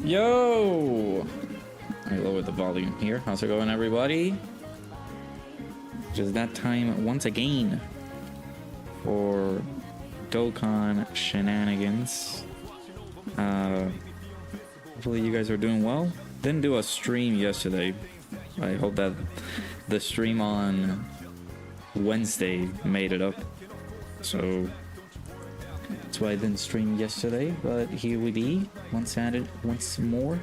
Yo! I lowered the volume here. How's it going, everybody? Just that time once again for Dokkan shenanigans. Hopefully you guys are doing well. Didn't do a stream yesterday. I hope that the stream on Wednesday made it up. So that's why I didn't stream yesterday, but here we be once more.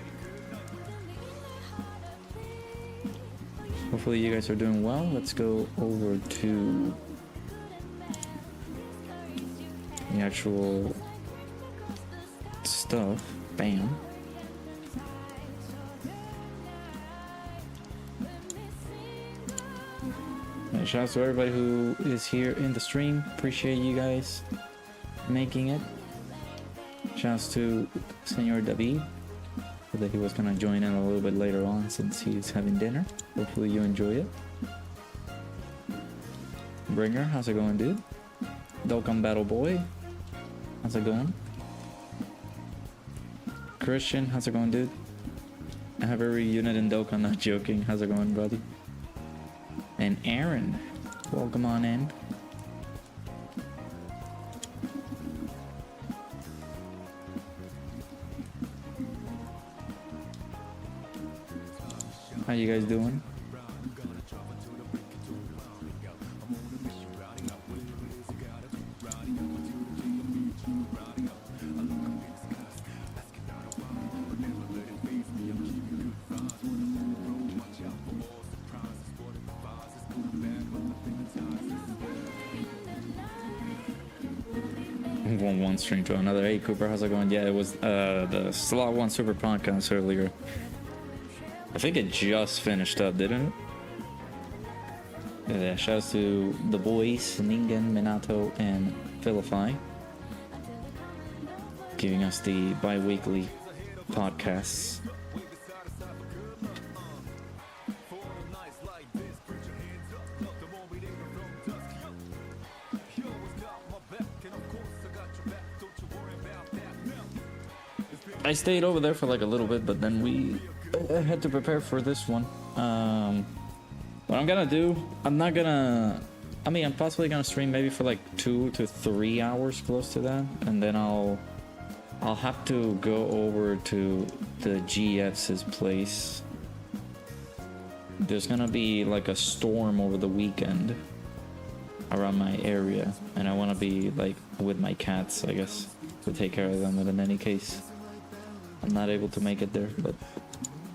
Hopefully you guys are doing well. Let's go over to the actual stuff. Bam. And shout out to everybody who is here in the stream. Appreciate you guys making it. Shouts to Senor David that he was gonna join in a little bit later on since he's having dinner. Hopefully you enjoy it. Bringer, how's it going, dude? Dokkan Battle Boy, how's it going? Christian, how's it going, dude? I have every unit in Dokkan, not joking. How's it going, buddy? And Aaron, welcome on in. How you guys doing? One stream to another. Hey Cooper, how's it going? Yeah, it was the Slot 1 Super Podcast earlier. I think it just finished up, didn't it? Yeah, shouts to the boys, Ningen, Minato, and Philify, giving us the bi-weekly podcasts. I stayed over there for like a little bit, but then we had to prepare for this one. What I'm gonna do, I'm possibly gonna stream maybe for like 2 to 3 hours, close to that, and then I'll have to go over to the GF's place there's gonna be like a storm over the weekend around my area, and I want to be like with my cats, I guess, to take care of them. But in any case, I'm not able to make it there. But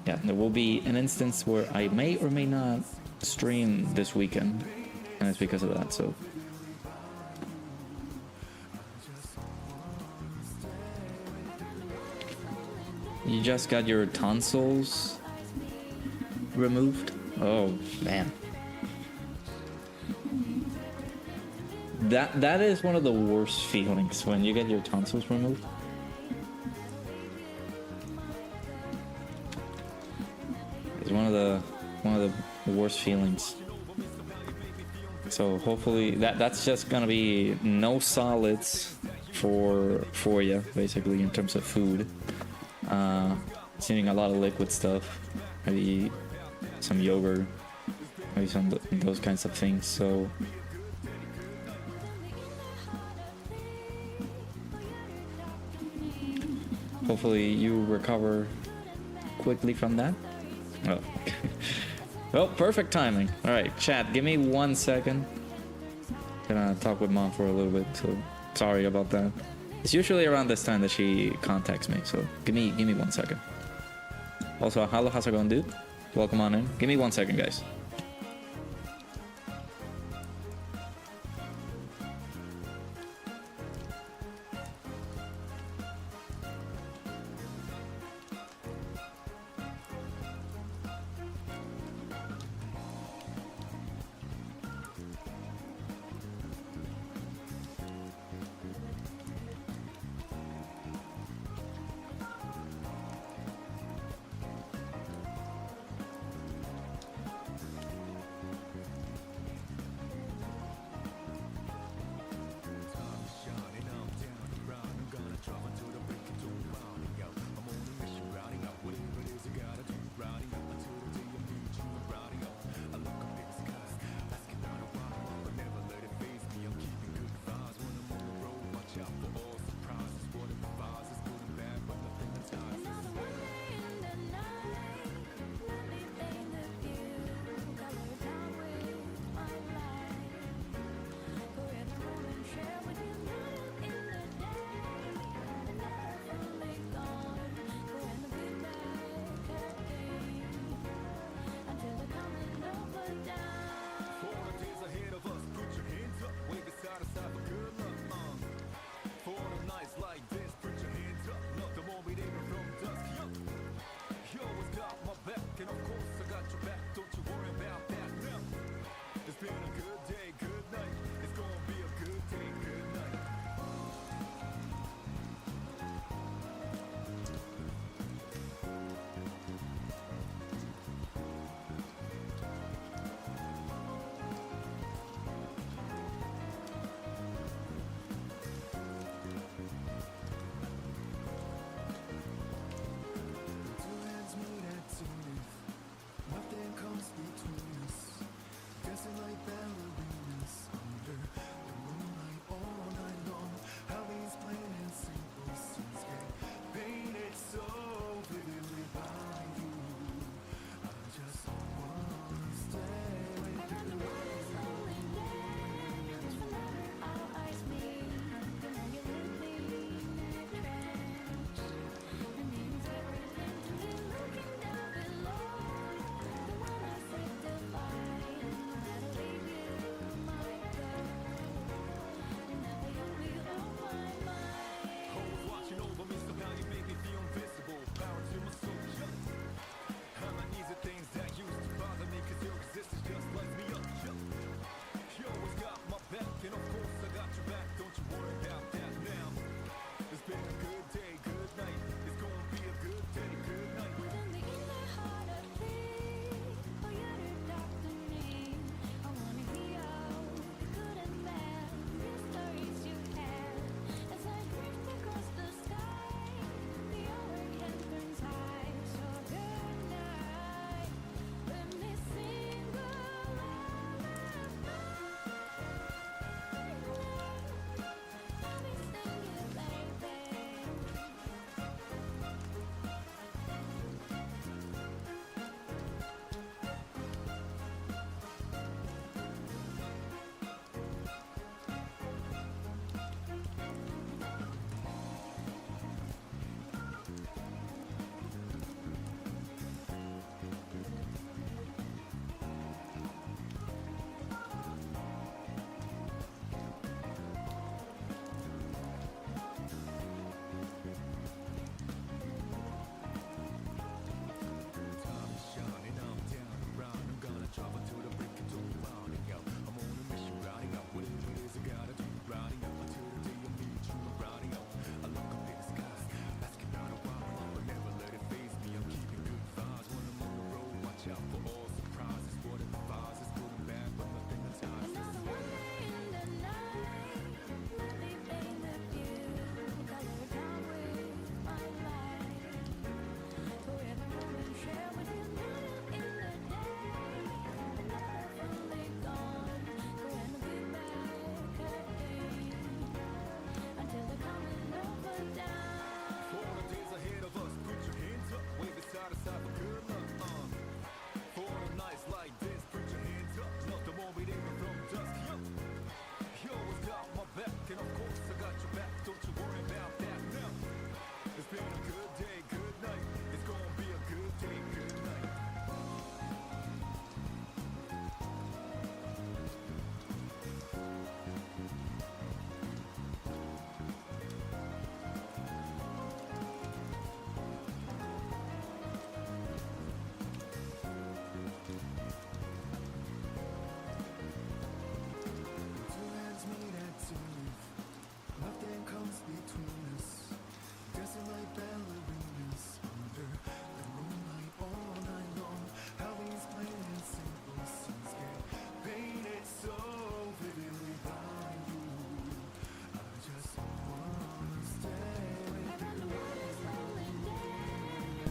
yeah, there will be an instance where I may or may not stream this weekend, and it's because of that. So you just got your tonsils removed? Oh man. That is one of the worst feelings when you get your tonsils removed. It's one of the worst feelings. So hopefully that's just gonna be no solids for you, basically, in terms of food. Eating a lot of liquid stuff, maybe some yogurt, maybe some those kinds of things. So hopefully you recover quickly from that. Oh, okay. Well, perfect timing. All right, chat, give me 1 second. Gonna talk with mom for a little bit, so sorry about that. It's usually around this time that she contacts me, so give me 1 second. Also, hello, how's it going, dude? Welcome on in. Give me 1 second, guys.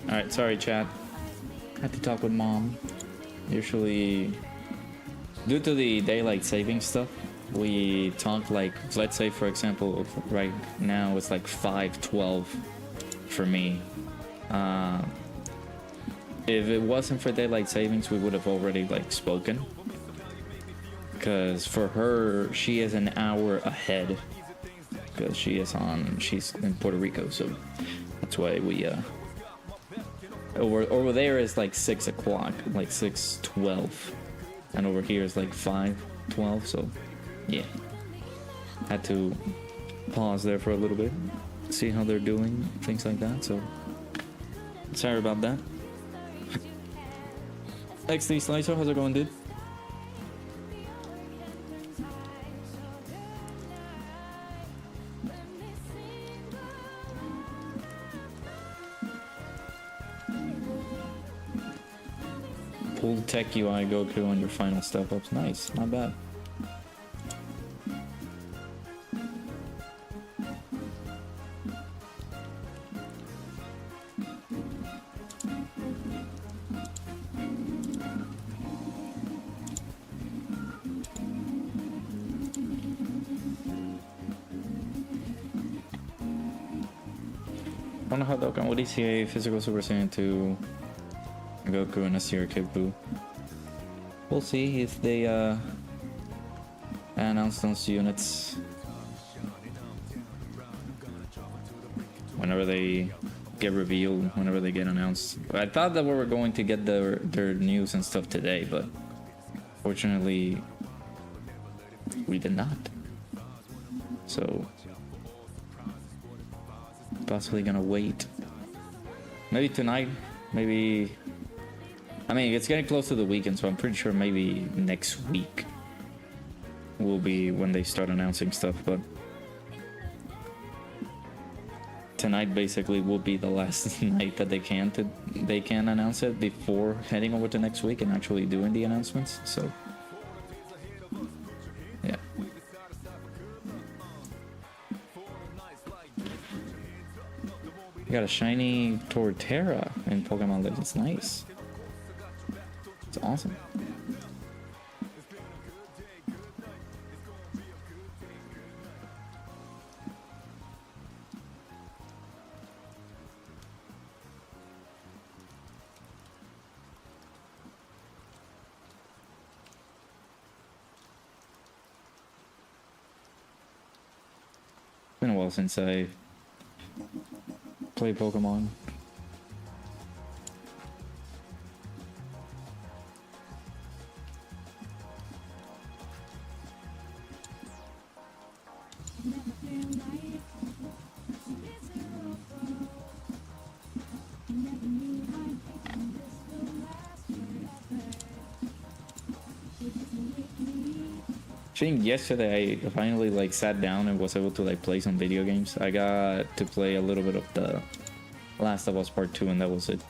Alright, sorry chat. Had to talk with mom. Usually, due to the daylight saving stuff, we talk like, let's say for example, right now it's like 5:12 for me. If it wasn't for daylight savings, we would have already like spoken. Because for her, she is an hour ahead. Because she's in Puerto Rico, so that's why we over there is like 6 o'clock, like 6:12, and over here is like 5:12. So yeah, had to pause there for a little bit, see how they're doing, things like that. So sorry about that. XD Slicer, how's it going, dude? Pull the tech UI Goku on your final step ups. Nice, not bad. I don't know how Dokkan would ECA physical Super Saiyan 2 Goku and a Seer Kid Buu. We'll see if they announce those units whenever they get revealed, whenever they get announced. I thought that we were going to get their news and stuff today, but fortunately we did not. So possibly gonna wait. Maybe tonight, maybe. I mean, it's getting close to the weekend, so I'm pretty sure maybe next week will be when they start announcing stuff, but tonight basically will be the last night that they can announce it before heading over to next week and actually doing the announcements. So yeah. You got a shiny Torterra in Pokemon Legends. Nice. It's awesome. Been a while since I played Pokemon. I think yesterday I finally like sat down and was able to like play some video games. I got to play a little bit of the Last of Us Part 2 and that was it.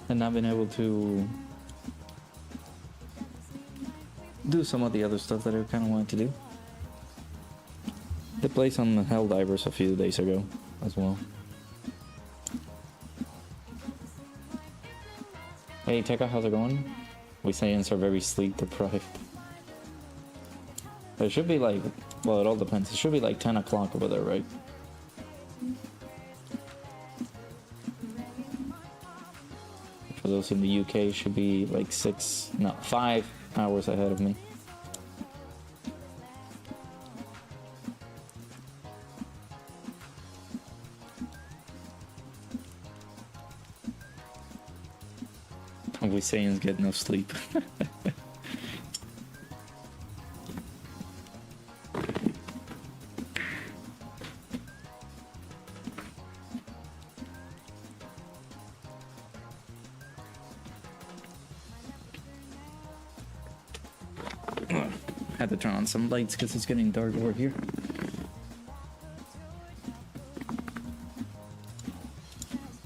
and not been able to do some of the other stuff that I kind of wanted to do. They played some Helldivers a few days ago as well. Hey Tekka, how's it going? We Saiyans are very sleep deprived. It should be like, well, it all depends. It should be like 10 o'clock over there, right? For those in the UK, it should be like 5 hours ahead of me. We Saiyans get no sleep. Had to turn on some lights because it's getting dark over here.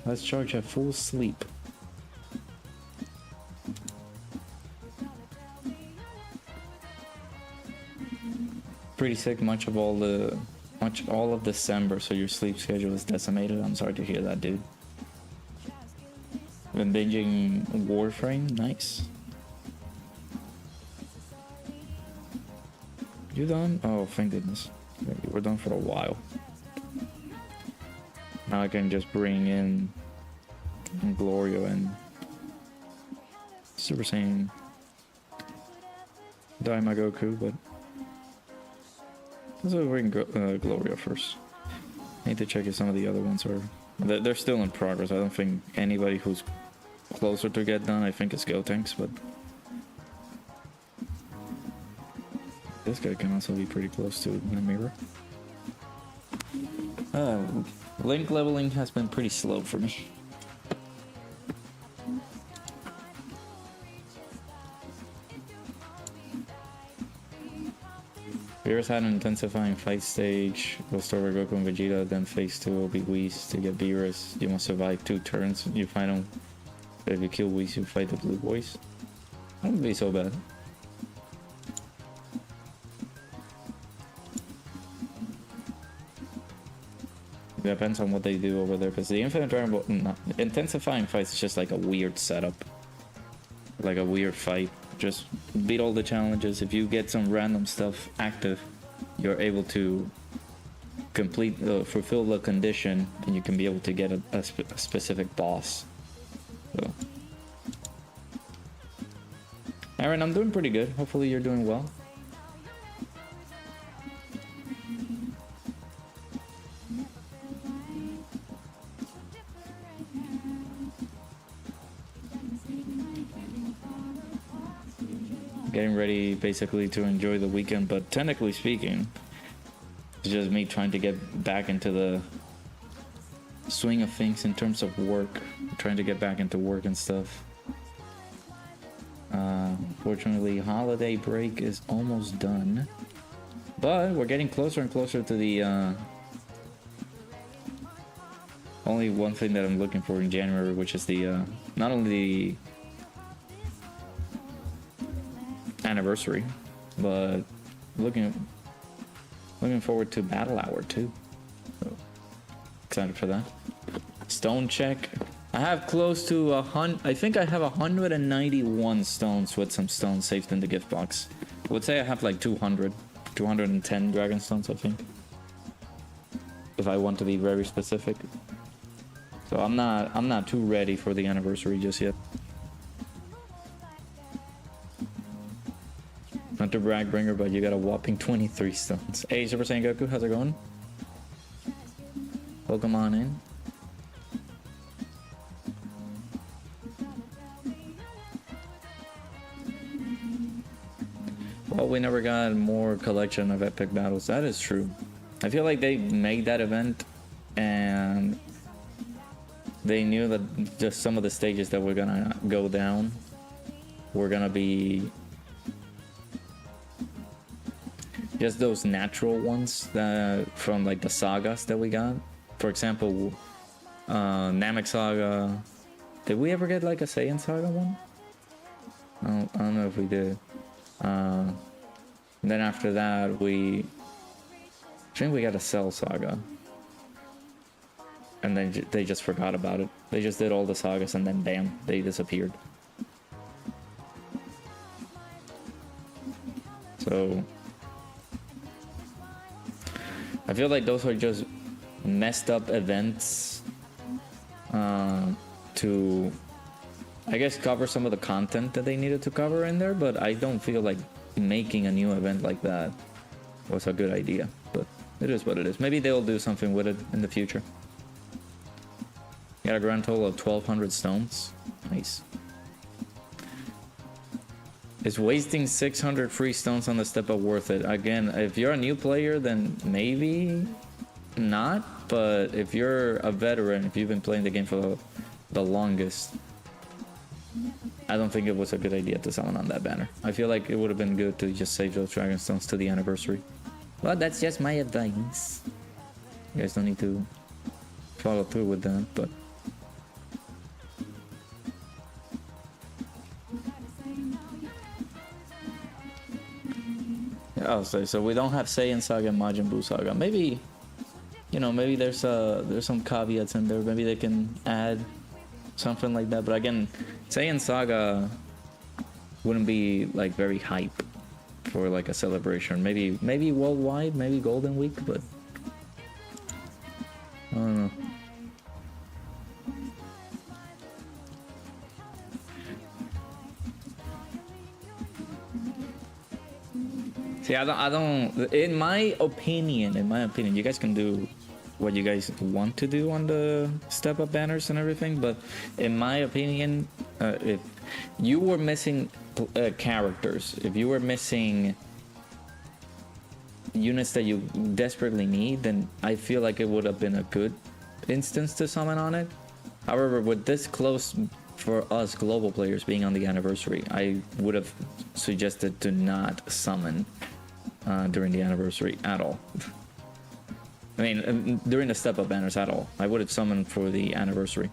Let's charge at full sleep. Pretty sick. Much all of December, so your sleep schedule is decimated. I'm sorry to hear that, dude. Been binging Warframe. Nice. You done? Oh, thank goodness. We're done for a while. Now I can just bring in Glorio and Super Saiyan Daimagoku, but let's bring Glorio first. I need to check if some of the other ones are... They're still in progress. I don't think anybody who's closer to get done, I think it's Gotenks, but... this guy can also be pretty close to the mirror. Link leveling has been pretty slow for me. Beerus had an intensifying fight stage. We'll start with Goku and Vegeta, then phase 2 will be Whis. To get Beerus, you must survive 2 turns. You fight him. If you kill Whis, you fight the blue boys. That wouldn't be so bad. Depends on what they do over there, because the Infinite Dragon Ball intensifying fights is just like a weird setup, like a weird fight. Just beat all the challenges. If you get some random stuff active, you're able to fulfill the condition, and you can be able to get a specific boss. So, Aaron, I'm doing pretty good. Hopefully you're doing well. Getting ready basically to enjoy the weekend, but technically speaking, it's just me trying to get back into the swing of things in terms of work, trying to get back into work and stuff. Fortunately, holiday break is almost done, but we're getting closer and closer to the only one thing that I'm looking for in January, which is the not only the anniversary, but looking forward to Battle Hour too. So excited for that. Stone check. I have close to I think I have 191 stones with some stones saved in the gift box. I would say I have like 210 dragon stones, I think, if I want to be very specific. So I'm not too ready for the anniversary just yet. Not to brag, Bringer, but you got a whopping 23 stones. Hey, Super Saiyan Goku, how's it going? Welcome on in. Well, we never got more collection of epic battles. That is true. I feel like they made that event and they knew that just some of the stages that we're gonna go down were gonna be just those natural ones that from like the sagas that we got. For example, Namek Saga, Did we ever get like a Saiyan Saga one? I don't know if we did. Then after that, I think we got a Cell Saga. And then they just forgot about it. They just did all the sagas and then bam, they disappeared. So I feel like those are just messed up events to, I guess, cover some of the content that they needed to cover in there, but I don't feel like making a new event like that was a good idea. But it is what it is. Maybe they'll do something with it in the future. Got a grand total of 1,200 stones. Nice. Is wasting 600 free stones on the step up worth it? Again, if you're a new player, then maybe not. But if you're a veteran, if you've been playing the game for the longest, I don't think it was a good idea to summon on that banner. I feel like it would have been good to just save those dragon stones to the anniversary. Well, that's just my advice. You guys don't need to follow through with that, but... Oh, so we don't have Saiyan Saga and Majin Buu Saga. Maybe, you know, maybe there's some caveats in there. Maybe they can add something like that. But again, Saiyan Saga wouldn't be like very hype for like a celebration. Maybe worldwide, maybe Golden Week, but I don't know. See, I don't. In my opinion, you guys can do what you guys want to do on the step up banners and everything. But in my opinion, if you were missing characters, if you were missing units that you desperately need, then I feel like it would have been a good instance to summon on it. However, with this close for us global players being on the anniversary, I would have suggested to not summon during the anniversary at all. I mean, during the step up banners at all. I would have summoned for the anniversary.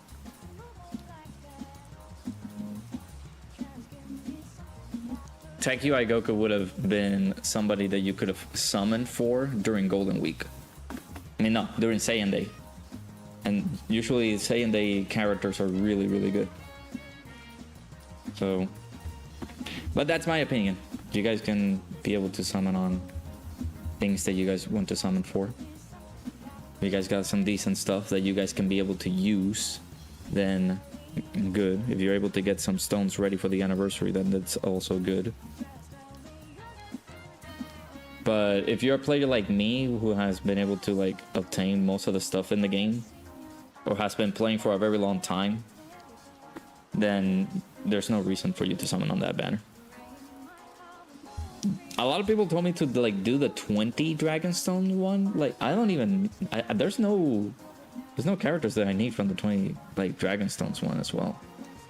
Teki Goku would have been somebody that you could have summoned for during Golden Week. I mean, no, during Saiyan Day. And usually Saiyan Day characters are really, really good. So, but that's my opinion. You guys can be able to summon on things that you guys want to summon for. If you guys got some decent stuff that you guys can be able to use, then good. If you're able to get some stones ready for the anniversary, then that's also good. But if you're a player like me who has been able to like obtain most of the stuff in the game, or has been playing for a very long time, then there's no reason for you to summon on that banner. A lot of people told me to like do the 20 Dragonstone one. Like I don't even. There's no characters that I need from the 20 like Dragonstones one as well.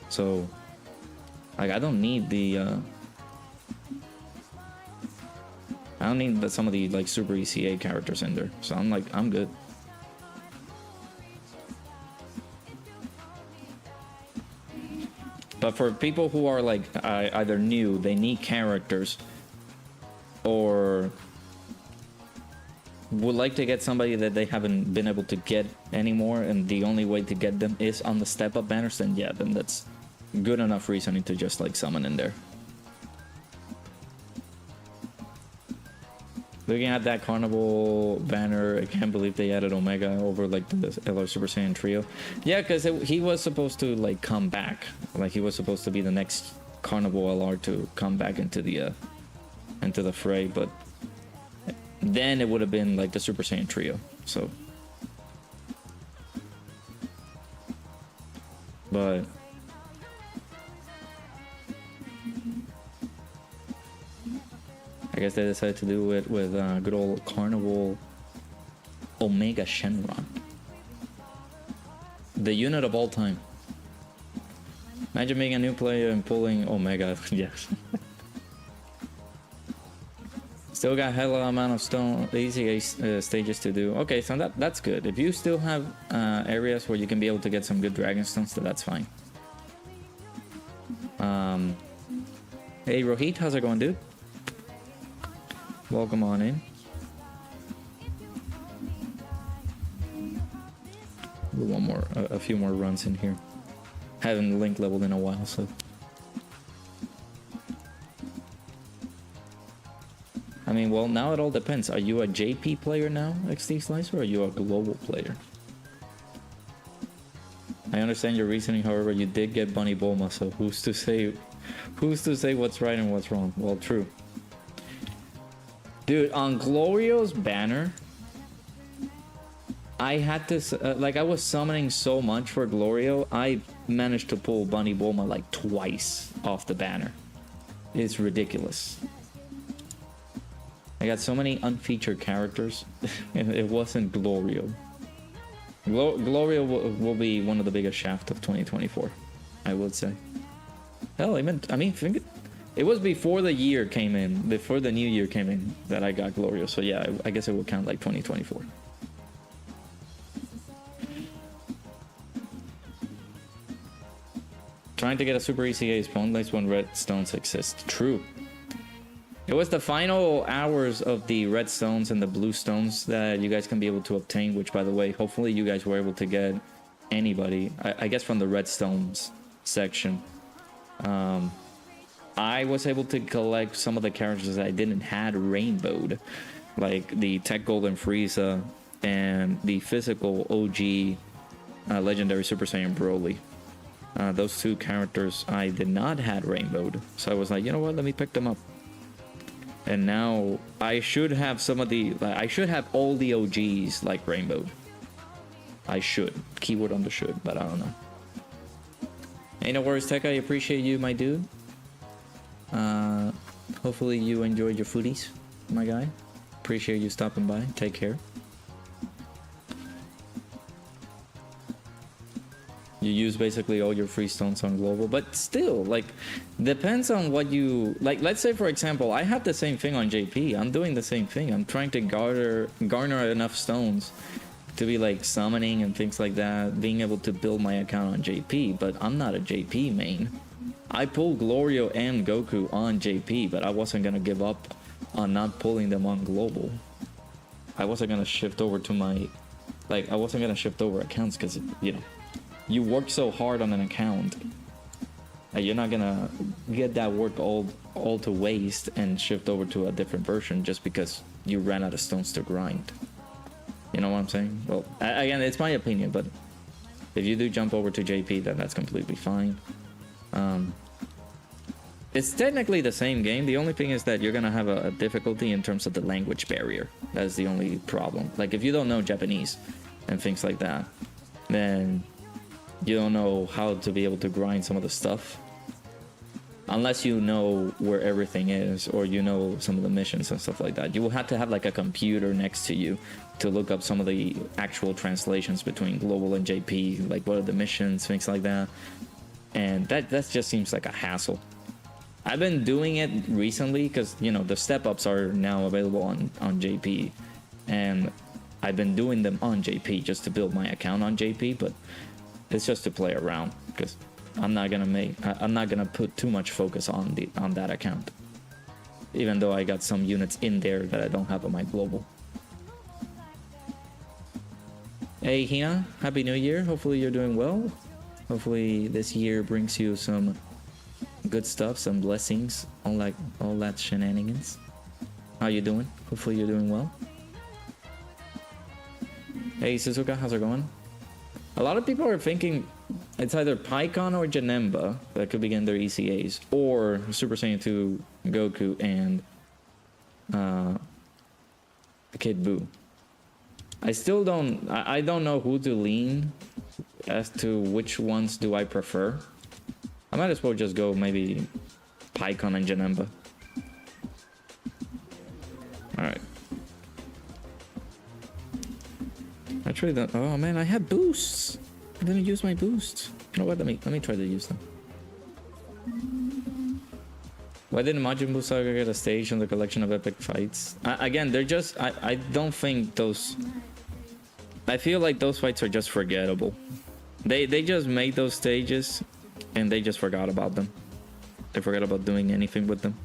So like I don't need the. I don't need some of the like super ECA characters in there. So I'm good. But for people who are like either new, they need characters, or would like to get somebody that they haven't been able to get anymore, and the only way to get them is on the step up banners, then yeah, then that's good enough reasoning to just like summon in there. Looking at that Carnival banner, I can't believe they added Omega over like the LR Super Saiyan trio. Yeah, because he was supposed to like come back. Like he was supposed to be the next Carnival LR to come back into the fray, but then it would have been like the Super Saiyan trio. So, but I guess they decided to do it with good old Carnival Omega Shenron. The unit of all time. Imagine being a new player and pulling Omega. Yes. Still got hella amount of stone easy stages to do. Okay, so that's good. If you still have areas where you can be able to get some good dragon stones, then that's fine. Hey Rohit, how's it going, dude? Welcome on in. One more, a few more runs in here. Haven't link leveled in a while, so. I mean, well, now it all depends. Are you a JP player now, XD Slice, or are you a global player? I understand your reasoning, however, you did get Bunny Bulma, so who's to say what's right and what's wrong? Well, true. Dude, on Glorio's banner, I had to, like, I was summoning so much for Glorio, I managed to pull Bunny Bulma like twice off the banner. It's ridiculous. I got so many unfeatured characters, and it wasn't Glorio. Glorio will be one of the biggest shaft of 2024, I would say. Hell, I mean, think it was before the year came in, before the new year came in, that I got Glorio. So yeah, I guess it would count like 2024. Trying to get a super easy ace pawnless when red stones exist. True. It was the final hours of the red stones and the blue stones that you guys can be able to obtain, which, by the way, hopefully you guys were able to get anybody, I guess, from the red stones section. I was able to collect some of the characters that I didn't had rainbowed, like the Tech Golden Frieza and the physical OG legendary Super Saiyan Broly. Those two characters I did not had rainbowed, so I was like, you know what, let me pick them up. And now I should have some of the, I should have all the OGs like rainbowed. I should. Keyword on the should, but I don't know. Ain't no worries, Tech. I appreciate you, my dude. Hopefully you enjoyed your foodies, my guy. Appreciate you stopping by. Take care. You use basically all your free stones on global, but still, like, depends on what you like. Let's say, for example, I have the same thing on JP. I'm doing the same thing. I'm trying to garner enough stones to be like summoning and things like that, being able to build my account on JP. But I'm not a JP main. I pulled Glorio and Goku on JP, but I wasn't gonna give up on not pulling them on global. I wasn't gonna shift over to my, like, I wasn't gonna shift over accounts because, you know, you work so hard on an account, you're not gonna get that work all to waste and shift over to a different version just because you ran out of stones to grind. You know what I'm saying? Well, again, it's my opinion, but if you do jump over to JP, then that's completely fine. It's technically the same game. The only thing is that you're gonna have a difficulty in terms of the language barrier. That's the only problem. Like, if you don't know Japanese and things like that, then you don't know how to be able to grind some of the stuff. Unless you know where everything is, or you know some of the missions and stuff like that. You will have to have like a computer next to you to look up some of the actual translations between global and JP, like what are the missions, things like that. And that just seems like a hassle. I've been doing it recently because, you know, the step-ups are now available on JP. And I've been doing them on JP just to build my account on JP, but it's just to play around because I'm not gonna put too much focus on that account, even though I got some units in there that I don't have on my global. Hey Hina, happy new year. Hopefully you're doing well. Hopefully this year brings you some good stuff, some blessings, all that shenanigans. How you doing? Hopefully you're doing well. Hey Suzuka, how's it going? A lot of people are thinking it's either Pikkon or Janemba that could begin their ECAs, or Super Saiyan 2 Goku and Kid Buu. I still don't, I don't know who to lean as to which ones do I prefer. I might as well just go maybe Pikkon and Janemba. Alright. Actually, oh man, I have boosts. I didn't use my boosts. You know what? Let me try to use them. Why didn't Majin Buu Saga get a stage in the collection of epic fights? Again, they're just, I don't think those, I feel like those fights are just forgettable. They just made those stages and they just forgot about them. I forgot about doing anything with them.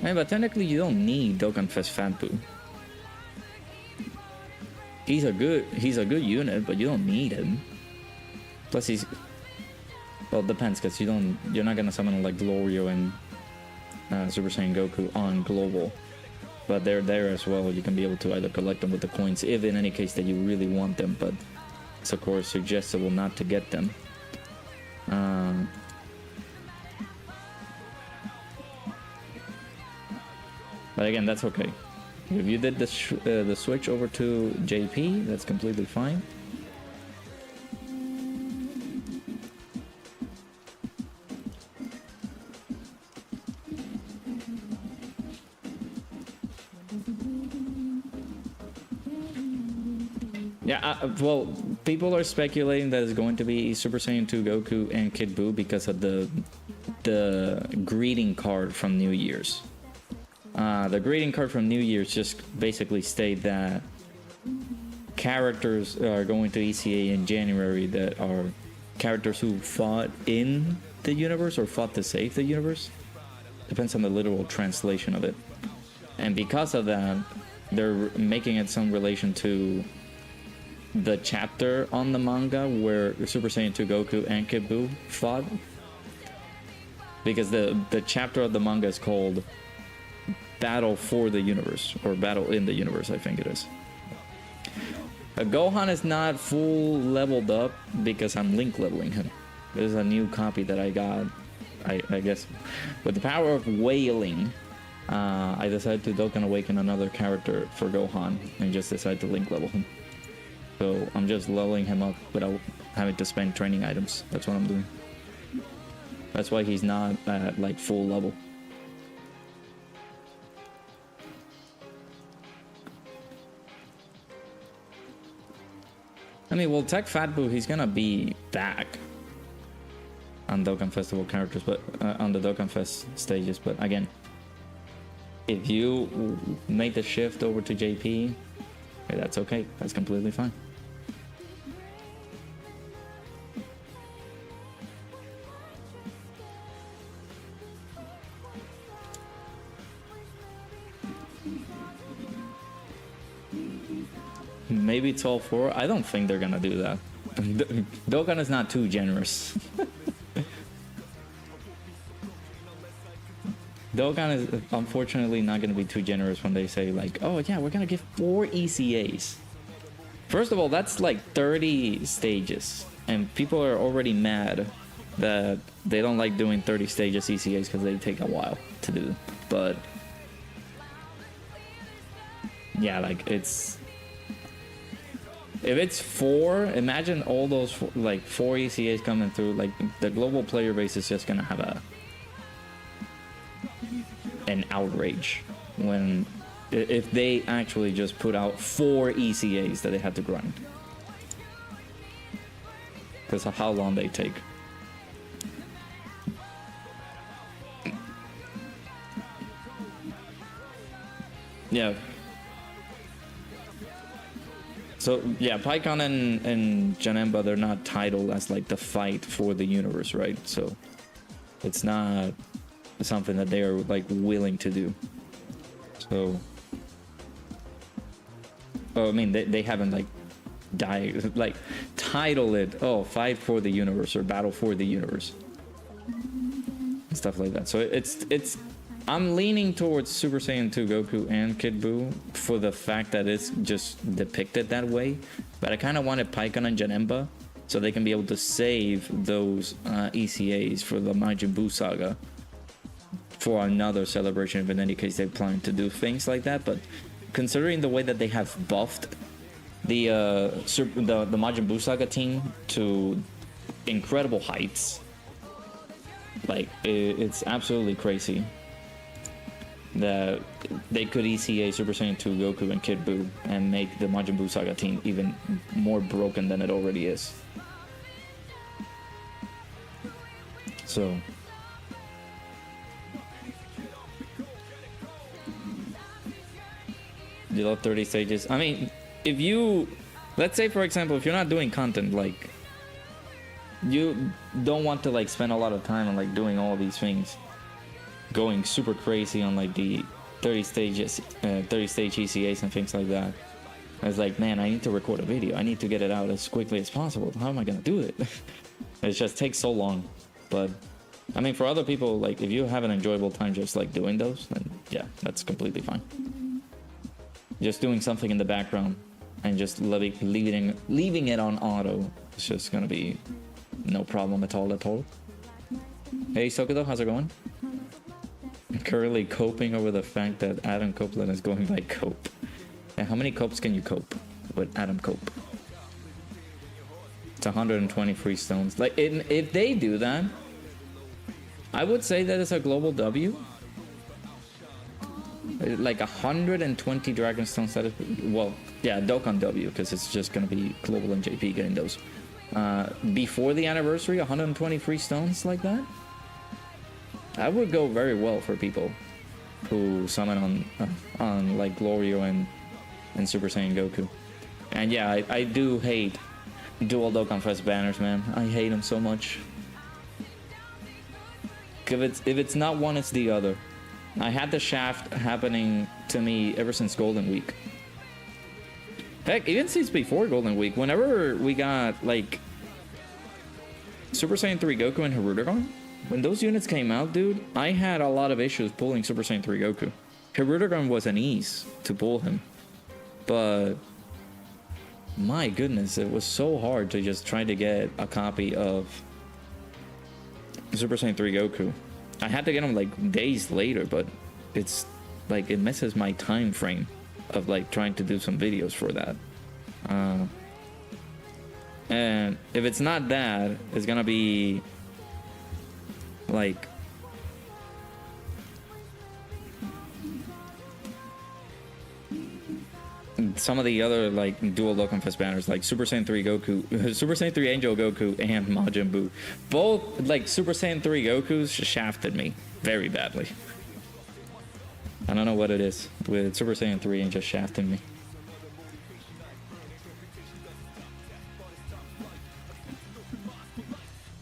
Hey, but technically you don't need Dokkan Fest Fat Boo. He's a good unit, but you don't need him. Plus he's, well, it depends, because you're not gonna summon like Glorio and Super Saiyan Goku on global, but they're there as well. You can be able to either collect them with the coins, if in any case that you really want them, but it's of course suggestible not to get them. But again, that's okay. If you did the switch over to JP, that's completely fine. Yeah, well, people are speculating that it's going to be Super Saiyan 2 Goku and Kid Buu because of the greeting card from New Year's. The greeting card from New Year's just basically state that characters are going to ECA in January that are characters who fought in the universe or fought to save the universe. Depends on the literal translation of it. And because of that, they're making it some relation to the chapter on the manga where Super Saiyan 2 Goku and Kid Buu fought. Because the chapter of the manga is called Battle for the Universe, or Battle in the Universe, I think it is. Gohan is not full leveled up because I'm link leveling him. This is a new copy that I got, I guess, with the power of wailing. I decided to Dokkan Awaken another character for Gohan and just decided to link level him. So I'm just leveling him up without having to spend training items. That's what I'm doing. That's why he's not at like full level. I mean, well, Tech Fat Boo, he's gonna be back on Dokkan Festival characters, but on the Dokkan Fest stages. But again, if you make the shift over to JP, that's okay. That's completely fine. Maybe 12-4. I don't think they're gonna do that. Dokkan is not too generous. Dokkan is unfortunately not gonna be too generous when they say like, oh yeah, we're gonna give 4 ECAs. First of all, that's like 30 stages, and people are already mad that they don't like doing 30 stages ECAs because they take a while to do. But yeah, like it's. If it's 4, imagine all those 4 ECAs coming through. Like the global player base is just gonna have an outrage when if they actually just put out 4 ECAs that they had to grind, because of how long they take. Yeah. So yeah, Pycon and Janemba, they're not titled as like the fight for the universe, right? So it's not something that they are like willing to do. So, oh, I mean, they haven't like title it, oh, fight for the universe or battle for the universe and stuff like that. So it's I'm leaning towards Super Saiyan 2 Goku and Kid Buu for the fact that it's just depicted that way. But I kind of wanted Pycon and Janemba so they can be able to save those ECAs for the Majin Buu saga for another celebration, if in any case they plan to do things like that. But considering the way that they have buffed the Majin Buu saga team to incredible heights, like it's absolutely crazy that they could ECA Super Saiyan 2 Goku and Kid Buu and make the Majin Buu saga team even more broken than it already is. So You love 30 stages. I mean, if you, let's say for example, if you're not doing content, like you don't want to like spend a lot of time on like doing all these things, going super crazy on like the 30 stages, 30 stage ECAs and things like that. I was like, man, I need to record a video. I need to get it out as quickly as possible. How am I gonna do it? It just takes so long. But I mean, for other people, like if you have an enjoyable time just like doing those, then yeah, that's completely fine. Just doing something in the background and just leaving it on auto, it's just gonna be no problem at all. Hey Sokudo, how's it going? Currently coping over the fact that Adam Copeland is going by Cope. And how many copes can you cope with Adam Cope? It's 120 free stones. Like, if they do that, I would say that it's a global W. Like 120 dragon stones. That is, well, yeah, Dokkan W, because it's just gonna be global and JP getting those. Before the anniversary, 120 free stones like that. That would go very well for people who summon on like Glorio and Super Saiyan Goku. And yeah, I do hate dual Dokkan Fest banners, man. I hate them so much. If it's not one, it's the other. I had the shaft happening to me ever since Golden Week. Heck, even since before Golden Week, whenever we got like Super Saiyan 3 Goku and Hirudegarn, when those units came out, dude, I had a lot of issues pulling Super Saiyan 3 Goku. Hirudegarn was an ease to pull him, but my goodness, it was so hard to just try to get a copy of Super Saiyan 3 Goku. I had to get him like days later, but it's like it messes my time frame of like trying to do some videos for that. And if it's not that, it's gonna be like some of the other like dual Dokkan Fest banners, like Super Saiyan 3 Goku, Super Saiyan 3 Angel Goku, and Majin Buu. Both like Super Saiyan 3 Gokus shafted me very badly. I don't know what it is with Super Saiyan 3 and just shafting me.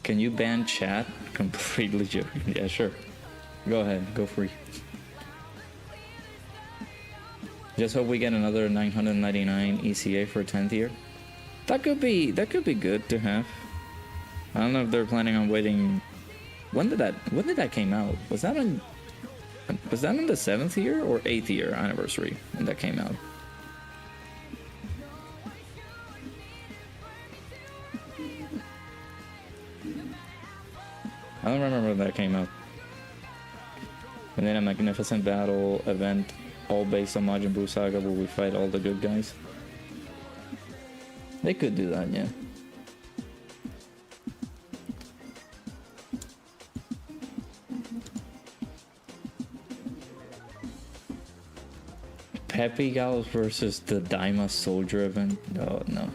Can you ban chat? Completely joking. Yeah, sure. Go ahead, go free. Just hope we get another 999 ECA for 10th year. That could be good to have. I don't know if they're planning on waiting. When did that came out? Was that on the 7th year or 8th year anniversary when that came out? I don't remember when that came out. And then a magnificent battle event, all based on Majin Buu Saga, where we fight all the good guys. They could do that, yeah. Peppy Gals versus the Daima Soldier event? Oh, no.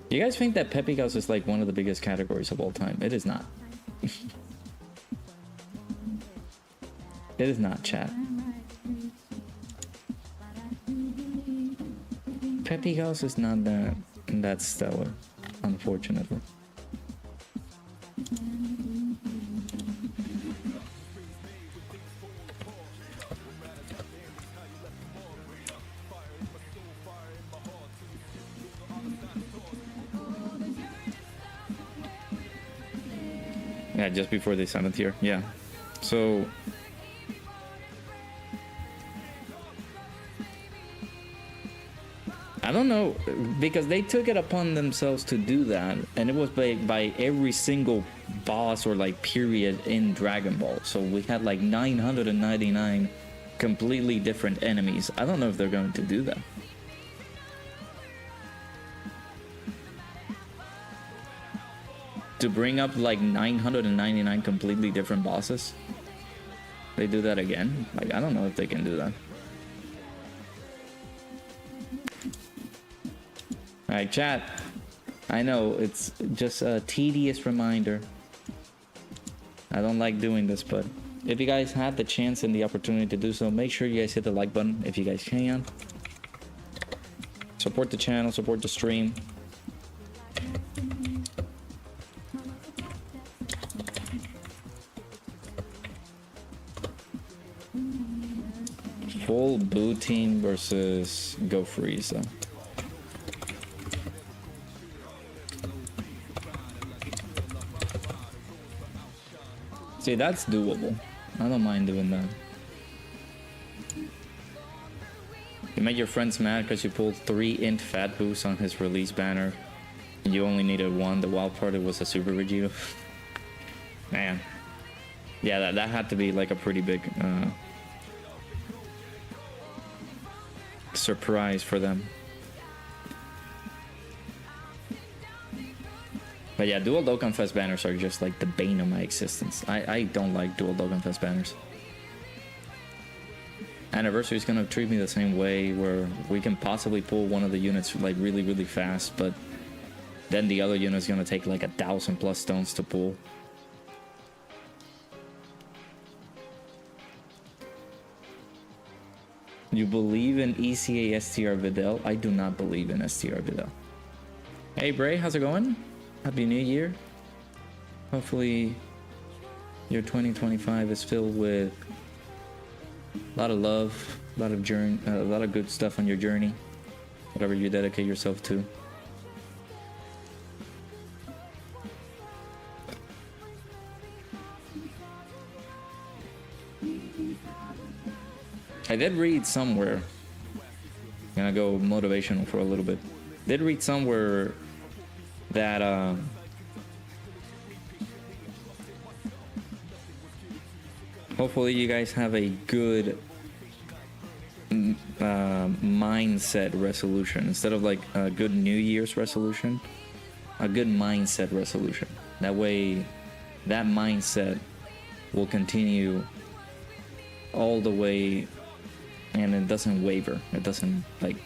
You guys think that Peppy Gals is like one of the biggest categories of all time? It is not. It is not, chat. Peppy Gals is not that stellar, unfortunately. Yeah, just before the 7th year. Yeah. So I don't know, because they took it upon themselves to do that, and it was by every single boss or like period in Dragon Ball. So we had like 999 completely different enemies. I don't know if they're going to do that. To bring up like 999 completely different bosses, they do that again? Like, I don't know if they can do that. Alright, chat. I know, it's just a tedious reminder. I don't like doing this, but if you guys have the chance and the opportunity to do so, make sure you guys hit the like button if you guys can. Support the channel, support the stream. Full Boo team versus Go Freeze though. See, that's doable. I don't mind doing that. You make your friends mad because you pulled 3 int fat boosts on his release banner. You only needed 1. The wild part, it was a Super Vegeta. Man. Yeah, that had to be like a pretty big surprise for them. But yeah, dual Dokkan Fest banners are just like the bane of my existence. I don't like dual Dokkan Fest banners. Anniversary is gonna treat me the same way, where we can possibly pull one of the units like really fast, but then the other unit is gonna take like 1,000+ stones to pull. You believe in ECA STR Videl? I do not believe in STR Videl. Hey Bray, how's it going? Happy New Year. Hopefully your 2025 is filled with a lot of love, a lot of journey, a lot of good stuff on your journey, whatever you dedicate yourself to. I did read somewhere, I'm gonna go motivational for a little bit. Did read somewhere that hopefully you guys have a good mindset resolution instead of like a good New Year's resolution, a good mindset resolution. That way, that mindset will continue all the way, and it doesn't waver. It doesn't like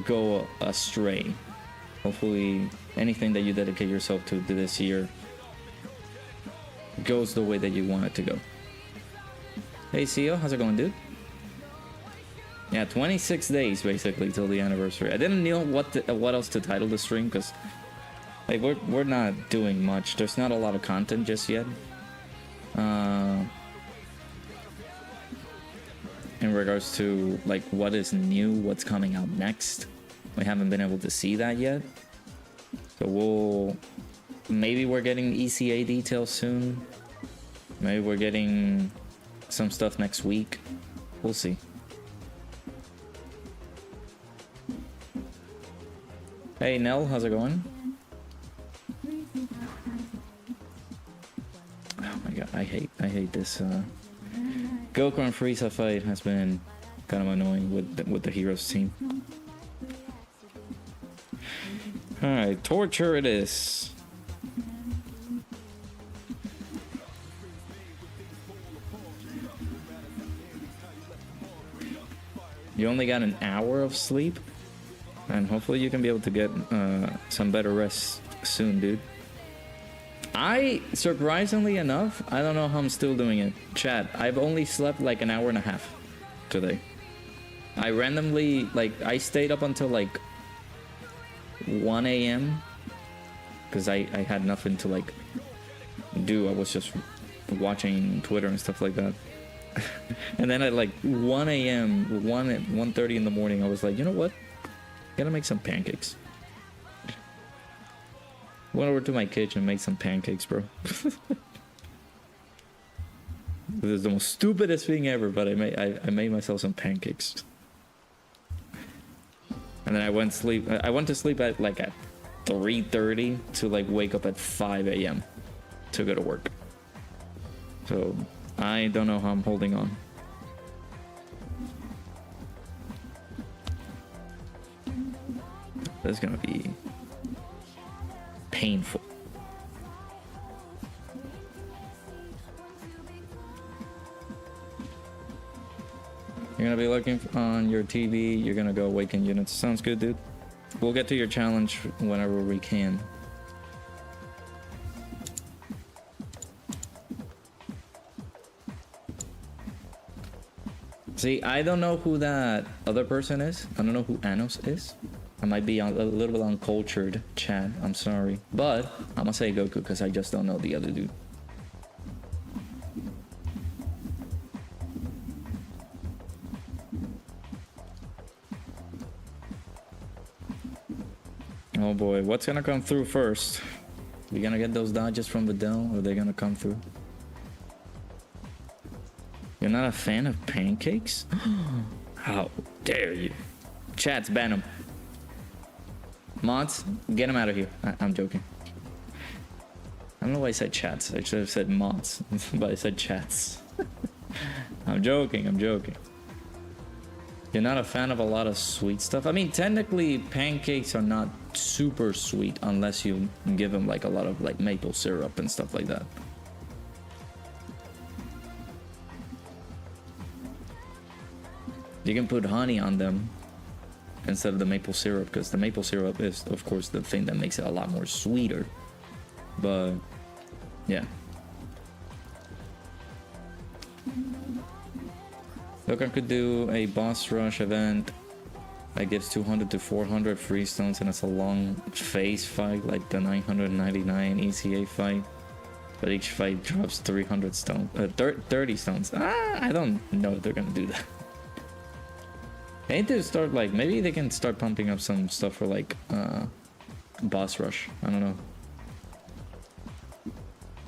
go astray. Hopefully, anything that you dedicate yourself to this year goes the way that you want it to go. Hey CEO, how's it going, dude? Yeah, 26 days basically till the anniversary. I didn't know what else to title the stream because like we're not doing much. There's not a lot of content just yet. In regards to like what is new, what's coming out next. We haven't been able to see that yet. So maybe we're getting ECA details soon. Maybe we're getting some stuff next week. We'll see. Hey Nell, how's it going? Oh my god, I hate this Goku and Frieza fight has been kind of annoying with the Heroes team. Alright, torture it is. You only got an hour of sleep? And hopefully you can be able to get some better rest soon, dude. Surprisingly enough, I don't know how I'm still doing it. Chat, I've only slept like an hour and a half today. I randomly, like, I stayed up until like 1 a.m. because I had nothing to like do. I was just watching Twitter and stuff like that. And then at like 1 a.m., 1:30 in the morning, I was like, you know what? Gotta make some pancakes. Went over to my kitchen and made some pancakes, bro. This is the most stupidest thing ever, but I made myself some pancakes. And then I went to sleep at like at 3:30 to like wake up at 5 a.m. to go to work. So I don't know how I'm holding on. That's gonna be painful. You're gonna be looking on your TV. You're gonna go awaken units. Sounds good, dude. We'll get to your challenge whenever we can. See, I don't know who that other person is. I don't know who Anos is. I might be a little bit uncultured, Chad. I'm sorry. But I'm gonna say Goku because I just don't know the other dude. Oh boy, what's gonna come through first? We gonna get those dodges from Videl, or are they gonna come through? You're not a fan of pancakes? How dare you? Chats, ban him. Mods, get him out of here. I'm joking. I don't know why I said chats. I should have said mods, but I said chats. I'm joking, I'm joking. You're not a fan of a lot of sweet stuff? I mean, technically, pancakes are not super sweet unless you give them like a lot of like maple syrup and stuff like that. You can put honey on them instead of the maple syrup, because the maple syrup is, of course, the thing that makes it a lot more sweeter. But, yeah. Dokkan could do a boss rush event that gives 200 to 400 free stones, and it's a long phase fight like the 999 ECA fight. But each fight drops 300 stones, 30 stones. I don't know if they're gonna do that. They need to start like, maybe they can start pumping up some stuff for like boss rush. I don't know.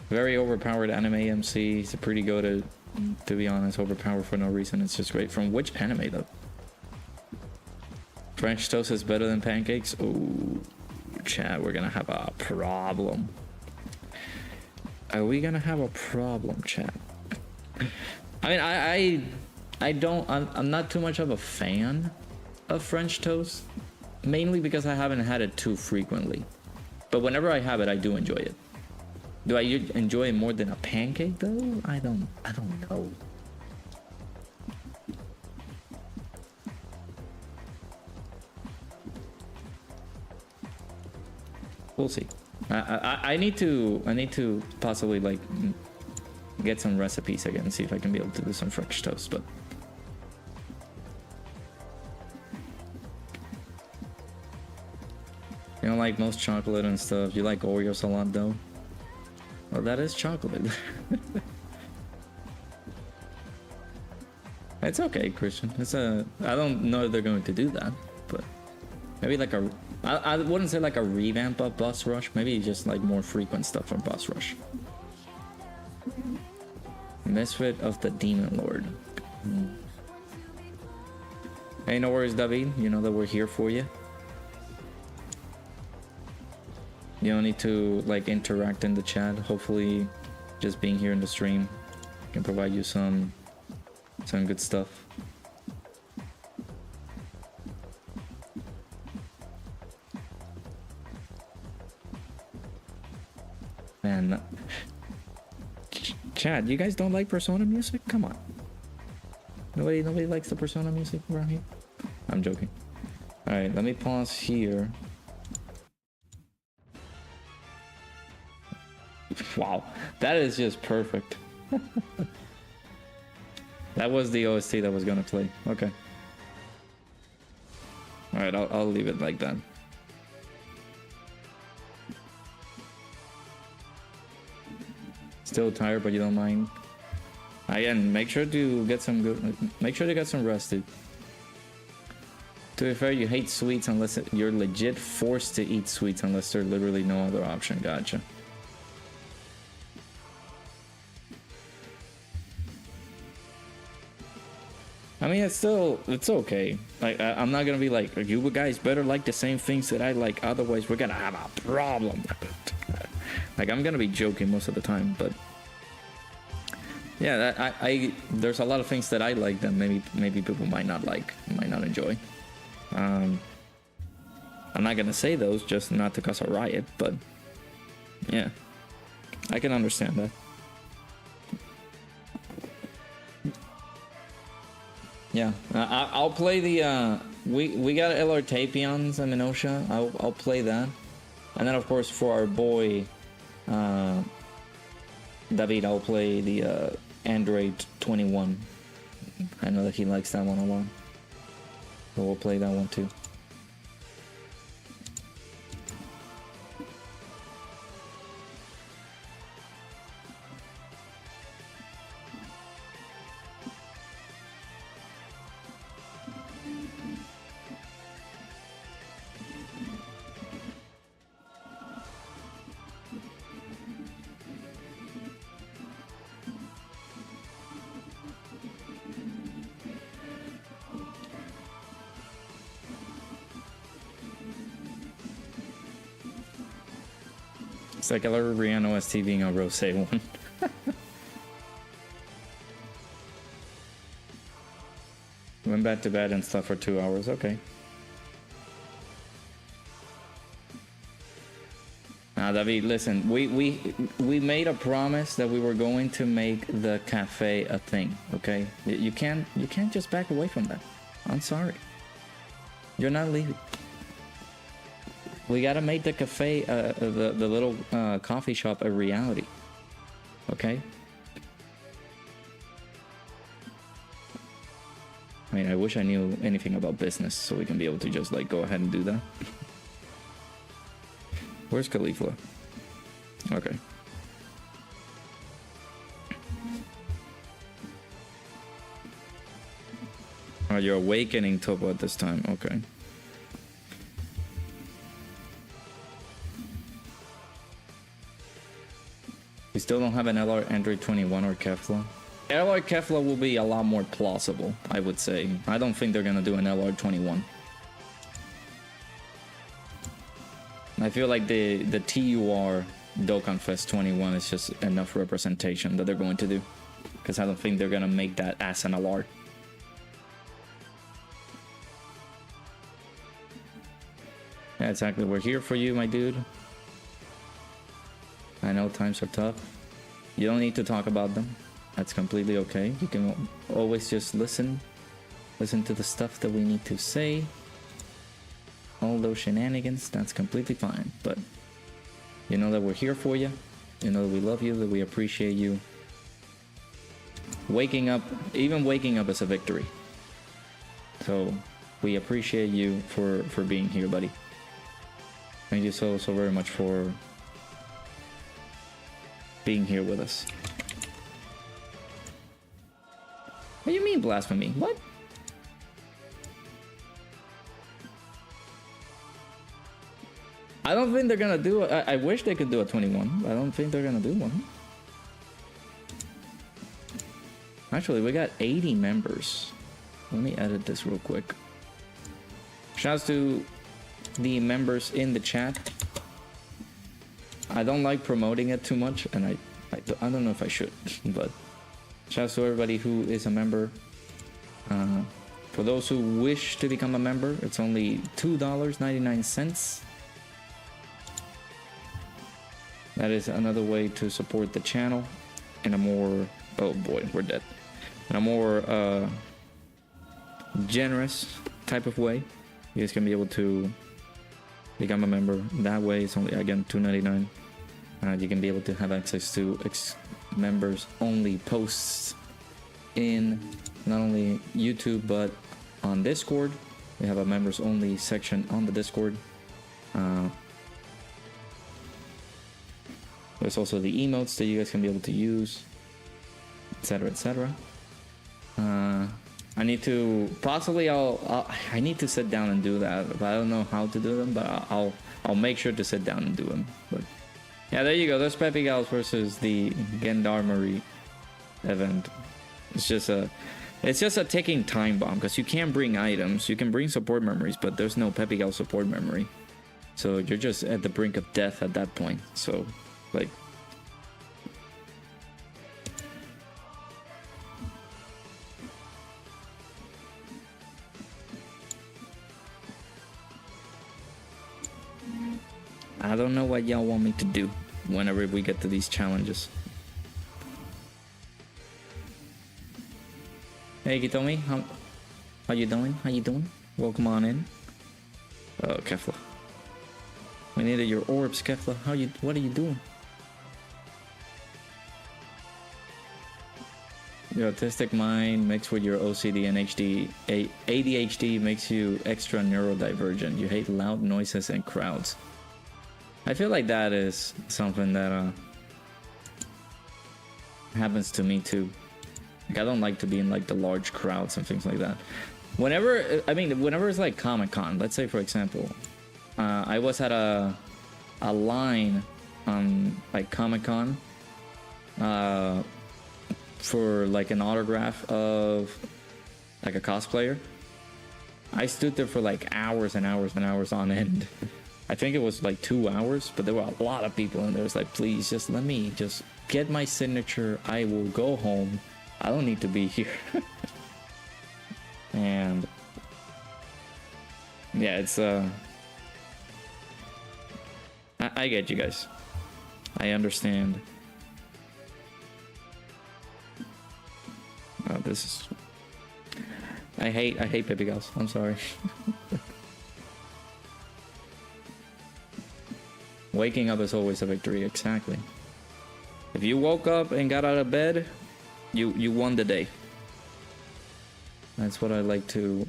Very overpowered anime MC. He's a pretty good to be honest. Overpowered for no reason. It's just great. From which anime though? French toast is better than pancakes? Oh, chat, we're gonna have a problem. Are we gonna have a problem, chat? I mean, I'm not too much of a fan of French toast, mainly because I haven't had it too frequently. But whenever I have it, I do enjoy it. Do I enjoy it more than a pancake though? I don't know. We'll see. I need to possibly like get some recipes again and see if I can be able to do some French toast, but you don't like most chocolate and stuff. You like Oreos a lot though. Well, that is chocolate. It's okay, Christian. I don't know if they're going to do that, but maybe like I wouldn't say like a revamp of Boss Rush. Maybe just like more frequent stuff from Boss Rush. Misfit of the Demon Lord. Hey, no worries, David. You know that we're here for you. You don't need to like interact in the chat. Hopefully just being here in the stream can provide you some good stuff. Man, chat, you guys don't like Persona music? Come on. Nobody likes the Persona music around here? I'm joking. Alright, let me pause here. Wow, that is just perfect. That was the OST that was gonna play. Okay. Alright, I'll leave it like that. Still tired, but you don't mind. Again, make sure to get some rest, dude. To be fair, you hate sweets unless you're legit forced to eat sweets unless there's literally no other option. Gotcha. I mean, it's okay. Like, I'm not gonna be like, you guys better like the same things that I like, otherwise we're gonna have a problem. Like, I'm gonna be joking most of the time, but yeah, there's a lot of things that I like that maybe people might not like, might not enjoy. I'm not gonna say those just not to cause a riot, but yeah, I can understand that. Yeah, I'll play the we got LR Tapions and Minosha. I'll play that, and then of course for our boy David, I'll play the Android 21 I know that he likes that one a lot. So we'll play that one too. It's like I love Rihanna OST being a rosé one. Went back to bed and slept for 2 hours. Okay. Now, David, listen. We made a promise that we were going to make the cafe a thing. Okay. You can't just back away from that. I'm sorry. You're not leaving. We gotta make the cafe, the little coffee shop, a reality. Okay? I mean, I wish I knew anything about business so we can be able to just like go ahead and do that. Where's Khalifa? Okay. Oh, you're awakening Topo at this time. Okay. We still don't have an LR Android 21 or Kefla. LR Kefla will be a lot more plausible, I would say. I don't think they're gonna do an LR 21. I feel like the TUR Dokkan Fest 21 is just enough representation that they're going to do. Because I don't think they're gonna make that as an LR. Yeah, exactly. We're here for you, my dude. I know times are tough. You don't need to talk about them. That's completely okay. You can always just listen to the stuff that we need to say. All those shenanigans, that's completely fine. But you know that we're here for you. You know that we love you, that we appreciate you. Waking up, even waking up is a victory. So we appreciate you for being here, buddy. Thank you so very much for being here with us. What do you mean blasphemy? What? I don't think they're gonna do it. I wish they could do a 21, but I don't think they're gonna do one. Actually, we got 80 members. Let me edit this real quick. Shouts to the members in the chat. I don't like promoting it too much, and I don't know if I should, but shouts to everybody who is a member. For those who wish to become a member, it's only $2.99. That is another way to support the channel in a more, oh boy, we're dead. In a more generous type of way. You guys can be able to become a member that way. It's only, again, $2.99. You can be able to have access to members only posts in not only YouTube but on Discord. We have a members only section on the Discord. There's also the emotes that you guys can be able to use, etc., etc. I need to possibly I need to sit down and do that, but I don't know how to do them. But I'll make sure to sit down and do them. But yeah, there you go. There's Peppy Gals versus the Gendarmerie event. It's just a ticking time bomb because you can't bring items. You can bring support memories, but there's no Peppy Gal support memory. So you're just at the brink of death at that point. So, like. I don't know what y'all want me to do whenever we get to these challenges. Hey Kitomi, how you doing? How you doing? Welcome on in. Oh, Kefla. We needed your orbs, Kefla. What are you doing? Your autistic mind mixed with your OCD and ADHD makes you extra neurodivergent. You hate loud noises and crowds. I feel like that is something that happens to me too. Like, I don't like to be in like the large crowds and things like that. Whenever it's like Comic-Con, let's say for example, I was at a line on like Comic-Con for like an autograph of like a cosplayer. I stood there for like hours and hours and hours on end. I think it was like 2 hours, but there were a lot of people and there was like, please just let me just get my signature. I will go home. I don't need to be here. And yeah, it's I get you guys. I understand. Oh, this is I hate baby girls. I'm sorry. Waking up is always a victory, exactly. If you woke up and got out of bed, you won the day. That's what I like to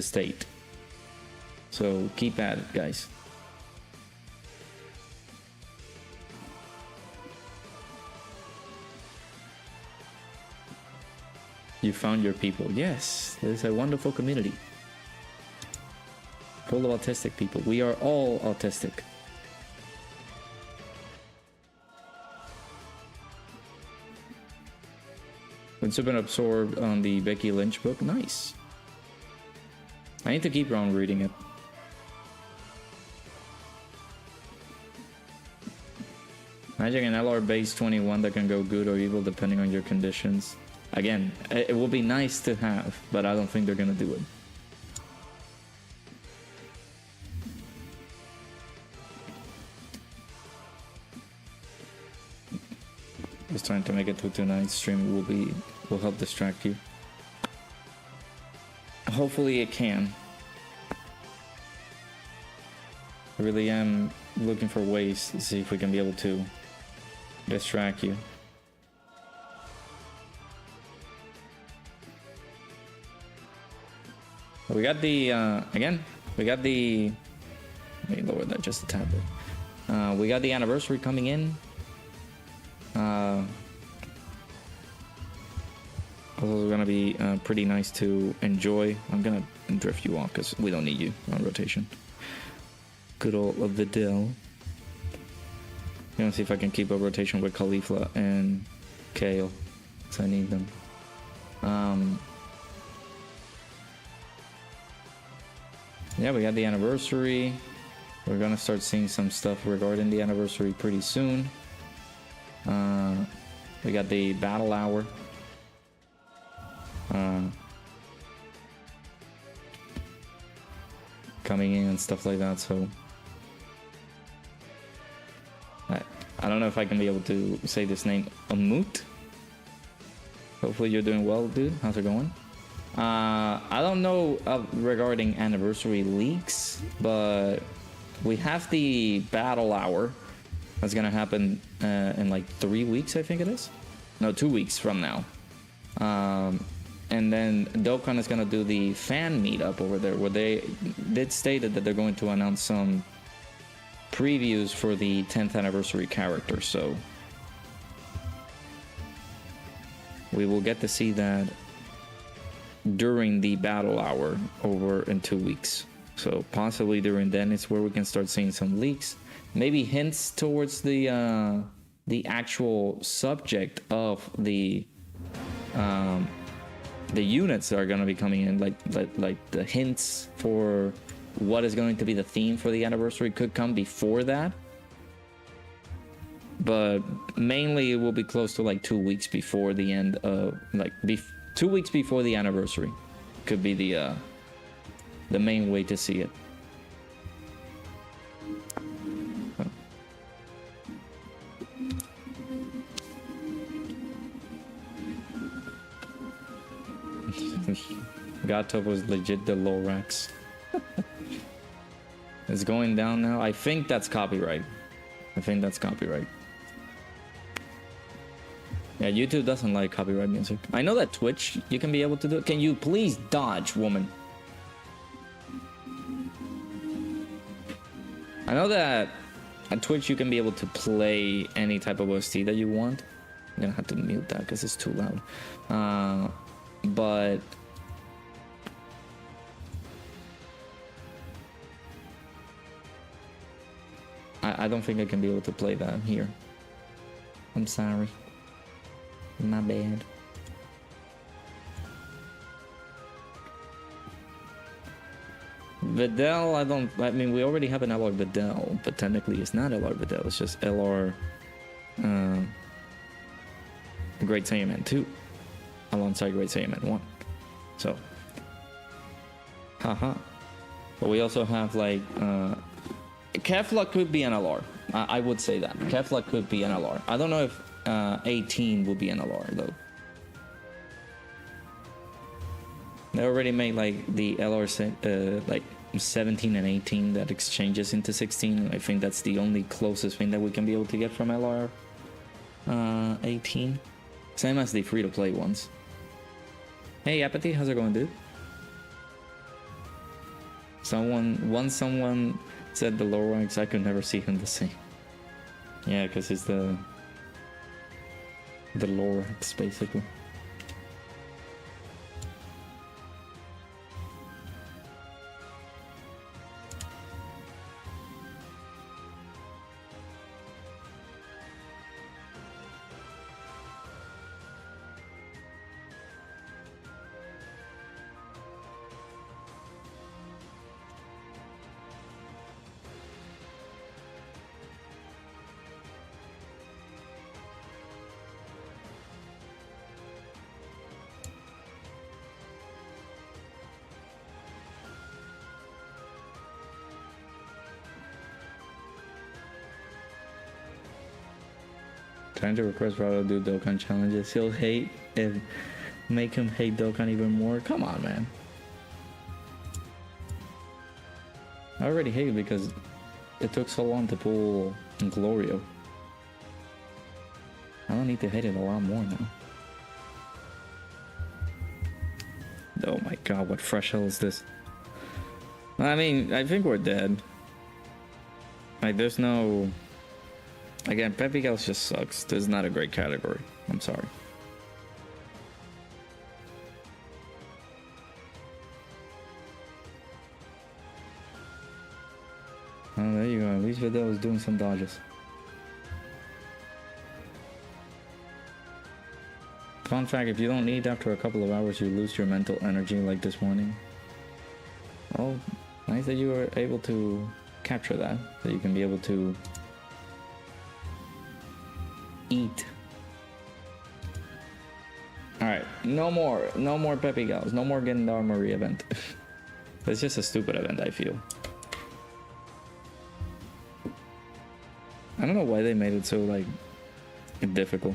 state. So keep at it, guys. You found your people. Yes, there's a wonderful community full of autistic people. We are all autistic. Been super absorbed on the Becky Lynch book. Nice. I need to keep on reading it. Magic an LR base 21 that can go good or evil depending on your conditions. Again, it will be nice to have, but I don't think they're gonna do it. Just trying to make it through tonight's stream will help distract you. Hopefully it can. I really am looking for ways to see if we can be able to distract you. We got the again. We got the. Let me lower that just a tad bit. We got the anniversary coming in. Also gonna be pretty nice to enjoy. I'm gonna drift you off because we don't need you on rotation. Good old Vidal. Gonna see if I can keep a rotation with Khalifa and Kale, because I need them. Yeah, we got the anniversary. We're gonna start seeing some stuff regarding the anniversary pretty soon. We got the battle hour. Coming in and stuff like that, so I don't know if I can be able to say this name. Amut. Hopefully you're doing well, dude. How's it going? I don't know regarding anniversary leaks, but we have the battle hour that's gonna happen in like 3 weeks, I think it is. No, 2 weeks from now. And then Dokkan is gonna do the fan meetup over there, where they did stated that they're going to announce some previews for the 10th anniversary character. So we will get to see that during the battle hour over in 2 weeks. So possibly during then it's where we can start seeing some leaks, maybe hints towards the actual subject of the units that are going to be coming in, like the hints for what is going to be the theme for the anniversary could come before that. But mainly it will be close to like 2 weeks before the end of 2 weeks before the anniversary could be the main way to see it. Gato was legit the Lorax. It's going down now. I think that's copyright. Yeah, YouTube doesn't like copyright music. I know that Twitch, you can be able to do it. Can you please dodge, woman? I know that at Twitch you can be able to play any type of OST that you want. I'm gonna have to mute that because it's too loud. But I don't think I can be able to play that here. I'm sorry. My bad. Videl, I mean, we already have an LR Videl, but technically it's not LR Videl, it's just LR Great Saiyaman 2 alongside Great Saiyaman 1. So, haha. But we also have like, Kefla could be an LR. I would say that. Kefla could be an LR. I don't know if 18 will be an LR though. They already made like the LR like 17 and 18 that exchanges into 16. I think that's the only closest thing that we can be able to get from LR 18. Same as the free-to-play ones. Hey Apathy, how's it going, dude? Once someone said the Lorax, I could never see him the same. Yeah, because he's the Lorax basically. Trying to request Rado to do Dokkan challenges. He'll hate and make him hate Dokkan even more. Come on, man. I already hate it because it took so long to pull Glorio. I don't need to hate it a lot more now. Oh my god, what fresh hell is this? I mean, I think we're dead. Like, there's no... Again, Peppy Gals just sucks. This is not a great category. I'm sorry. Oh, there you go. At least Vidal is doing some dodges. Fun fact, if you don't eat after a couple of hours, you lose your mental energy like this morning. Oh, nice that you were able to capture that. So you can be able to eat. Alright, no more Peppy Gals, no more getting the armory event. It's just a stupid event, I feel. I don't know why they made it so, like, difficult.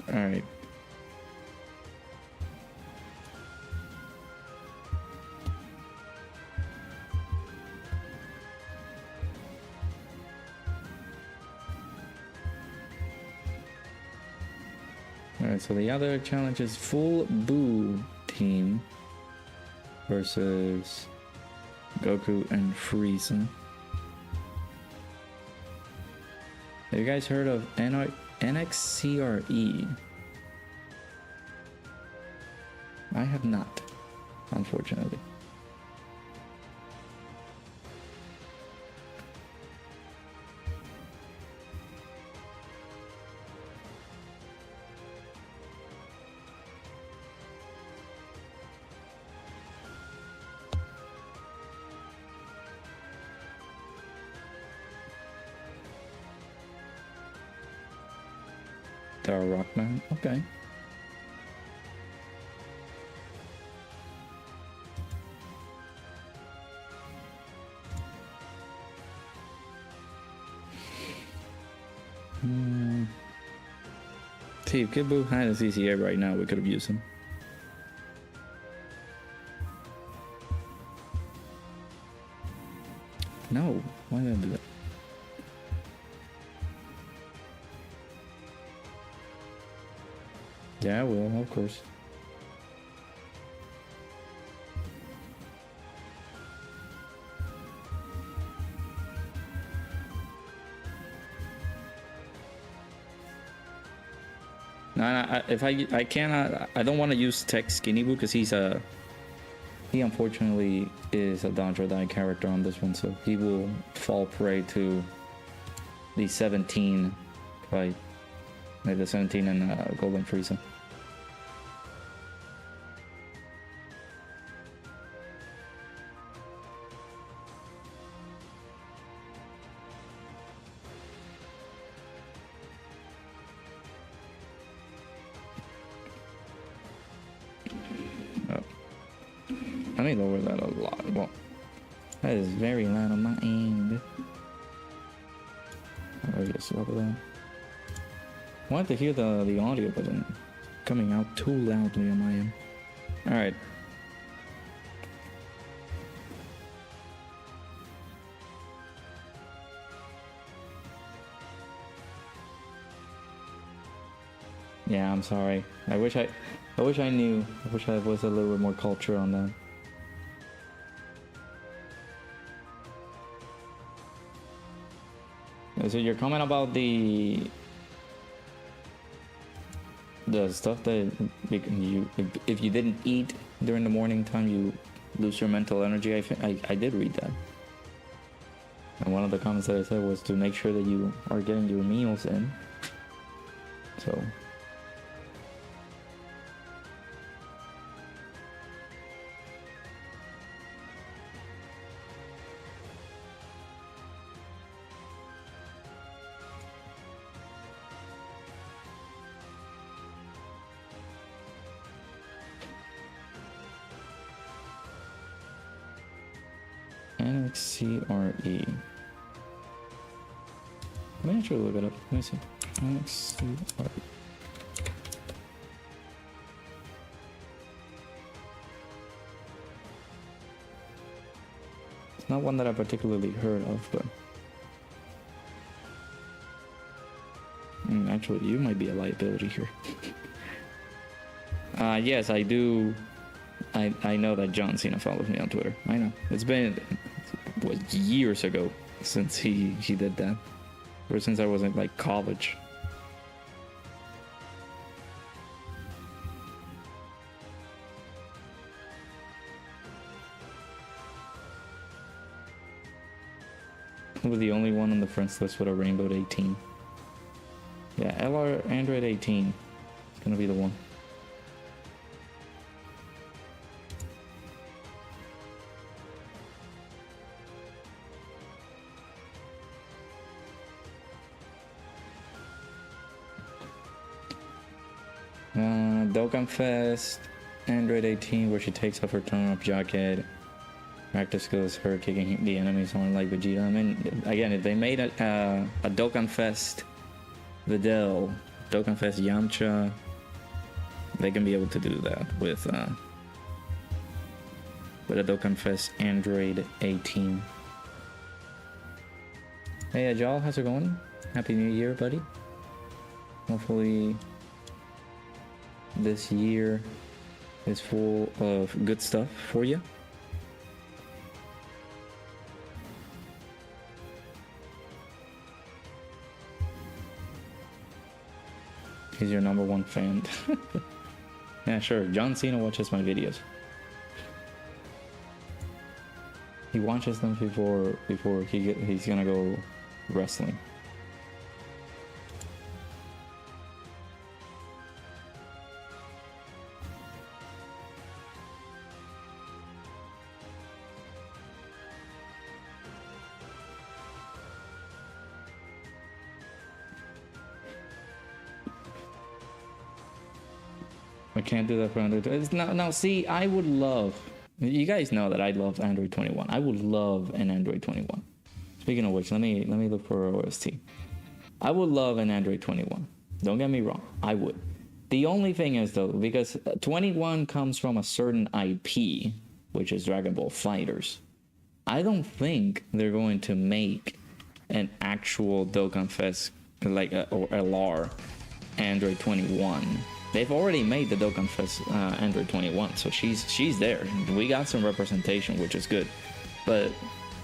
Alright. Alright, so the other challenge is Full Boo Team versus Goku and Frieza. Have you guys heard of NXCRE? I have not, unfortunately. Rockman, okay. See, if Kid Buu had a CCA right now, we could have used him. No, why did I do that? Yeah, I will, of course. No, if I cannot, I don't want to use Tech Skinny Boo because he unfortunately is a dodge or die character on this one, so he will fall prey to the 17 fight, like the 17 and Golden Frieza. Let me lower that a lot. Well, that is very loud on my end. I'll just lower that. I wanted to hear the audio, but then coming out too loudly on my end. Alright. Yeah, I'm sorry. I wish I knew. I wish I was a little bit more culture on that. So your comment about the stuff that if you didn't eat during the morning time, you lose your mental energy. I did read that. And one of the comments that I said was to make sure that you are getting your meals in. So. NXCRE. Let me actually look it up. Let me see. NXCRE. It's not one that I particularly heard of, but actually, you might be a liability here. Yes, I do. I know that John Cena follows me on Twitter. I know. It's been years ago since he did that. Or since I was in like college. I was the only one on the friends list with a rainbow 18. Yeah, LR Android 18 is gonna be the one. Dokkan Fest, Android 18, where she takes off her tone-up jacket. Practice skills, her kicking the enemies on like Vegeta. I mean, again, if they made a Dokkan Fest Videl, Dokkan Fest Yamcha, they can be able to do that with a Dokkan Fest Android 18. Hey, Ajal, how's it going? Happy New Year, buddy. Hopefully this year is full of good stuff for you. He's your #1 fan. Yeah, sure. John Cena watches my videos. He watches them before he's gonna go wrestling. I can't do that for Android. Now, see, I would love. You guys know that I love Android 21. I would love an Android 21. Speaking of which, let me look for OST. I would love an Android 21. Don't get me wrong, I would. The only thing is though, because 21 comes from a certain IP, which is Dragon Ball Fighters. I don't think they're going to make an actual Dokkan Fest like or LR Android 21. They've already made the Dokkan Fest Android 21, so she's there. We got some representation, which is good. But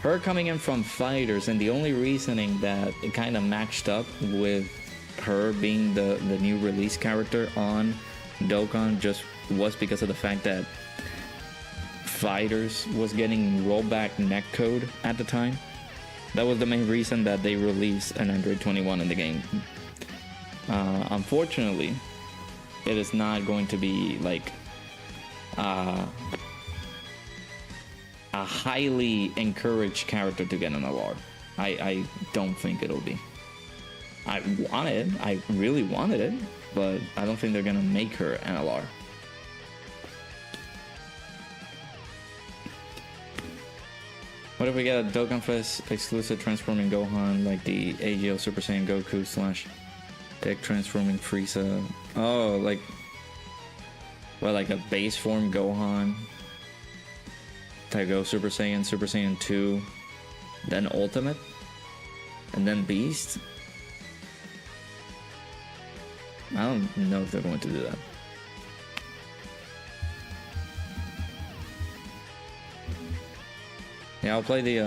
her coming in from Fighters, and the only reasoning that it kind of matched up with her being the new release character on Dokkan just was because of the fact that Fighters was getting rollback netcode at the time. That was the main reason that they released an Android 21 in the game. Unfortunately, it is not going to be like a highly encouraged character to get an LR. I don't think it'll be. I really wanted it, but I don't think they're gonna make her an LR. What if we get a Dokkan Fest exclusive transforming Gohan, like the AGL Super Saiyan Goku / Tech transforming Frieza? Oh, like, well, like a base form Gohan, Taigo Super Saiyan 2, then Ultimate, and then Beast? I don't know if they're going to do that. Yeah, I'll play the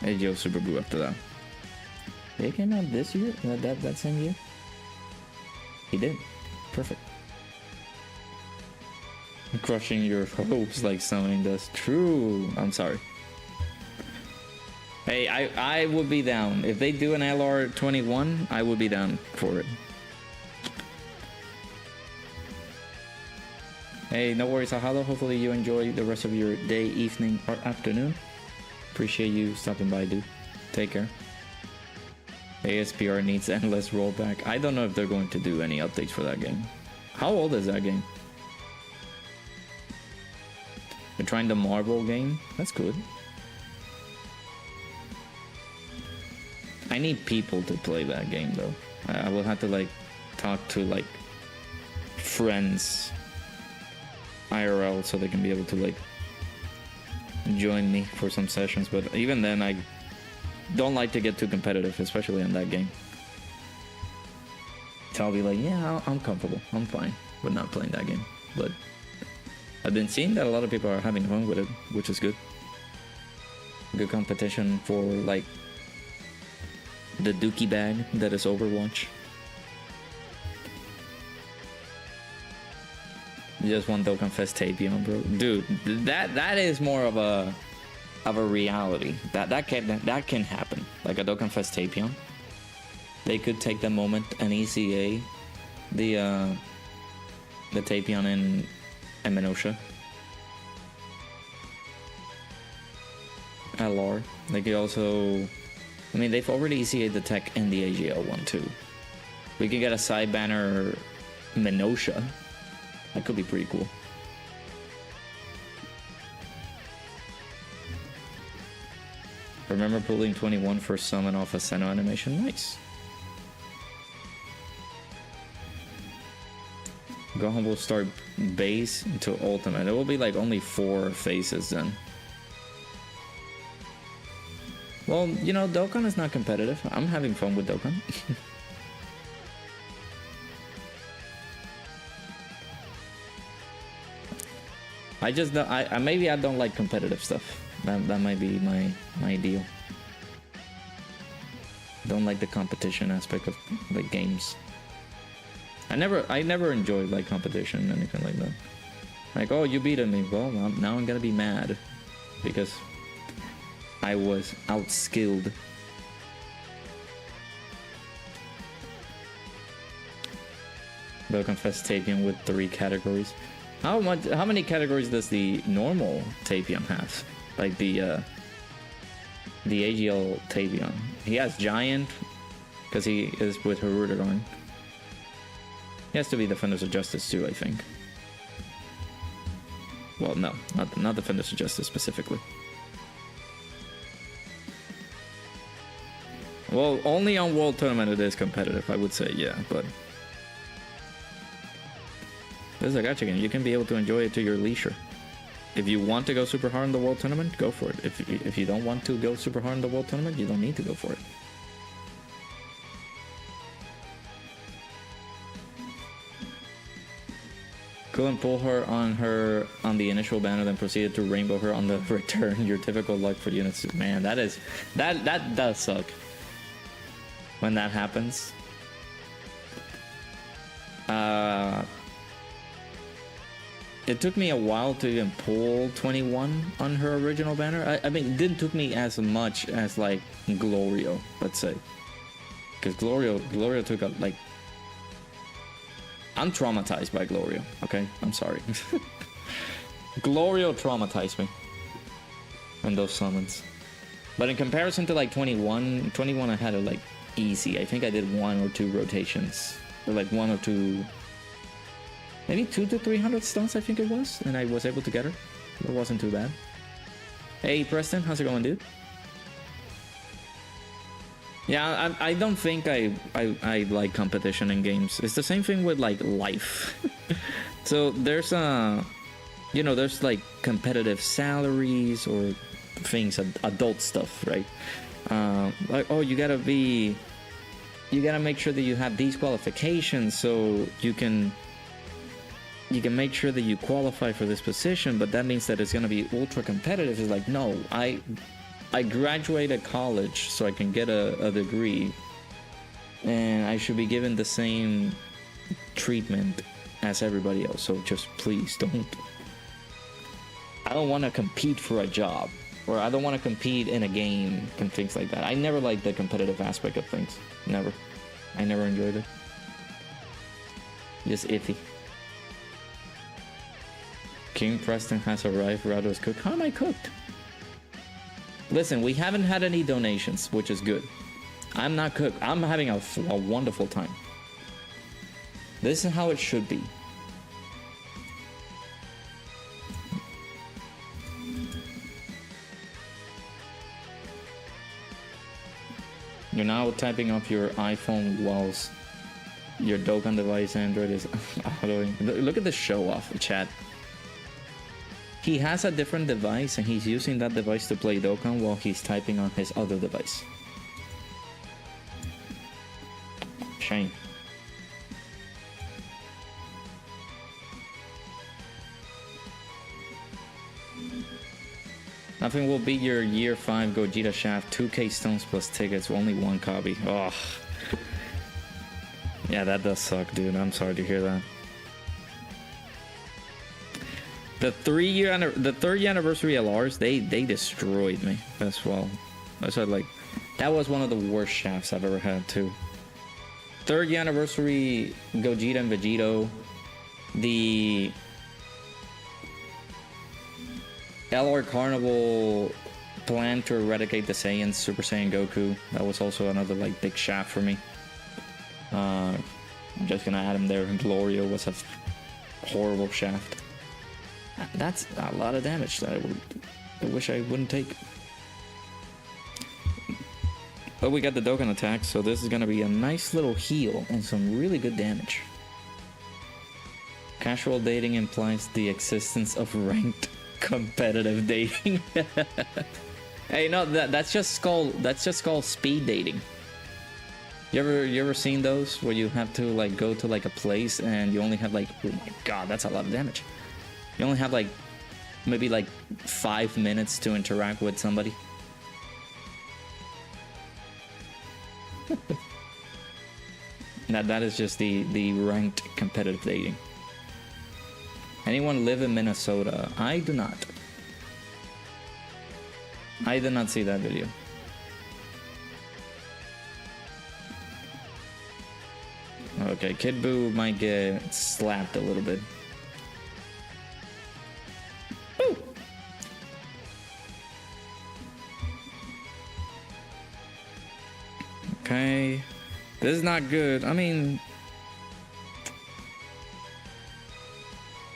AGO Super Blue after that. They came out this year? That same year? He did. Perfect. Crushing your hopes like something does. True. I'm sorry. Hey, I would be down. If they do an LR21, I would be down for it. Hey, no worries, Ahalo. Hopefully you enjoy the rest of your day, evening, or afternoon. Appreciate you stopping by, dude. Take care. ASPR needs endless rollback. I don't know if they're going to do any updates for that game. How old is that game? They're trying the Marvel game? That's good. I need people to play that game though. I will have to like talk to like friends IRL so they can be able to like join me for some sessions, but even then I don't like to get too competitive, especially in that game. So I'll be like, yeah, I'm comfortable, I'm fine with not playing that game. But I've been seeing that a lot of people are having fun with it, which is good. Good competition for like the dookie bag that is Overwatch. Just one Dokkan Fest Tapion, bro. Dude, that is more of a reality. That can happen. Like a Dokkan Fest Tapion. They could take the moment and ECA the Tapion in Eminosha. LR. They could also, I mean, they've already ECA'd the tech in the AGL one too. We could get a side banner Minosha. That could be pretty cool. Remember pulling 21 for summon off a Seno animation? Nice. Gohan will start base to ultimate. It will be like only 4 phases then. Well, you know, Dokkan is not competitive. I'm having fun with Dokkan. I just don't, maybe I don't like competitive stuff. That might be my deal. Don't like the competition aspect of like games. I never enjoyed like competition or anything like that. Like, oh, you beat me. Well, now I'm gonna be mad because I was outskilled. Dokkan Fest Tapion with 3 categories. How many categories does the normal Tapion have? Like the AGL Tapion. He has Giant because he is with Hirudegarn. He has to be Defenders of Justice too, I think. Well, no, not Defenders of Justice specifically. Well, only on World Tournament it is competitive, I would say, yeah, but this is a gacha game. You can be able to enjoy it to your leisure. If you want to go super hard in the World Tournament, go for it. If you don't want to go super hard in the World Tournament, you don't need to go for it. Couldn't pull her on the initial banner, then proceeded to rainbow her on the return. Your typical luck for units. Man, that does suck. When that happens. It took me a while to even pull 21 on her original banner. I mean, it didn't took me as much as like Glorio, let's say. Because Glorio took up like... I'm traumatized by Glorio, okay? I'm sorry. Glorio traumatized me. And those summons. But in comparison to like 21 I had it like easy. I think I did 1 or 2 rotations. Or like 1 or 2... Maybe 200 to 300 stuns, I think it was, and I was able to get her. It wasn't too bad. Hey, Preston, how's it going, dude? Yeah, I don't think I like competition in games. It's the same thing with like life. So there's you know, there's like competitive salaries or things, adult stuff, right? Like, oh, you gotta make sure that you have these qualifications so you can make sure that you qualify for this position, but that means that it's going to be ultra competitive. It's like, no, I graduated college so I can get a degree, and I should be given the same treatment as everybody else. So just please don't. I don't want to compete for a job, or I don't want to compete in a game and things like that. I never liked the competitive aspect of things. Never. I never enjoyed it. Just iffy. King Preston has arrived. Rado is cooked. How am I cooked? Listen, we haven't had any donations, which is good. I'm not cooked. I'm having a wonderful time. This is how it should be. You're now typing up your iPhone whilst your Dokkan device Android is autoing. Look at the show off, chat. He has a different device and he's using that device to play Dokkan while he's typing on his other device. Shame. Nothing will beat your year 5 Gogeta Shaft, 2k stones plus tickets, only 1 copy. Oh. Yeah, that does suck, dude. I'm sorry to hear that. The third year anniversary LRs, they destroyed me as well. That's why, like, that was one of the worst shafts I've ever had too. 3rd year anniversary Gogeta and Vegito, the LR Carnival plan to eradicate the Saiyans, Super Saiyan Goku. That was also another like big shaft for me. I'm just gonna add him there. Glorio was a horrible shaft. That's a lot of damage that I wish I wouldn't take. But we got the Dokkan attack, so this is gonna be a nice little heal and some really good damage. Casual dating implies the existence of ranked competitive dating. Hey, no, that's just called speed dating. You ever seen those where you have to like go to like a place and you only have like, oh my god, that's a lot of damage. You only have like maybe like 5 minutes to interact with somebody. That is just the ranked competitive dating. Anyone live in Minnesota? I do not. I did not see that video. Okay, Kid Buu might get slapped a little bit. Woo! Okay. This is not good. I mean,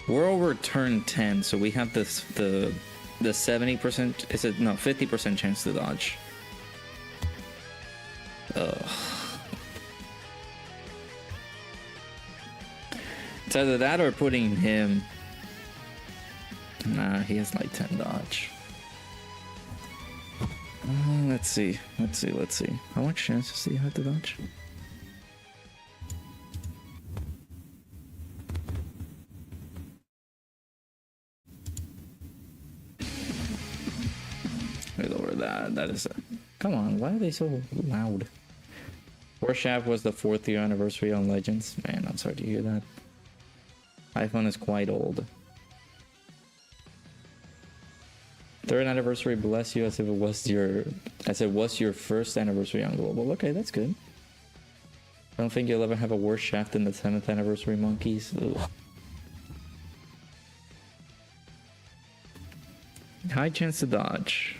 we're over turn 10, so we have this the 70%, is it no 50% chance to dodge. Ugh. It's either that or putting him. Nah, he has like 10 dodge. Let's see. How much chances do you have to dodge? Lower that. That is. Come on, why are they so loud? Warshaft was the 4th year anniversary on Legends. Man, I'm sorry to hear that. iPhone is quite old. 3rd anniversary, bless you, as if it was your first anniversary on Global. Okay, that's good. I don't think you'll ever have a worse shaft than the 7th anniversary monkeys. Ugh. High chance to dodge.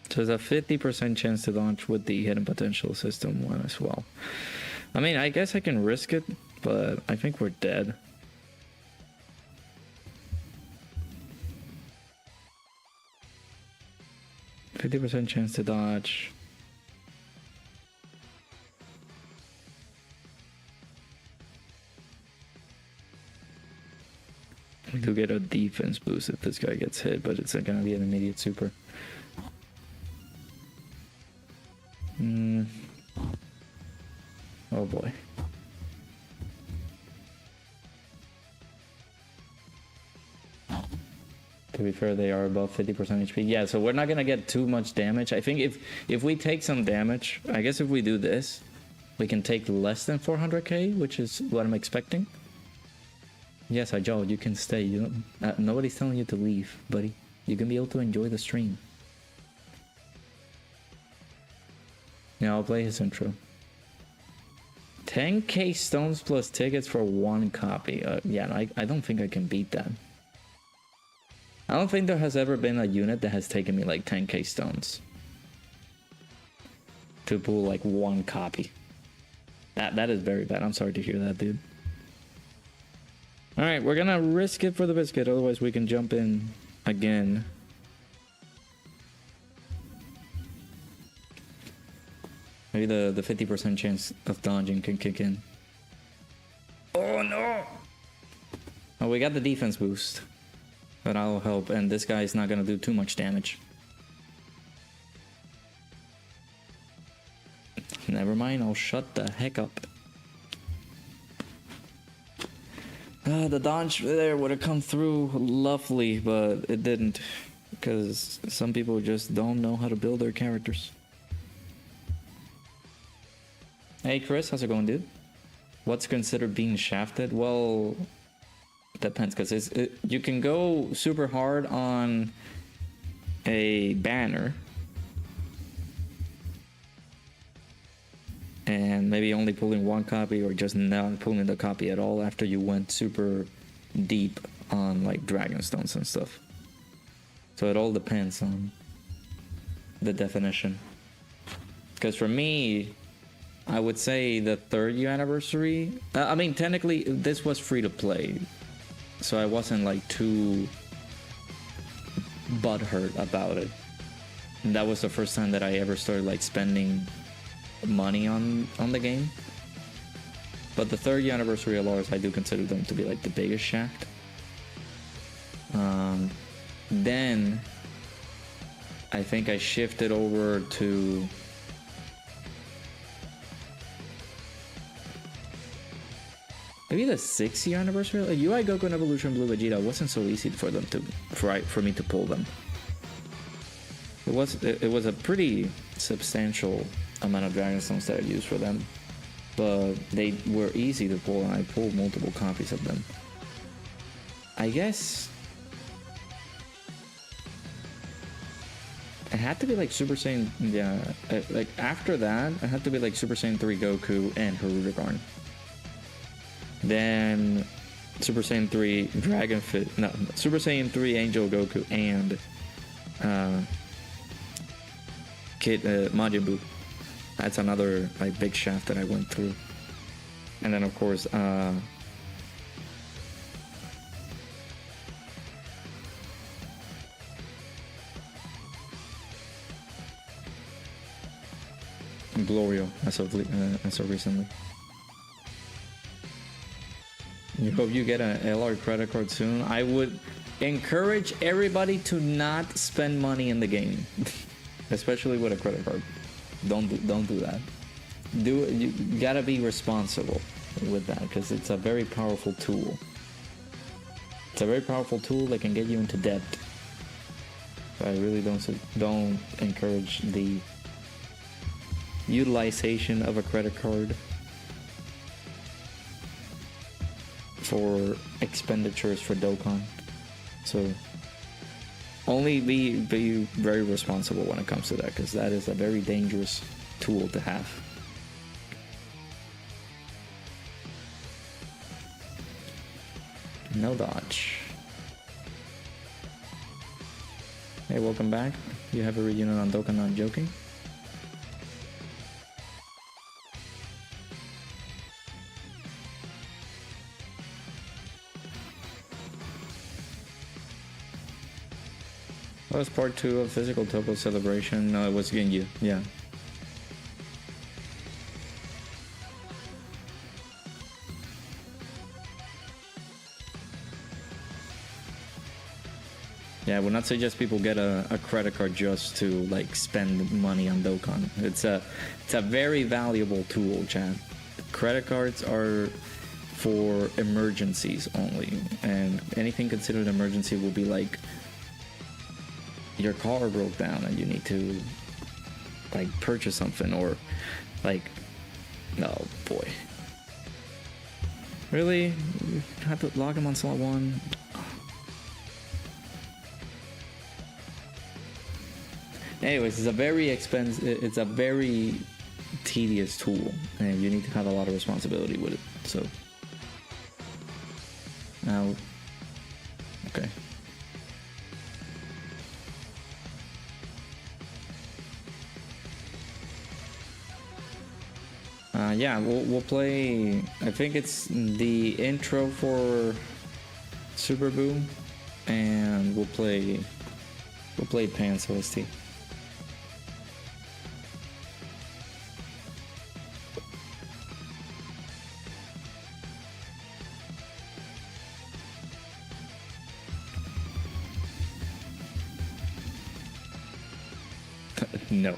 So there's a 50% chance to dodge with the hidden potential system one as well. I mean, I guess I can risk it, but I think we're dead. %50 chance to dodge. We do get a defense boost if this guy gets hit, but it's not gonna be an immediate super. Oh boy. To be fair, they are above 50% HP. Yeah, so we're not gonna get too much damage. I think if we take some damage, I guess if we do this, we can take less than 400k, which is what I'm expecting. Yes, Joe, you can stay. You don't, nobody's telling you to leave, buddy. You can be able to enjoy the stream. Yeah, I'll play his intro. 10k stones plus tickets for 1 copy. Yeah, I don't think I can beat that. I don't think there has ever been a unit that has taken me like 10k stones to pull like 1 copy. That is very bad. I'm sorry to hear that, dude. Alright, we're gonna risk it for the biscuit, otherwise we can jump in again. Maybe the 50% chance of dodging can kick in. Oh no! Oh, we got the defense boost. That'll help, and this guy's not gonna do too much damage. Never mind, I'll shut the heck up. The dodge there would have come through lovely, but it didn't. Because some people just don't know how to build their characters. Hey Chris, how's it going, dude? What's considered being shafted? Well, it depends, because you can go super hard on a banner and maybe only pulling 1 copy, or just not pulling the copy at all after you went super deep on like Dragonstones and stuff. So it all depends on the definition. Because for me, I would say the 3rd year anniversary, I mean technically this was free to play, so I wasn't like too butthurt about it. And that was the first time that I ever started like spending money on the game. But the 3rd year anniversary alarms, I do consider them to be like the biggest shaft. Then I think I shifted over to maybe the 6th year anniversary. Like UI Goku and Evolution Blue Vegeta wasn't so easy for them to for me to pull them. It was a pretty substantial amount of Dragonstones that I used for them, but they were easy to pull, and I pulled multiple copies of them. I guess it had to be like Super Saiyan, yeah, like after that it had to be like Super Saiyan 3 Goku and Hirudegarn. Then Super Saiyan 3 Super Saiyan 3 Angel Goku and Majin Buu. That's another like big shaft that I went through. And then of course Glorio as of recently. You hope you get an LR credit card soon. I would encourage everybody to not spend money in the game, especially with a credit card. Don't do that. You gotta be responsible with that because it's a very powerful tool. It's a very powerful tool that can get you into debt. I really don't encourage the utilization of a credit card for expenditures for Dokkan. So only be very responsible when it comes to that, because that is a very dangerous tool to have. No dodge. Hey, welcome back. You have a reunion on Dokkan, not joking. That was part 2 of Physical Topo Celebration. No, it was Ginyu, yeah. Yeah, I would not suggest people get a credit card just to like spend money on Dokkan. It's a very valuable tool, Chad. Credit cards are for emergencies only, and anything considered an emergency will be like your car broke down and you need to like purchase something, or like, oh boy, really? You have to log him on slot 1? Anyways, it's a very expensive, it's a very tedious tool, and you need to have a lot of responsibility with it. So now, okay. Yeah, we'll play. I think it's the intro for Super Boo, and we'll play Pants OST. No.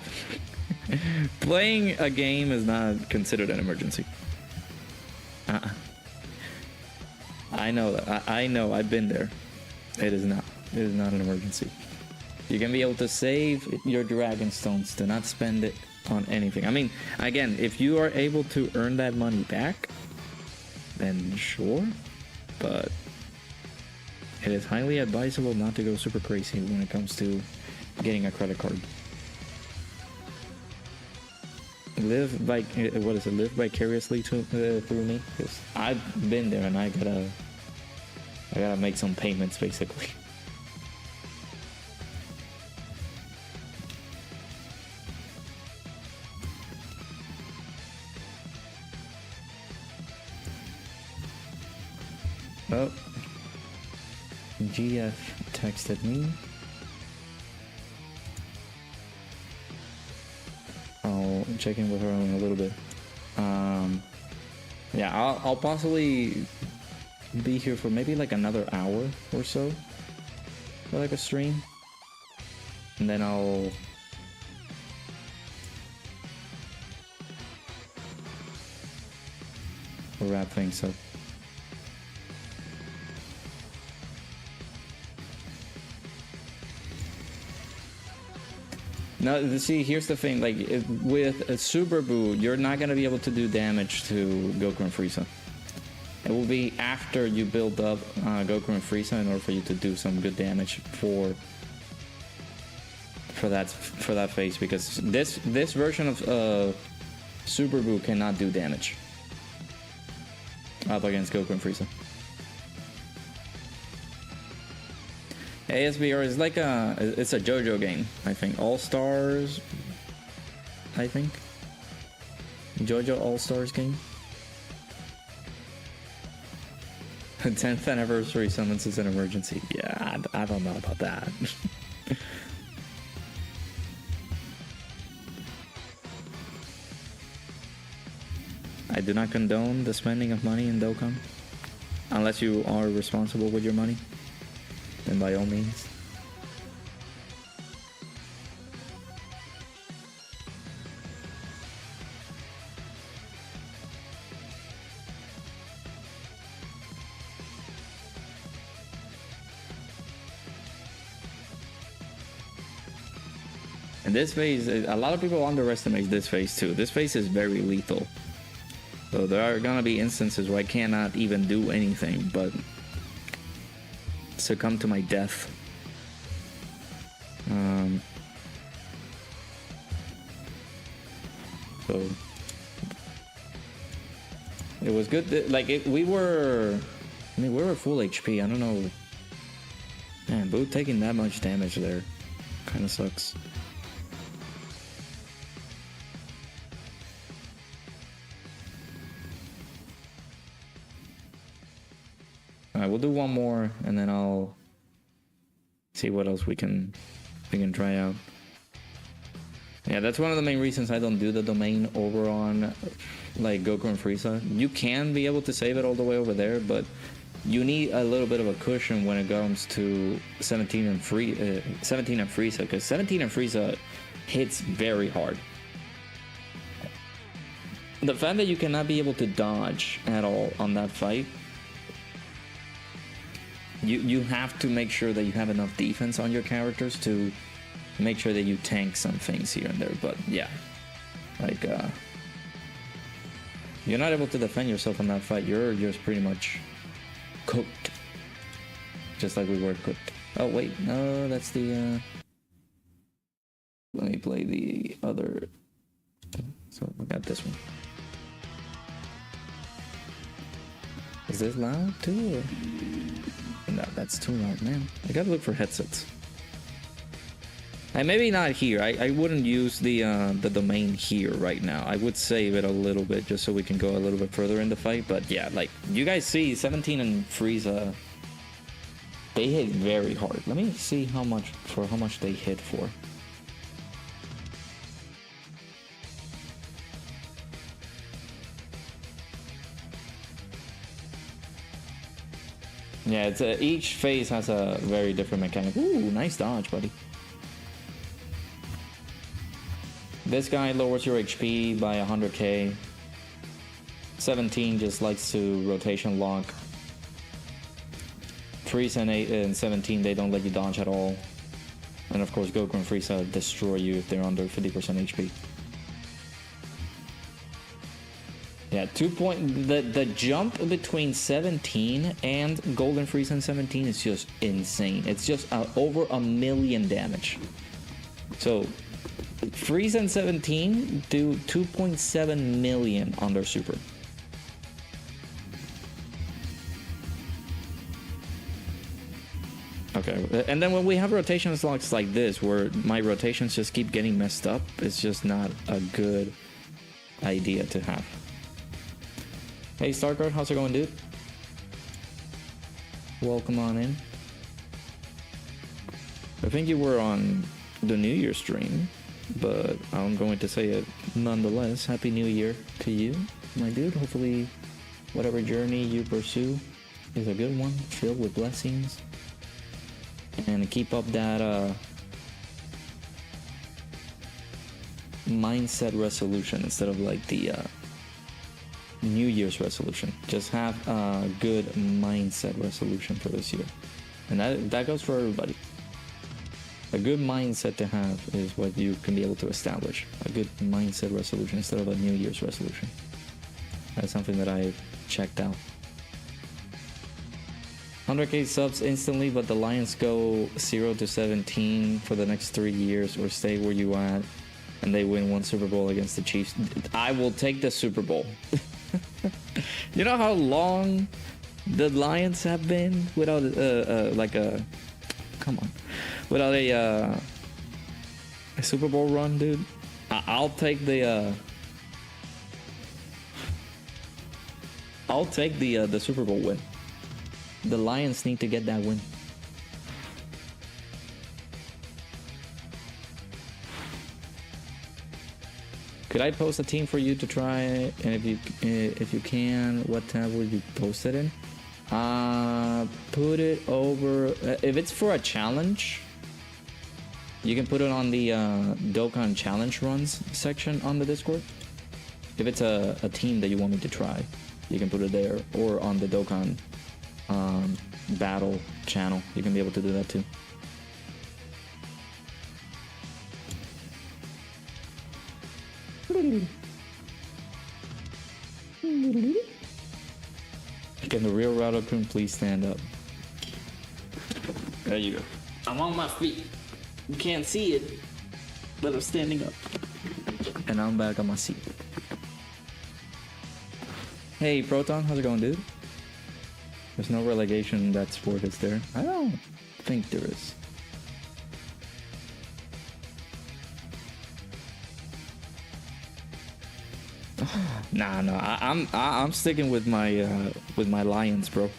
Playing a game is not considered an emergency. I know that. I know. I've been there. It is not. It is not an emergency. You can be able to save your Dragon Stones. Do not spend it on anything. I mean, again, if you are able to earn that money back, then sure. But it is highly advisable not to go super crazy when it comes to getting a credit card. Live vicariously through me, because I've been there and I gotta make some payments basically. Oh, GF texted me. I'll check in with her in a little bit. Yeah, I'll possibly be here for maybe like another hour or so for like a stream, and then I'll wrap things up. No, see, here's the thing, like, with a Super Boo, you're not gonna be able to do damage to Goku and Frieza. It will be after you build up Goku and Frieza in order for you to do some good damage for that phase, because this version of Super Boo cannot do damage up against Goku and Frieza. ASBR is like it's a JoJo game, I think. All Stars, I think. JoJo All Stars game. 10th anniversary summons is an emergency. Yeah, I don't know about that. I do not condone the spending of money in Dokkan. Unless you are responsible with your money, then by all means. And this phase, a lot of people underestimate this phase too. This phase is very lethal. So there are gonna be instances where I cannot even do anything but succumb to my death. So it was good that, like, we were full HP. I don't know. Man, Boo taking that much damage there kind of sucks. Alright, we'll do one more and then I'll see what else we can try out. Yeah, that's one of the main reasons I don't do the domain over on like Goku and Frieza. You can be able to save it all the way over there, but you need a little bit of a cushion when it comes to 17 and Frieza, because 17 and Frieza hits very hard. The fact that you cannot be able to dodge at all on that fight, you have to make sure that you have enough defense on your characters to make sure that you tank some things here and there. But yeah, like you're not able to defend yourself in that fight. You're just pretty much cooked, just like we were cooked. Oh wait, no, that's the let me play the other. So we got this one. Is this loud too? Or? No, that's too loud, man. I gotta look for headsets. And maybe not here. I wouldn't use the domain here right now. I would save it a little bit just so we can go a little bit further in the fight. But yeah, like you guys see, 17 and Frieza, they hit very hard. Let me see how much they hit for. Yeah, it's each phase has a very different mechanic. Ooh, nice dodge, buddy. This guy lowers your HP by 100k. 17 just likes to rotation lock. Frieza and 8 and 17, they don't let you dodge at all. And of course, Goku and Frieza destroy you if they're under 50% HP. Yeah, the jump between 17 and Golden Frieza and 17 is just insane. It's just over 1,000,000 damage. So Frieza and 17 do 2.7 million on their super. Okay, and then when we have rotation locks like this, where my rotations just keep getting messed up, it's just not a good idea to have. Hey Starcard, how's it going, dude? Welcome on in. I think you were on the New Year stream, but I'm going to say it nonetheless. Happy New Year to you, my dude. Hopefully whatever journey you pursue is a good one, filled with blessings. And keep up that mindset resolution instead of like the New Year's resolution. Just have a good mindset resolution for this year, and that goes for everybody. A good mindset to have is what you can be able to establish. A good mindset resolution instead of a New Year's resolution. That's something that I've checked out. 100k subs instantly, but the Lions go 0 to 17 for the next 3 years, or stay where you at and they win one Super Bowl against the Chiefs. I will take the Super Bowl. You know how long the Lions have been without like a without a Super Bowl run, dude? I'll take the Super Bowl win. The Lions need to get that win. Could I post a team for you to try? And if you can, what tab would you post it in? Put it over. If it's for a challenge, you can put it on the Dokkan challenge runs section on the Discord. If it's a team that you want me to try, you can put it there, or on the Dokkan battle channel. You can be able to do that too. Can the real Rattlecoon please stand up? There you go. I'm on my feet. You can't see it, but I'm standing up. And I'm back on my seat. Hey, Proton, how's it going, dude? There's no relegation in that sport, is there? I don't think there is. Nah, no, I'm sticking with my Lions, bro.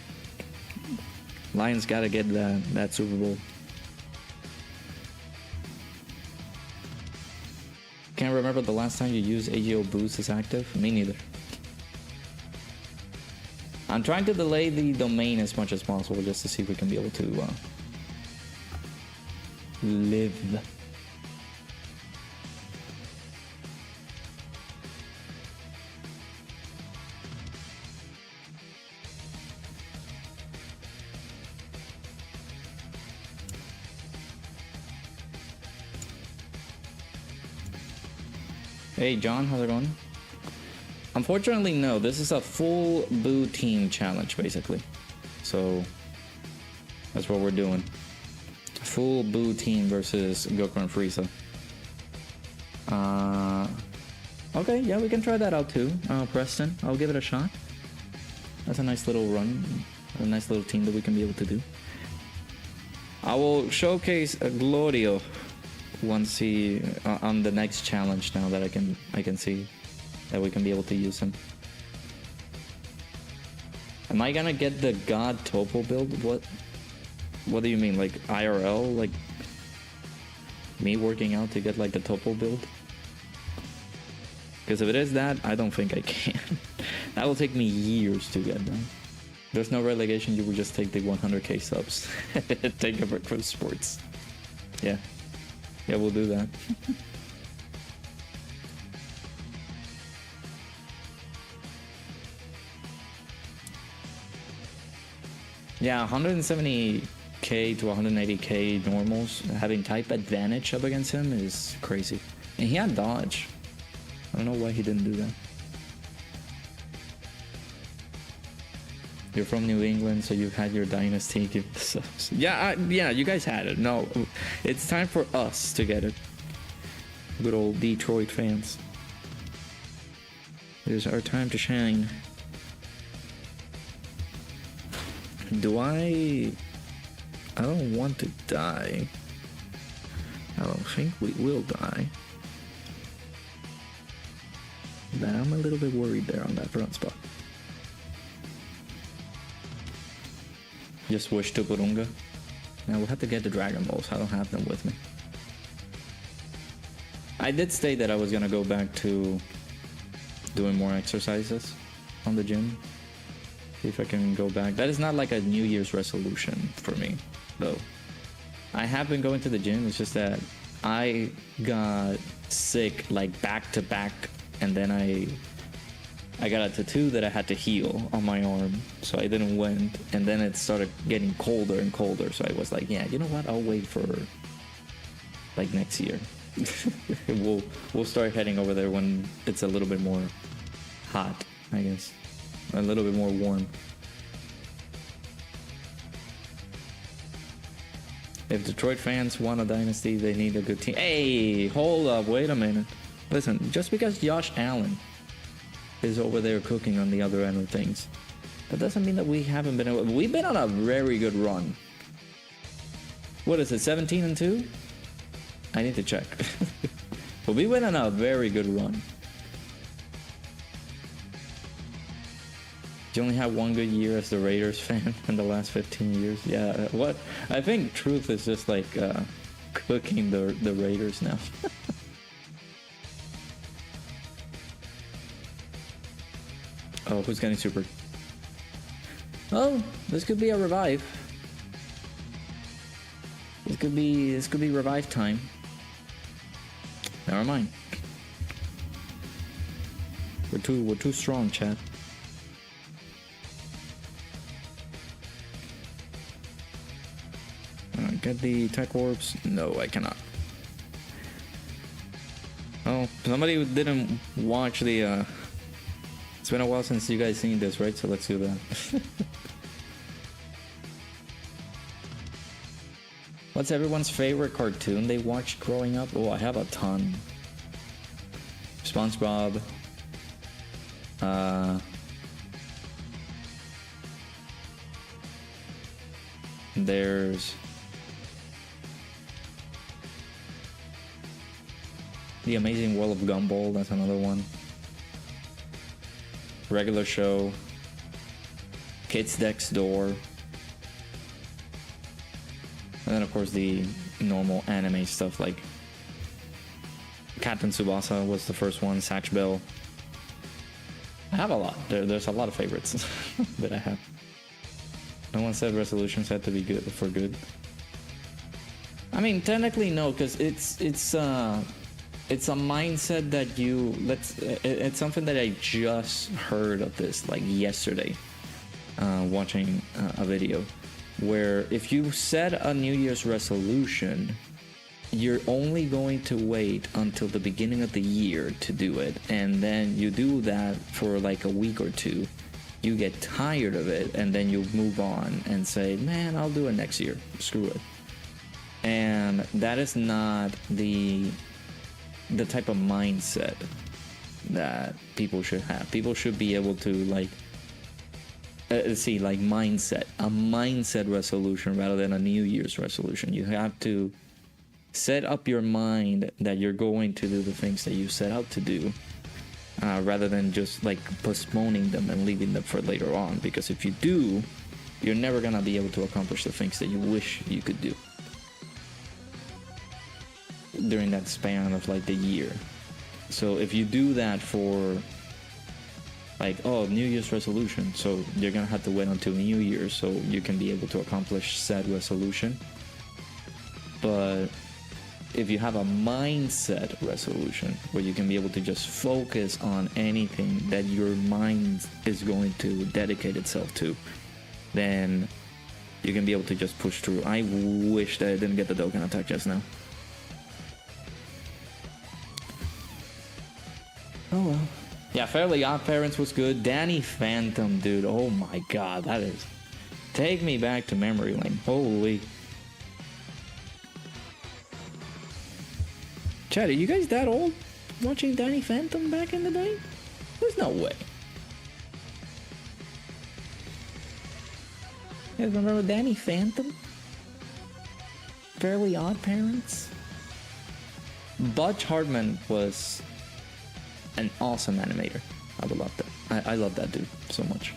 Lions gotta get that Super Bowl. Can't remember the last time you used AGO Boost as active. Me neither. I'm trying to delay the domain as much as possible just to see if we can be able to live. Hey John, how's it going? Unfortunately, no. This is a full Boo team challenge, basically. So that's what we're doing. Full Boo team versus Goku and Frieza. Okay, yeah, we can try that out too. Preston, I'll give it a shot. That's a nice little run, a nice little team that we can be able to do. I will showcase Glorio once he on the next challenge. Now that I can see that we can be able to use him. Am I gonna get the God Topo build? What do you mean, like IRL? Like me working out to get like the Topo build? Because if it is that, I don't think I can. That will take me years to get done. There's no relegation, you will just take the 100k subs. Take a break from sports. Yeah, we'll do that. Yeah, 170k to 180k normals, having type advantage up against him is crazy. And he had dodge. I don't know why he didn't do that. You're from New England, so you've had your dynasty give the subs. Yeah, yeah, you guys had it. No, it's time for us to get it. Good old Detroit fans. It is our time to shine. I don't want to die. I don't think we will die. But I'm a little bit worried there on that front spot. Just wish to Burunga. Now we'll have to get the Dragon Balls. I don't have them with me. I did state that I was gonna go back to doing more exercises on the gym. See if I can go back. That is not like a New Year's resolution for me, though. I have been going to the gym. It's just that I got sick like back to back, and then I got a tattoo that I had to heal on my arm, so I didn't went, and then it started getting colder and colder, so I was like, yeah, you know what, I'll wait for like next year. we'll start heading over there when it's a little bit more hot, I guess, a little bit more warm. If Detroit fans want a dynasty, they need a good team. Hey, hold up, wait a minute. Listen, just because Josh Allen is over there cooking on the other end of things, that doesn't mean that we haven't been. We've been on a very good run. What is it, 17-2? I need to check. But we went on a very good run. You only have one good year as the Raiders fan in the last 15 years. Yeah, what? I think truth is just like cooking the Raiders now. Oh, who's getting super? Oh, this could be a revive. This could be revive time. Never mind. We're too strong, chat. Get the tech orbs. No, I cannot. Oh, somebody who didn't watch the. It's been a while since you guys seen this, right? So let's do that. What's everyone's favorite cartoon they watched growing up? Oh, I have a ton. SpongeBob. There's The Amazing World of Gumball. That's another one. Regular Show. Kids Next Door. And then of course the normal anime stuff like Captain Tsubasa was the first one, Satch Bell. I have a lot. There's a lot of favorites that I have. No one said resolutions had to be good for good. I mean, technically no, because it's a mindset that you it's something that I just heard of this like yesterday, watching a video where if you set a New Year's resolution, you're only going to wait until the beginning of the year to do it, and then you do that for like a week or two. You get tired of it, and then you move on and say, man, I'll do it next year. Screw it. And that is not the type of mindset that people should have. People should be able to like mindset, a mindset resolution rather than a New Year's resolution. You have to set up your mind that you're going to do the things that you set out to do, rather than just like postponing them and leaving them for later on. Because if you do, you're never gonna be able to accomplish the things that you wish you could do during that span of like the year. So if you do that for like, oh, New Year's resolution, so you're gonna have to wait until New Year's so you can be able to accomplish said resolution. But if you have a mindset resolution where you can be able to just focus on anything that your mind is going to dedicate itself to, then you can be able to just push through. I wish that I didn't get the Dokkan attack just now. Oh well. Yeah, Fairly Odd Parents was good. Danny Phantom, dude. Oh my god, that is... Take me back to memory lane. Holy... Chad, are you guys that old watching Danny Phantom back in the day? There's no way. You guys remember Danny Phantom? Fairly Odd Parents? Butch Hartman was an awesome animator. I would love that. I love that dude so much.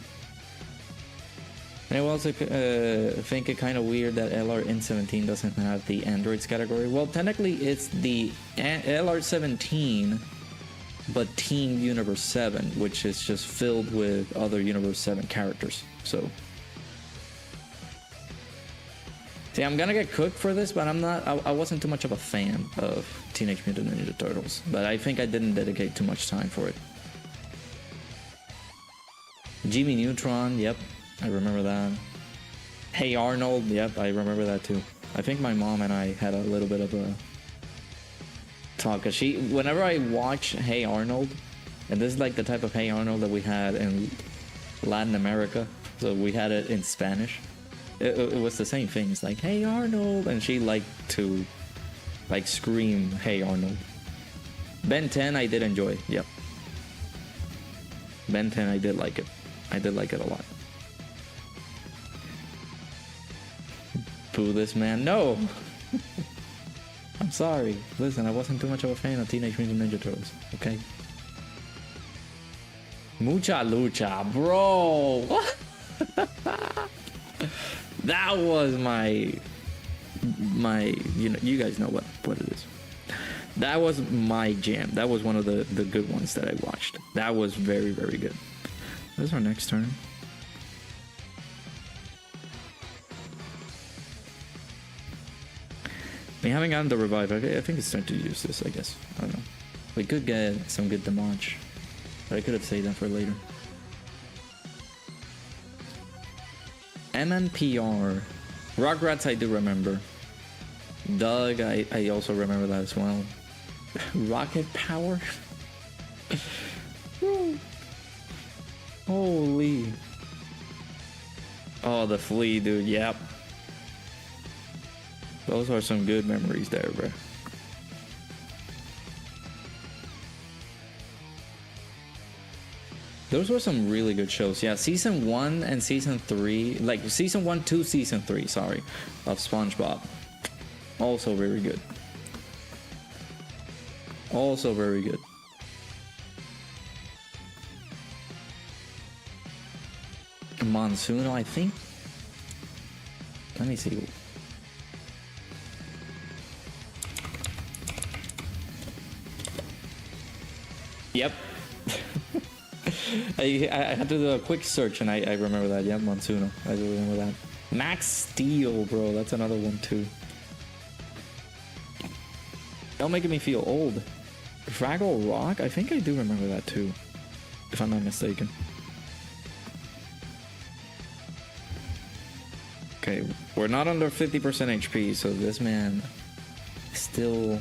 And I also think it kind of weird that LRN17 doesn't have the androids category. Well, technically it's the LR17, but Team Universe 7, which is just filled with other Universe 7 characters. So, see, I'm gonna get cooked for this, but I'm not. I wasn't too much of a fan of Teenage Mutant Ninja Turtles, but I think I didn't dedicate too much time for it. Jimmy Neutron, yep. I remember that. Hey Arnold, yep, I remember that too. I think my mom and I had a little bit of a talk, cause whenever I watch Hey Arnold, and this is like the type of Hey Arnold that we had in Latin America, so we had it in Spanish. It was the same thing. It's like, Hey Arnold, and she liked to like scream Hey Arnold. Ben 10 I did enjoy, yep. Ben 10 I did like it. I did like it a lot. Boo this man. No! I'm sorry. Listen, I wasn't too much of a fan of Teenage Mutant Ninja Turtles, okay? Mucha Lucha, bro! That was my, you know, you guys know what it is. That was my jam. That was one of the good ones that I watched. That was very, very good. This is our next turn. We haven't gotten the revive. I think it's time to use this, I guess. I don't know. We could get some good damage, but I could have saved that for later. MNPR. Rugrats I do remember. Doug, I also remember that as well. Rocket Power? Holy. Oh, the flea, dude. Yep. Those are some good memories there, bro. Those were some really good shows. Yeah, season 1 and season 3, like season 1 to season 3, sorry, of SpongeBob. Also very good. Also very good. Monsuno, I think. Let me see. Yep. I had to do a quick search and I remember that. Yeah, Monsuno. I do remember that. Max Steel, bro. That's another one too. Don't make me feel old. Fraggle Rock? I think I do remember that too. If I'm not mistaken. Okay, we're not under 50% HP, so this man is still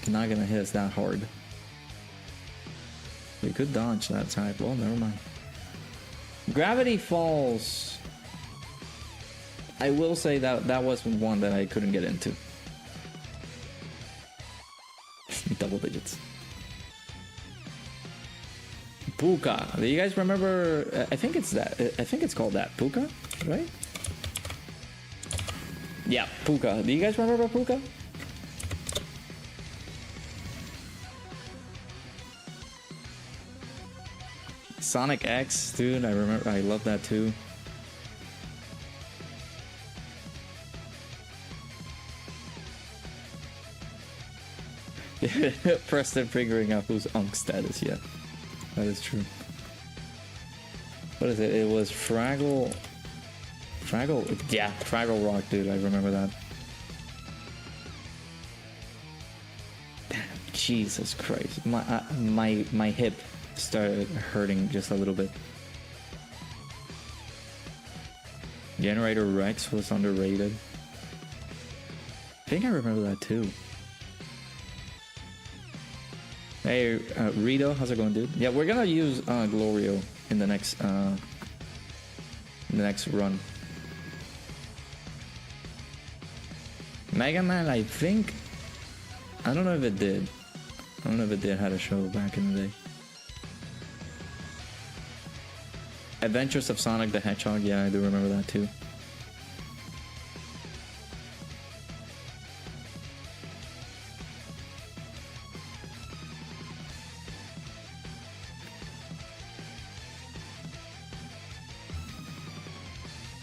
not gonna hit us that hard. We could dodge that type. Well, never mind. Gravity Falls. I will say that that was one that I couldn't get into. Double digits. Puka. Do you guys remember? I think it's that. I think it's called that. Puka, right? Yeah, Puka. Do you guys remember Puka? Sonic X, dude. I remember. I love that too. Preston figuring out whose Unk status. Yeah, that is true. What is it? It was Fraggle. Yeah, Fraggle Rock, dude. I remember that. Damn, Jesus Christ. My hip started hurting just a little bit. Generator Rex was underrated. I think I remember that too. Hey, Rito, how's it going, dude? Yeah, we're gonna use Glorio in the next run. Mega Man, I think. I don't know if it did. I don't know if it did had a show back in the day. Adventures of Sonic the Hedgehog, yeah, I do remember that too.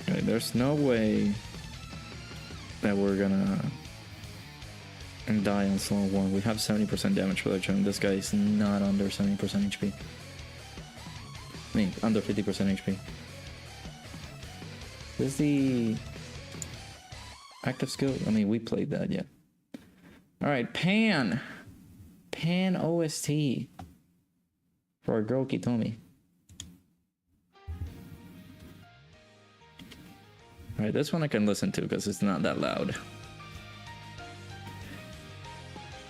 Okay, there's no way that we're gonna die on slow 1. We have 70% damage for the turn. This guy is not under 70% HP. I mean, under 50% HP. This is the active skill. I mean, we played that, yeah. Alright, Pan OST for our girl Kitomi. Alright, this one I can listen to because it's not that loud.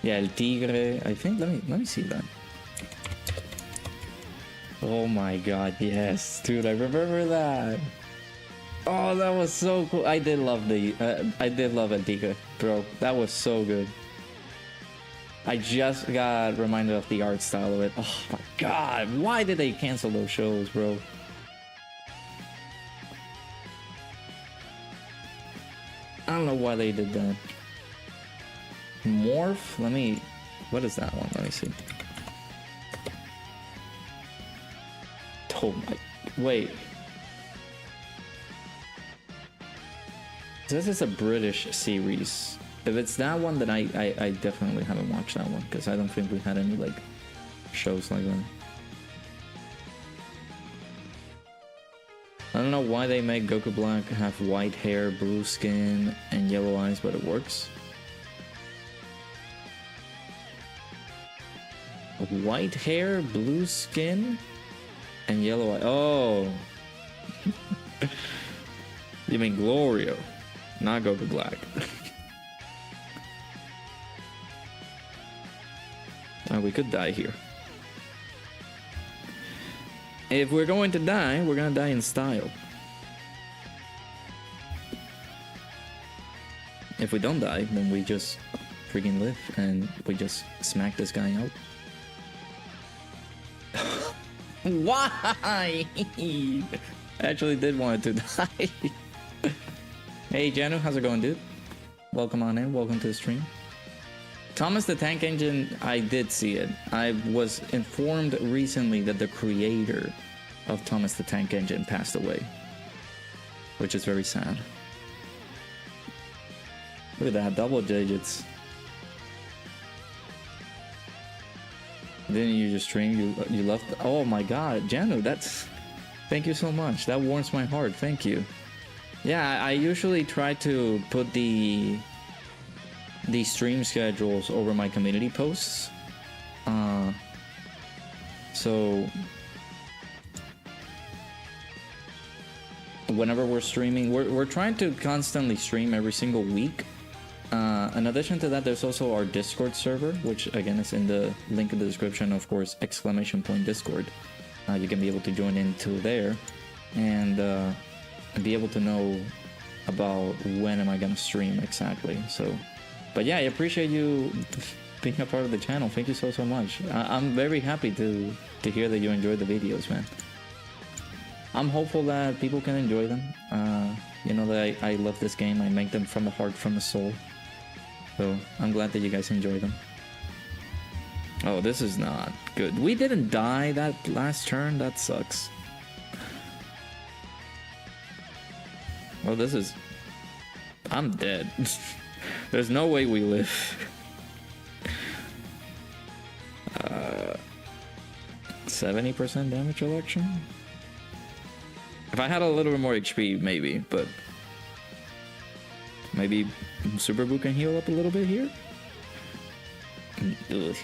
Yeah, El Tigre. I think, let me see that. Oh my god, yes. Dude, I remember that. Oh, that was so cool. I did love El Tigre, bro. That was so good. I just got reminded of the art style of it. Oh my god, why did they cancel those shows, bro? I don't know why they did that. Morph? What is that one? Let me see. Oh my, wait. This is a British series. If it's that one, then I definitely haven't watched that one because I don't think we had any like shows like that. I don't know why they make Goku Black have white hair, blue skin, and yellow eyes, but it works. White hair, blue skin, and yellow eye. Oh. You mean Glorio, not Goku Black. We could die here. If we're going to die, we're gonna die in style. If we don't die, then we just freaking live and we just smack this guy out. Why? I actually did want it to die. Hey Janu, how's it going, dude? Welcome on in, welcome to the stream. Thomas the Tank Engine, I did see it. I was informed recently that the creator of Thomas the Tank Engine passed away, which is very sad. Look at that, double digits. Didn't you just stream? You left? Oh my god, Janu, that's... Thank you so much. That warms my heart. Thank you. Yeah, I usually try to put the stream schedules over my community posts. So whenever we're streaming, we're trying to constantly stream every single week. In addition to that, there's also our Discord server, which again is in the link in the description, of course, !Discord. You can be able to join into there and be able to know about when am I gonna stream exactly. So, but yeah, I appreciate you being a part of the channel. Thank you so much. I'm very happy to hear that you enjoy the videos, man. I'm hopeful that people can enjoy them. You know that I love this game. I make them from the heart, from the soul. So I'm glad that you guys enjoy them. Oh, this is not good. We didn't die that last turn. That sucks. Oh, this is... I'm dead. There's no way we live. 70% damage reduction? If I had a little bit more HP, maybe, but... Maybe Super Boo can heal up a little bit here? Ugh.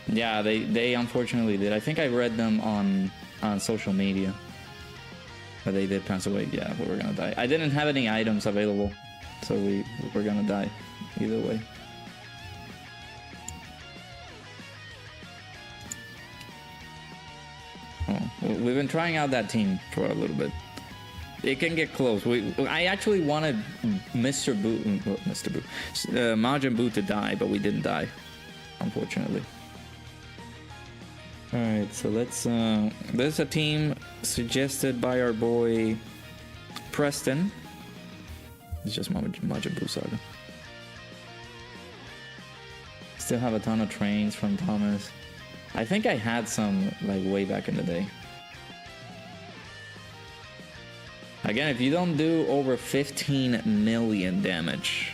Yeah, they unfortunately did. I think I read them on social media. But they did pass away. Yeah, but we're gonna die. I didn't have any items available, so we're gonna die either way. Oh, we've been trying out that team for a little bit. It can get close. I actually wanted Majin Buu to die, but we didn't die, unfortunately. Alright, so let's, there's a team suggested by our boy Preston. It's just Majin Buu Saga. Still have a ton of trains from Thomas. I think I had some, like, way back in the day. Again, if you don't do over 15 million damage,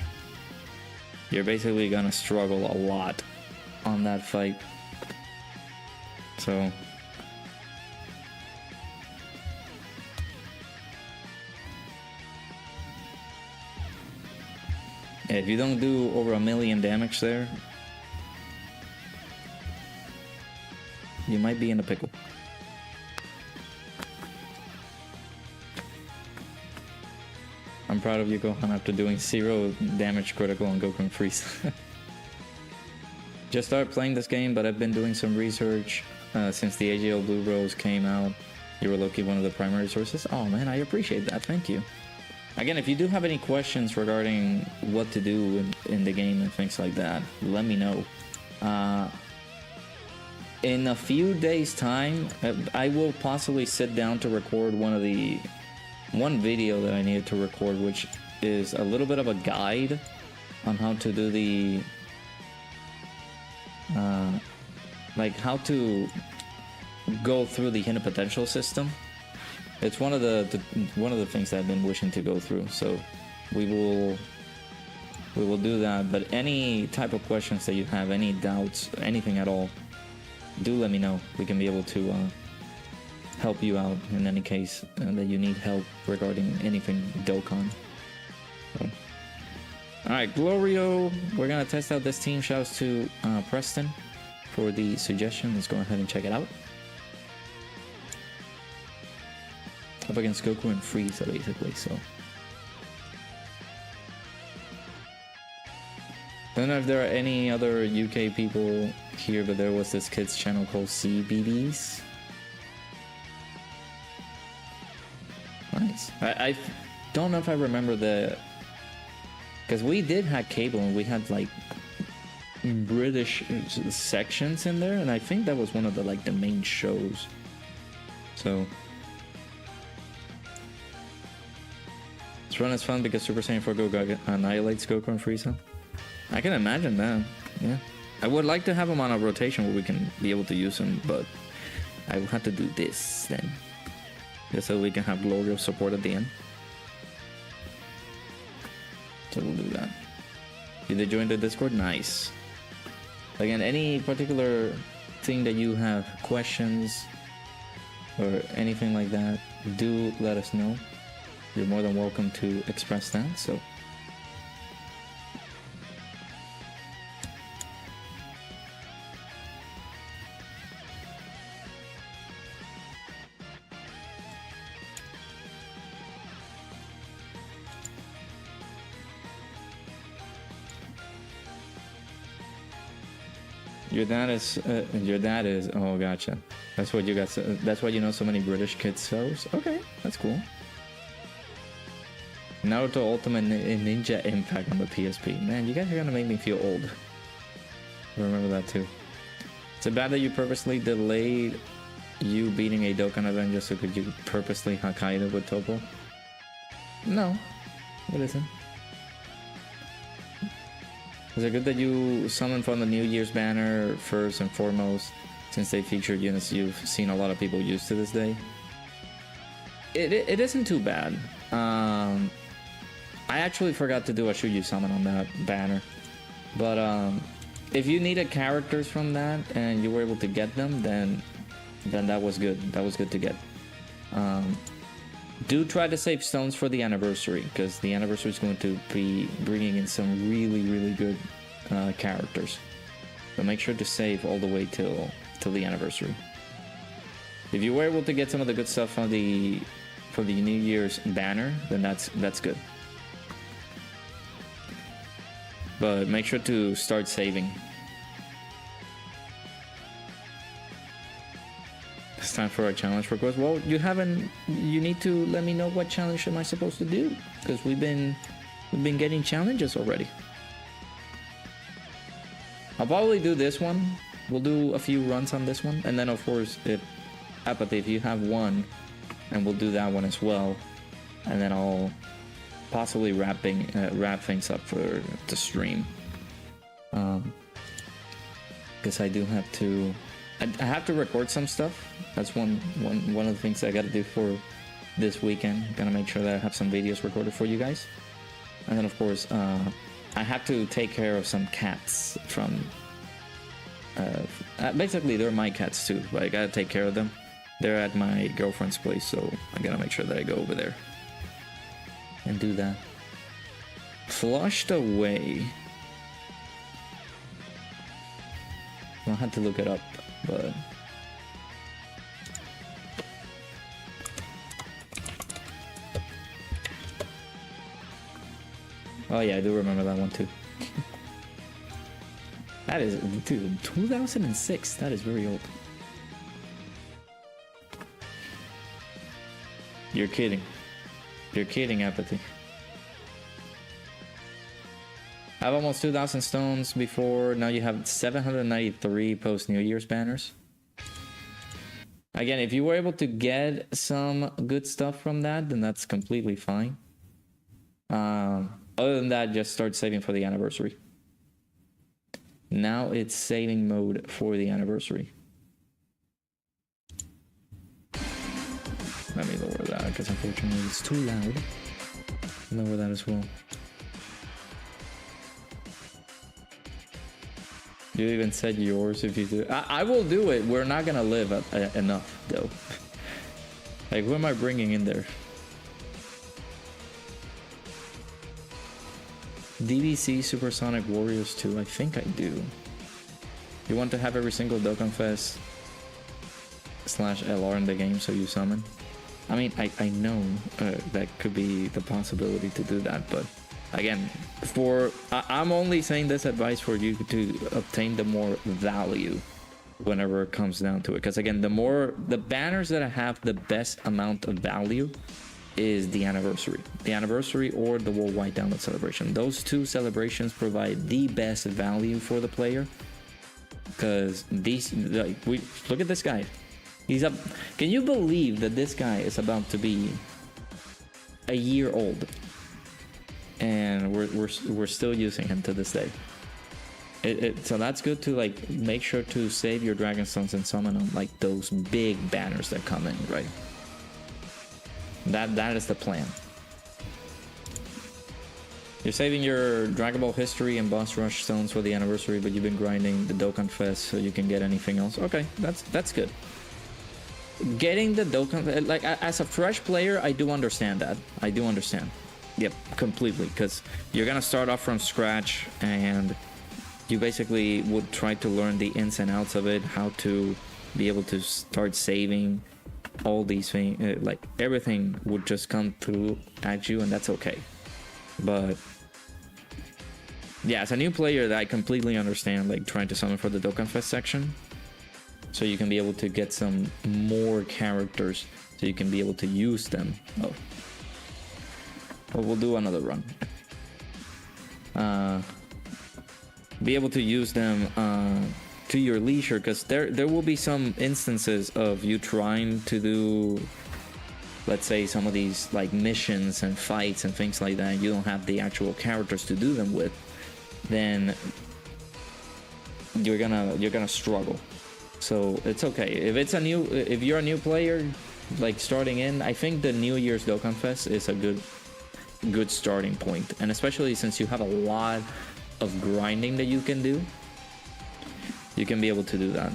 you're basically gonna struggle a lot on that fight. So yeah, if you don't do over 1 million damage there, you might be in a pickle. I'm proud of you, Gohan, after doing 0 damage critical on Goku and Frieza. Just started playing this game, but I've been doing some research since the AGL Blue Rose came out. You were low-key one of the primary sources. Oh man, I appreciate that. Thank you. Again, if you do have any questions regarding what to do in the game and things like that, let me know. In a few days' time, I will possibly sit down to record one video that I needed to record, which is a little bit of a guide on how to do the like how to go through the hidden potential system. It's one of the things that I've been wishing to go through. So we will do that. But any type of questions that you have, any doubts, anything at all, do let me know. We can be able to help you out in any case that you need help regarding anything Dokkan. So, Alright, Glorio. We're gonna test out this team. Shouts to Preston for the suggestion. Let's go ahead and check it out. Up against Goku and Frieza, basically, so. Don't know if there are any other UK people here, but there was this kids channel called CBBS. Nice. I don't know if I remember the... Because we did have cable and we had like British sections in there, and I think that was one of the like the main shows. So this run is fun because Super Saiyan 4 Goku annihilates Goku and Frieza. I can imagine that. Yeah, I would like to have them on a rotation where we can be able to use them, but I will have to do this then, just so we can have Glorio support at the end. So we'll do that. Did they join the Discord? Nice. Again, any particular thing that you have questions or anything like that, do let us know. You're more than welcome to express that. So your dad is, oh, gotcha. That's what you got. That's why you know so many British kids shows. Okay, that's cool. Naruto Ultimate Ninja Impact on the PSP. Man, you guys are gonna make me feel old. I remember that too. Is it bad that you purposely delayed you beating a Dokkan event just so could you purposely Hokkaido with Topo? No, it isn't. Is it good that you summoned from the New Year's banner first and foremost, since they featured units you've seen a lot of people use to this day? It isn't too bad. I actually forgot to do a Shuyu summon on that banner, but if you needed characters from that and you were able to get them, then that was good. That was good to get. Do try to save stones for the anniversary, because the anniversary is going to be bringing in some really good characters. So make sure to save all the way till the anniversary. If you were able to get some of the good stuff on for the New Year's banner, then that's good. But make sure to start saving. It's time for a challenge request. Well, you need to let me know what challenge am I supposed to do, because we've been getting challenges already. I'll probably do this one. We'll do a few runs on this one, and then of course if you have one, and we'll do that one as well, and then I'll possibly wrap things up for the stream, because I do have to. I have to record some stuff. That's one of the things I got to do for this weekend. Gonna make sure that I have some videos recorded for you guys, and then of course I have to take care of some cats from. Basically, they're my cats too, but I gotta take care of them. They're at my girlfriend's place, so I gotta make sure that I go over there and do that. Flushed away. I had to look it up, but oh yeah, I do remember that one too. That is, dude, 2006. That is very old. You're kidding. You're kidding, Apathy. I have almost 2,000 stones before. Now you have 793 post New Year's banners. Again, if you were able to get some good stuff from that, then that's completely fine. Other than that, just start saving for the anniversary. Now it's saving mode for the anniversary. Let me lower that, because unfortunately it's too loud. Lower that as well. You even said yours if you do. I will do it. We're not gonna live enough though. Like, who am I bringing in there? DBZ Supersonic Warriors 2. I think I do. You want to have every single Dokkan Fest /LR in the game, so you summon. I mean, I know that could be the possibility to do that, but again, I'm only saying this advice for you to obtain the more value whenever it comes down to it. Because again, the banners that have the best amount of value is the anniversary or the worldwide download celebration. Those two celebrations provide the best value for the player, because these, like, we look at this guy. He's up. Can you believe that this guy is about to be a year old, and we're still using him to this day? So that's good to like make sure to save your Dragon Stones and summon on like those big banners that come in, right? That is the plan. You're saving your Dragon Ball History and Boss Rush stones for the anniversary, but you've been grinding the Dokkan Fest so you can get anything else. Okay, that's good. Getting the Dokkan, like as a fresh player, I do understand that. I do understand. Yep, completely, because you're gonna start off from scratch, and you basically would try to learn the ins and outs of it, how to be able to start saving all these things. Like everything would just come through at you, and that's okay. But yeah, as a new player, that I completely understand, like trying to summon for the Dokkan Fest section, so you can be able to get some more characters, so you can be able to use them. Oh, well, we'll do another run. Be able to use them to your leisure, because there will be some instances of you trying to do, let's say, some of these like missions and fights and things like that, and you don't have the actual characters to do them with, then you're gonna struggle. So it's okay if you're a new player, like starting in. I think the New Year's Dokkan Fest is a good starting point, and especially since you have a lot of grinding that you can do, you can be able to do that.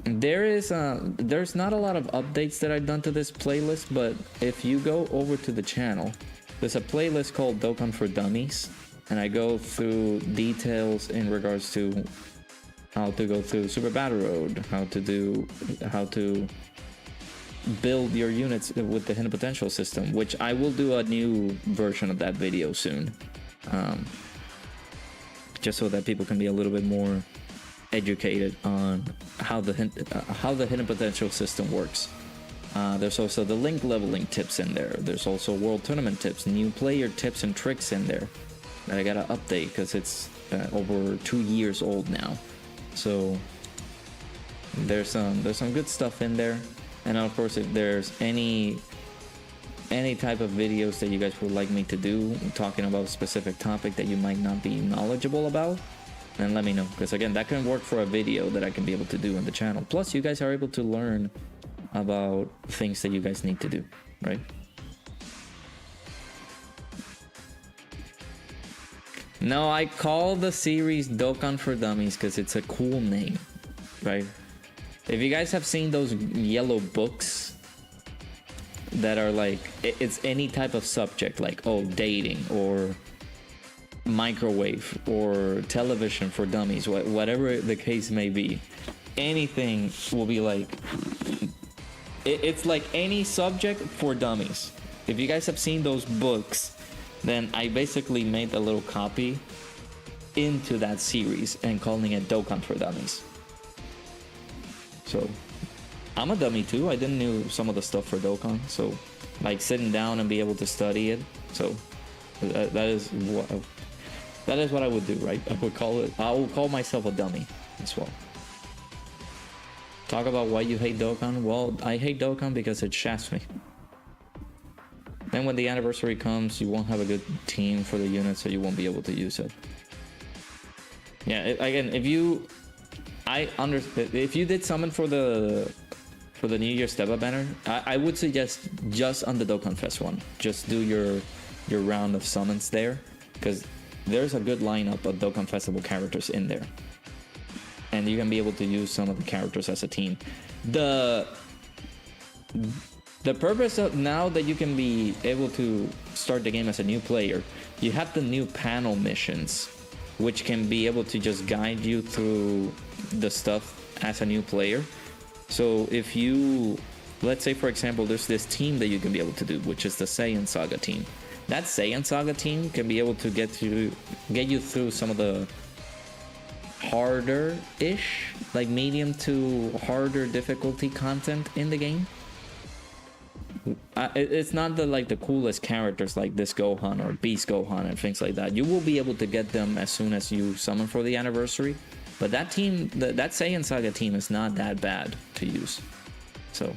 There's not a lot of updates that I've done to this playlist, but if you go over to the channel, there's a playlist called Dokkan for Dummies, and I go through details in regards to how to go through Super Battle Road, how to build your units with the hidden potential system, which I will do a new version of that video soon, just so that people can be a little bit more educated on how the hidden potential system works. There's also the link leveling tips in there. There's also world tournament tips, new player tips and tricks in there that I gotta update, because it's over 2 years old now. So there's some good stuff in there. And of course, if there's any type of videos that you guys would like me to do talking about a specific topic that you might not be knowledgeable about, then let me know, because again, that can work for a video that I can be able to do on the channel. Plus, you guys are able to learn about things that you guys need to do, right? No, I call the series Dokkan for Dummies because it's a cool name, right? If you guys have seen those yellow books that are like, it's any type of subject, like, oh, dating or microwave or television for dummies, whatever the case may be, anything will be like, it's like any subject for dummies. If you guys have seen those books, then I basically made a little copy into that series and calling it Dokkan for Dummies. So I'm a dummy too. I didn't know some of the stuff for Dokkan, so like sitting down and be able to study it. So that is what I would do, right? I will call myself a dummy as well. Talk about why you hate Dokkan. Well, I hate Dokkan because it shafts me. Then when the anniversary comes, you won't have a good team for the unit, so you won't be able to use it. Yeah, again, if you did summon for the New Year's Step Up banner, I would suggest just on the Dokkan Fest one, just do your round of summons there, because there's a good lineup of Dokkan Festival characters in there, and you can be able to use some of the characters as a team. The purpose of now that you can be able to start the game as a new player, you have the new panel missions, which can be able to just guide you through the stuff as a new player. So if you, let's say for example, there's this team that you can be able to do, which is the Saiyan Saga team. That Saiyan Saga team can be able to get you through some of the harder-ish, like medium to harder difficulty content in the game. It's not the coolest characters like this Gohan or Beast Gohan and things like that. You will be able to get them as soon as you summon for the anniversary. But that team, that Saiyan Saga team is not that bad to use. So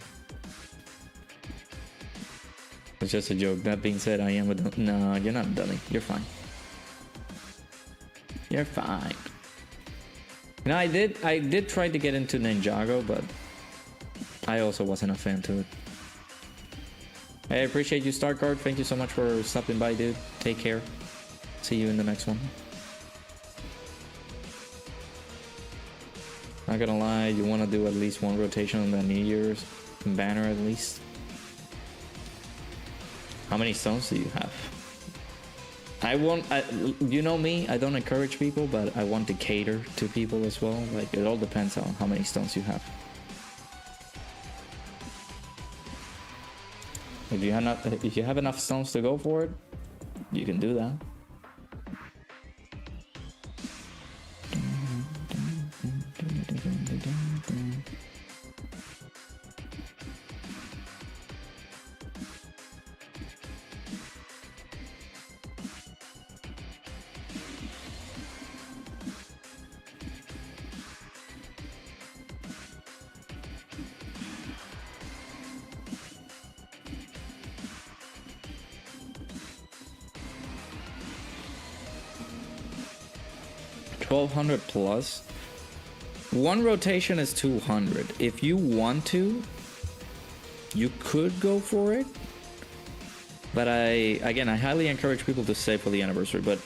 it's just a joke. That being said, I am with... No, you're not a dummy. You're fine. You're fine. You know, I did try to get into Ninjago, but I also wasn't a fan to it. Hey, I appreciate you, Starcard. Thank you so much for stopping by, dude. Take care. See you in the next one. Not gonna lie, you want to do at least one rotation on the New Year's banner at least. How many stones do you have? You know me, I don't encourage people, but I want to cater to people as well. Like, it all depends on how many stones you have. If you have enough stones to go for it, you can do that. 1200 plus. One rotation is 200. If you want to, you could go for it. But I highly encourage people to save for the anniversary, but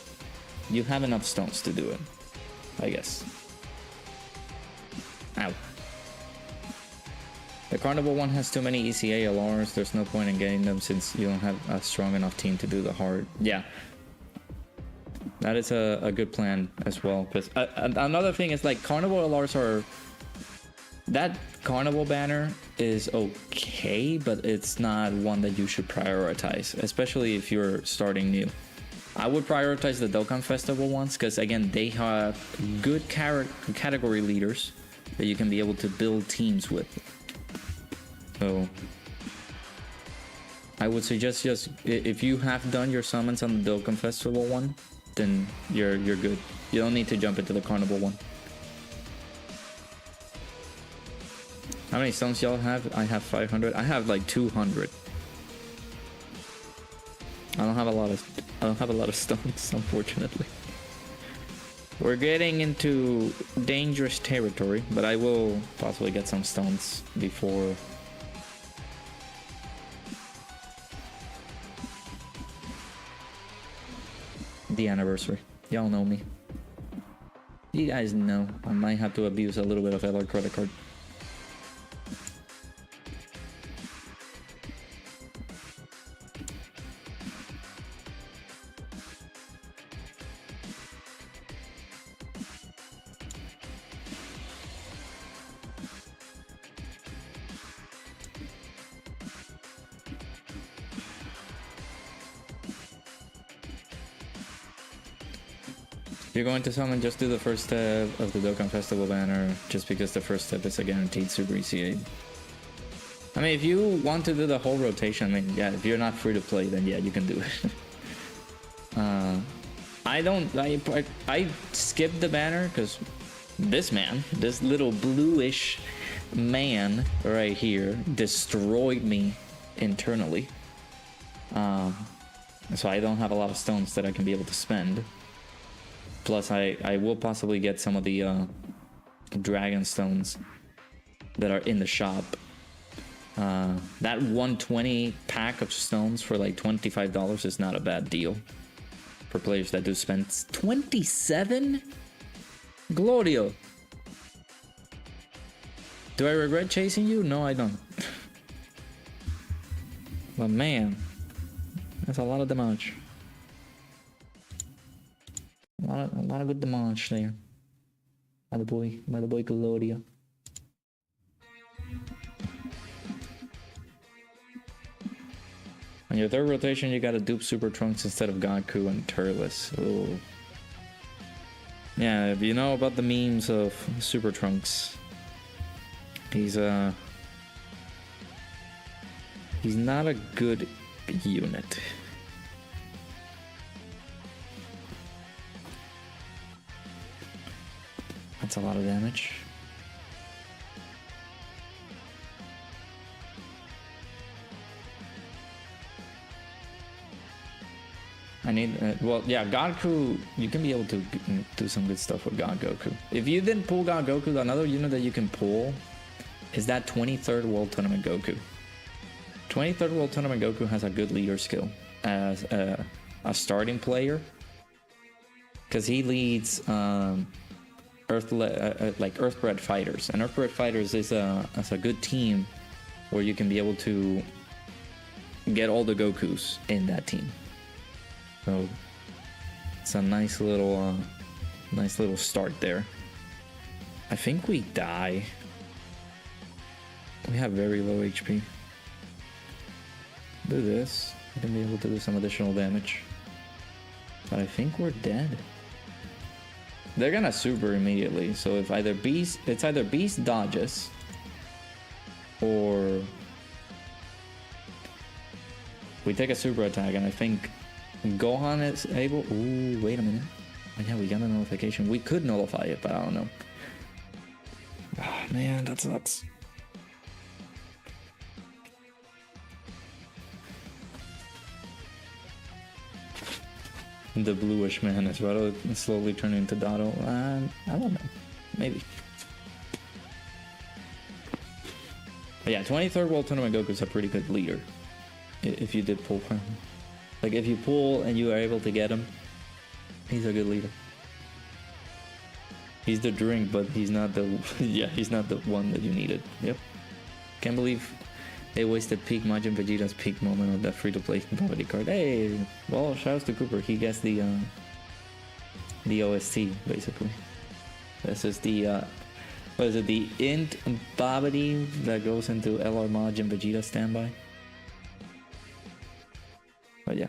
you have enough stones to do it, I guess. Ow. The Carnival one has too many ECA LRs. There's no point in getting them since you don't have a strong enough team to do the hard. Yeah. That is a good plan as well. Because another thing is, like, Carnival LRs are... That Carnival banner is okay, but it's not one that you should prioritize, especially if you're starting new. I would prioritize the Dokkan Festival ones, because again, they have good category leaders that you can be able to build teams with. So I would suggest just, if you have done your summons on the Dokkan Festival one, then you're good. You don't need to jump into the Carnival one. How many stones y'all have? I have 500. I have like 200. I don't have a lot of stones, unfortunately. We're getting into dangerous territory, but I will possibly get some stones before the anniversary. Y'all know me. You guys know I might have to abuse a little bit of LR credit card. If you're going to summon, just do the first step of the Dokkan Festival banner, just because the first step is a guaranteed Super ECA. I mean, if you want to do the whole rotation, I mean, yeah, if you're not free to play, then yeah, you can do it. I skipped the banner because this little bluish man right here destroyed me internally. So I don't have a lot of stones that I can be able to spend. Plus, I will possibly get some of the dragon stones that are in the shop. That 120 pack of stones for like $25 is not a bad deal for players that do spend 27? Glorio! Do I regret chasing you? No, I don't. But man, that's a lot of damage. A lot of good damage there. By the boy Gloria. On your third rotation, you gotta dupe Super Trunks instead of Goku and Turles. Ooh. Yeah, if you know about the memes of Super Trunks, he's not a good unit. That's a lot of damage. I need, well, yeah, Goku, you can be able to do some good stuff with God Goku. If you didn't pull God Goku, another unit that you can pull is that 23rd World Tournament Goku. 23rd World Tournament Goku has a good leader skill as a starting player, because he leads like Earthbred Fighters, and Earthbred Fighters is a good team where you can be able to get all the Gokus in that team. So it's a nice little start there. I think we die. We have very low HP. Do this. We can be able to do some additional damage. But I think we're dead. They're gonna super immediately. So if it's either Beast dodges or we take a super attack, and I think Gohan is able. Ooh, wait a minute. Oh, yeah, we got a notification. We could nullify it, but I don't know. Oh, man, that sucks. The bluish man is about to slowly turn into Dotto. I don't know. Maybe. But yeah, 23rd World Tournament Goku is a pretty good leader. If you did pull from him. Like, if you pull and you are able to get him, he's a good leader. He's the drink, but he's not the... yeah, he's not the one that you needed. Yep. Can't believe they wasted peak Majin Vegeta's peak moment of that free-to-play comedy card. Hey! Well, shoutouts to Cooper. He gets the OST, basically. This is the... what is it? The int Babidi that goes into LR Majin Vegeta standby. But yeah.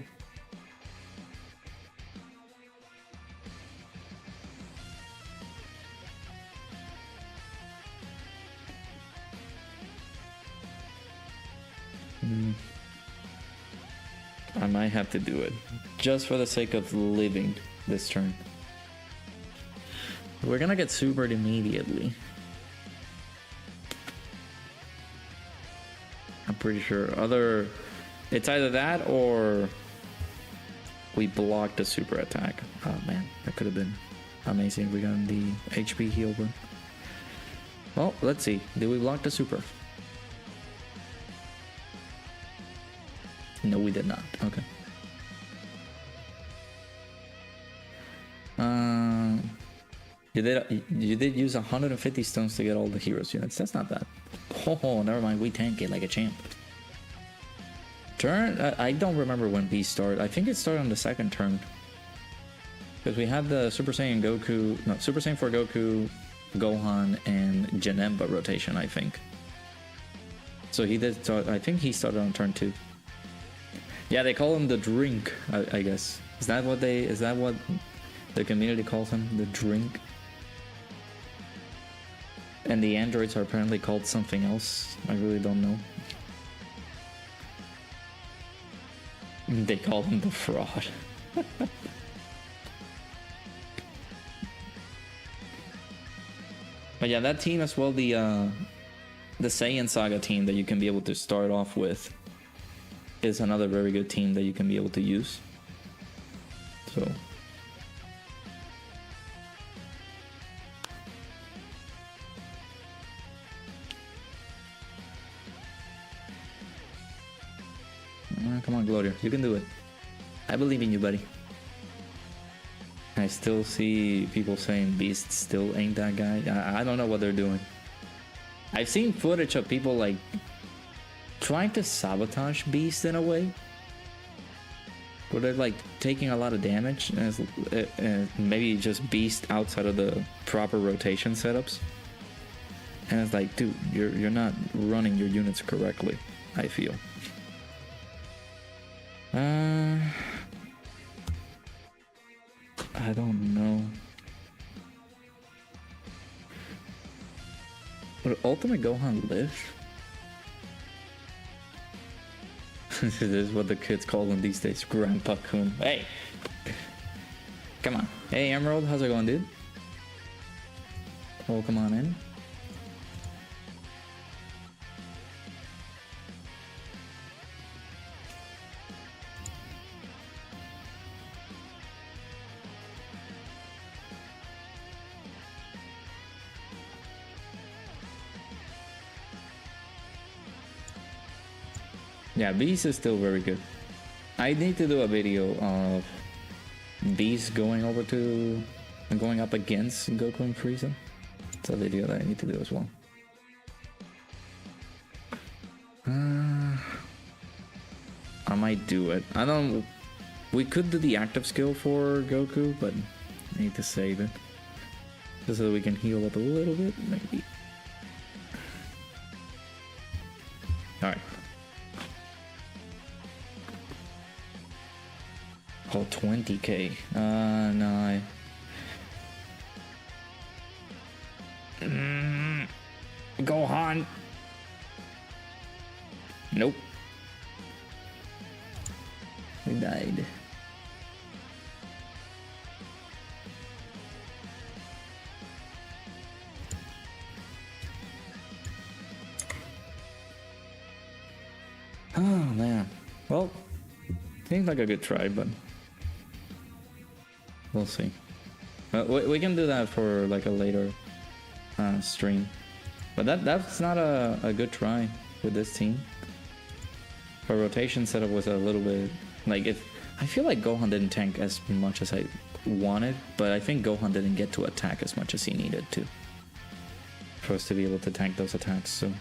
I might have to do it just for the sake of living this turn. We're gonna get supered immediately. I'm pretty sure it's either that or we blocked the super attack. Oh man, that could have been amazing if we got the HP heal burn. Well, let's see. Did we block the super? No, we did not. Okay. You did use 150 stones to get all the heroes units. That's not bad. Oh, never mind. We tank it like a champ. Turn. I don't remember when Beast started. I think it started on the second turn. Because we had the Super Saiyan Goku, no, Super Saiyan 4 Goku, Gohan, and Janemba rotation, I think. So he did start, I think he started on turn 2. Yeah, they call him the drink, I guess. Is that what the community calls him? The drink? And the androids are apparently called something else. I really don't know. They call him the fraud. But yeah, that team as well, the Saiyan Saga team that you can be able to start off with is another very good team that you can be able to use. So come on, Gloria, you can do it. I believe in you, buddy. I still see people saying Beast still ain't that guy. I don't know what they're doing. I've seen footage of people like trying to sabotage Beast in a way. Where they're like taking a lot of damage, and maybe just Beast outside of the proper rotation setups. And it's like, dude, you're not running your units correctly, I feel. I don't know. Would Ultimate Gohan live? This is what the kids call him these days, Grandpa Kun. Hey! Come on. Hey Emerald, how's it going, dude? Oh, come on in. Yeah, Beast is still very good. I need to do a video of Beast going up against Goku and Frieza. It's a video that I need to do as well. I might do it. We could do the active skill for Goku, but I need to save it. Just so we can heal up a little bit, maybe. Alright. Oh, 20k. No. Gohan. Nope. We died. Oh man. Well, seems like a good try, but we'll see. We can do that for like a later stream. But that's not a good try with this team. Our rotation setup was a little bit like I feel like Gohan didn't tank as much as I wanted, but I think Gohan didn't get to attack as much as he needed to for us to be able to tank those attacks. So.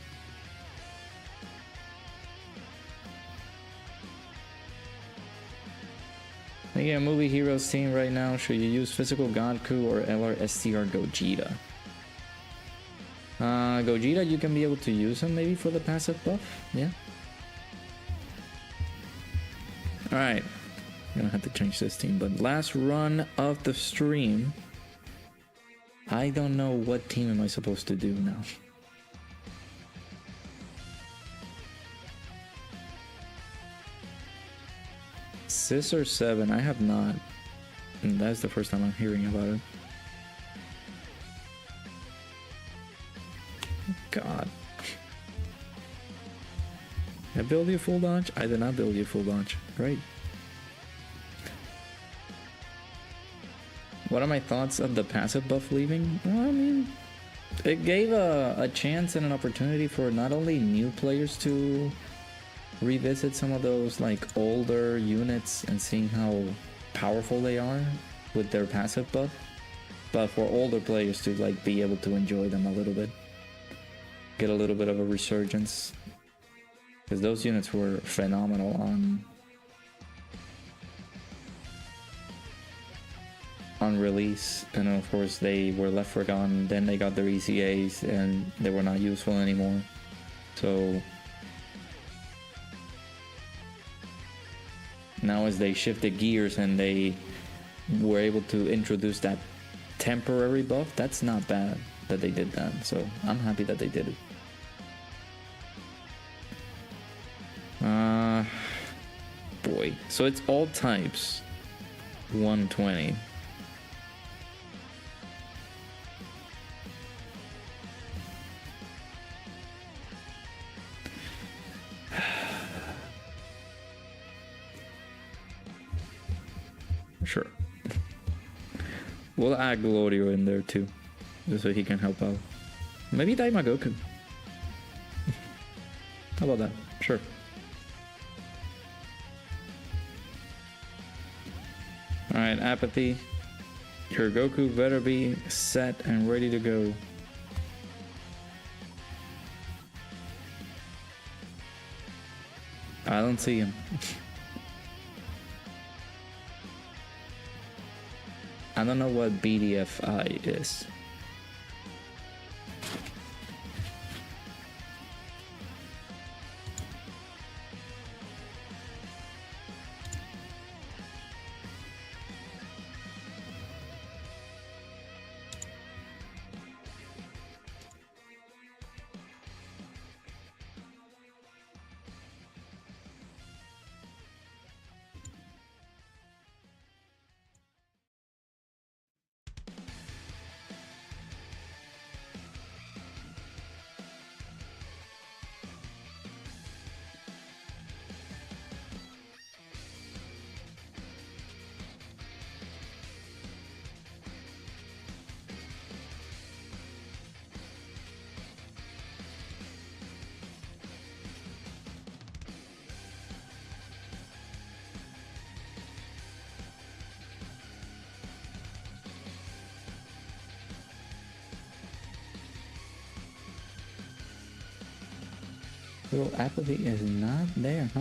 Making a movie heroes team right now, should you use physical Godku or LR Gogeta? Gogeta, you can be able to use him maybe for the passive buff, yeah. Alright, I'm gonna have to change this team, but last run of the stream. I don't know what team am I supposed to do now. Scissor 7, I have not. And that's the first time I'm hearing about it. God. Did I build you full dodge? I did not build you full dodge. Great. What are my thoughts of the passive buff leaving? Well, I mean, it gave a chance and an opportunity for not only new players to revisit some of those like older units and seeing how powerful they are with their passive buff, but for older players to like be able to enjoy them a little bit, get a little bit of a resurgence, because those units were phenomenal on release, and of course they were left forgotten. Then they got their ECAs and they were not useful anymore. So now as they shifted gears and they were able to introduce that temporary buff, that's not bad that they did that. So I'm happy that they did it. Boy. So it's all types. 120. Sure. We'll add Glorio in there too, just so he can help out. Maybe Daima Goku. How about that? Sure. Alright, Apathy. Your Goku better be set and ready to go. I don't see him. I don't know what BDFI is. Little apathy is not there, huh?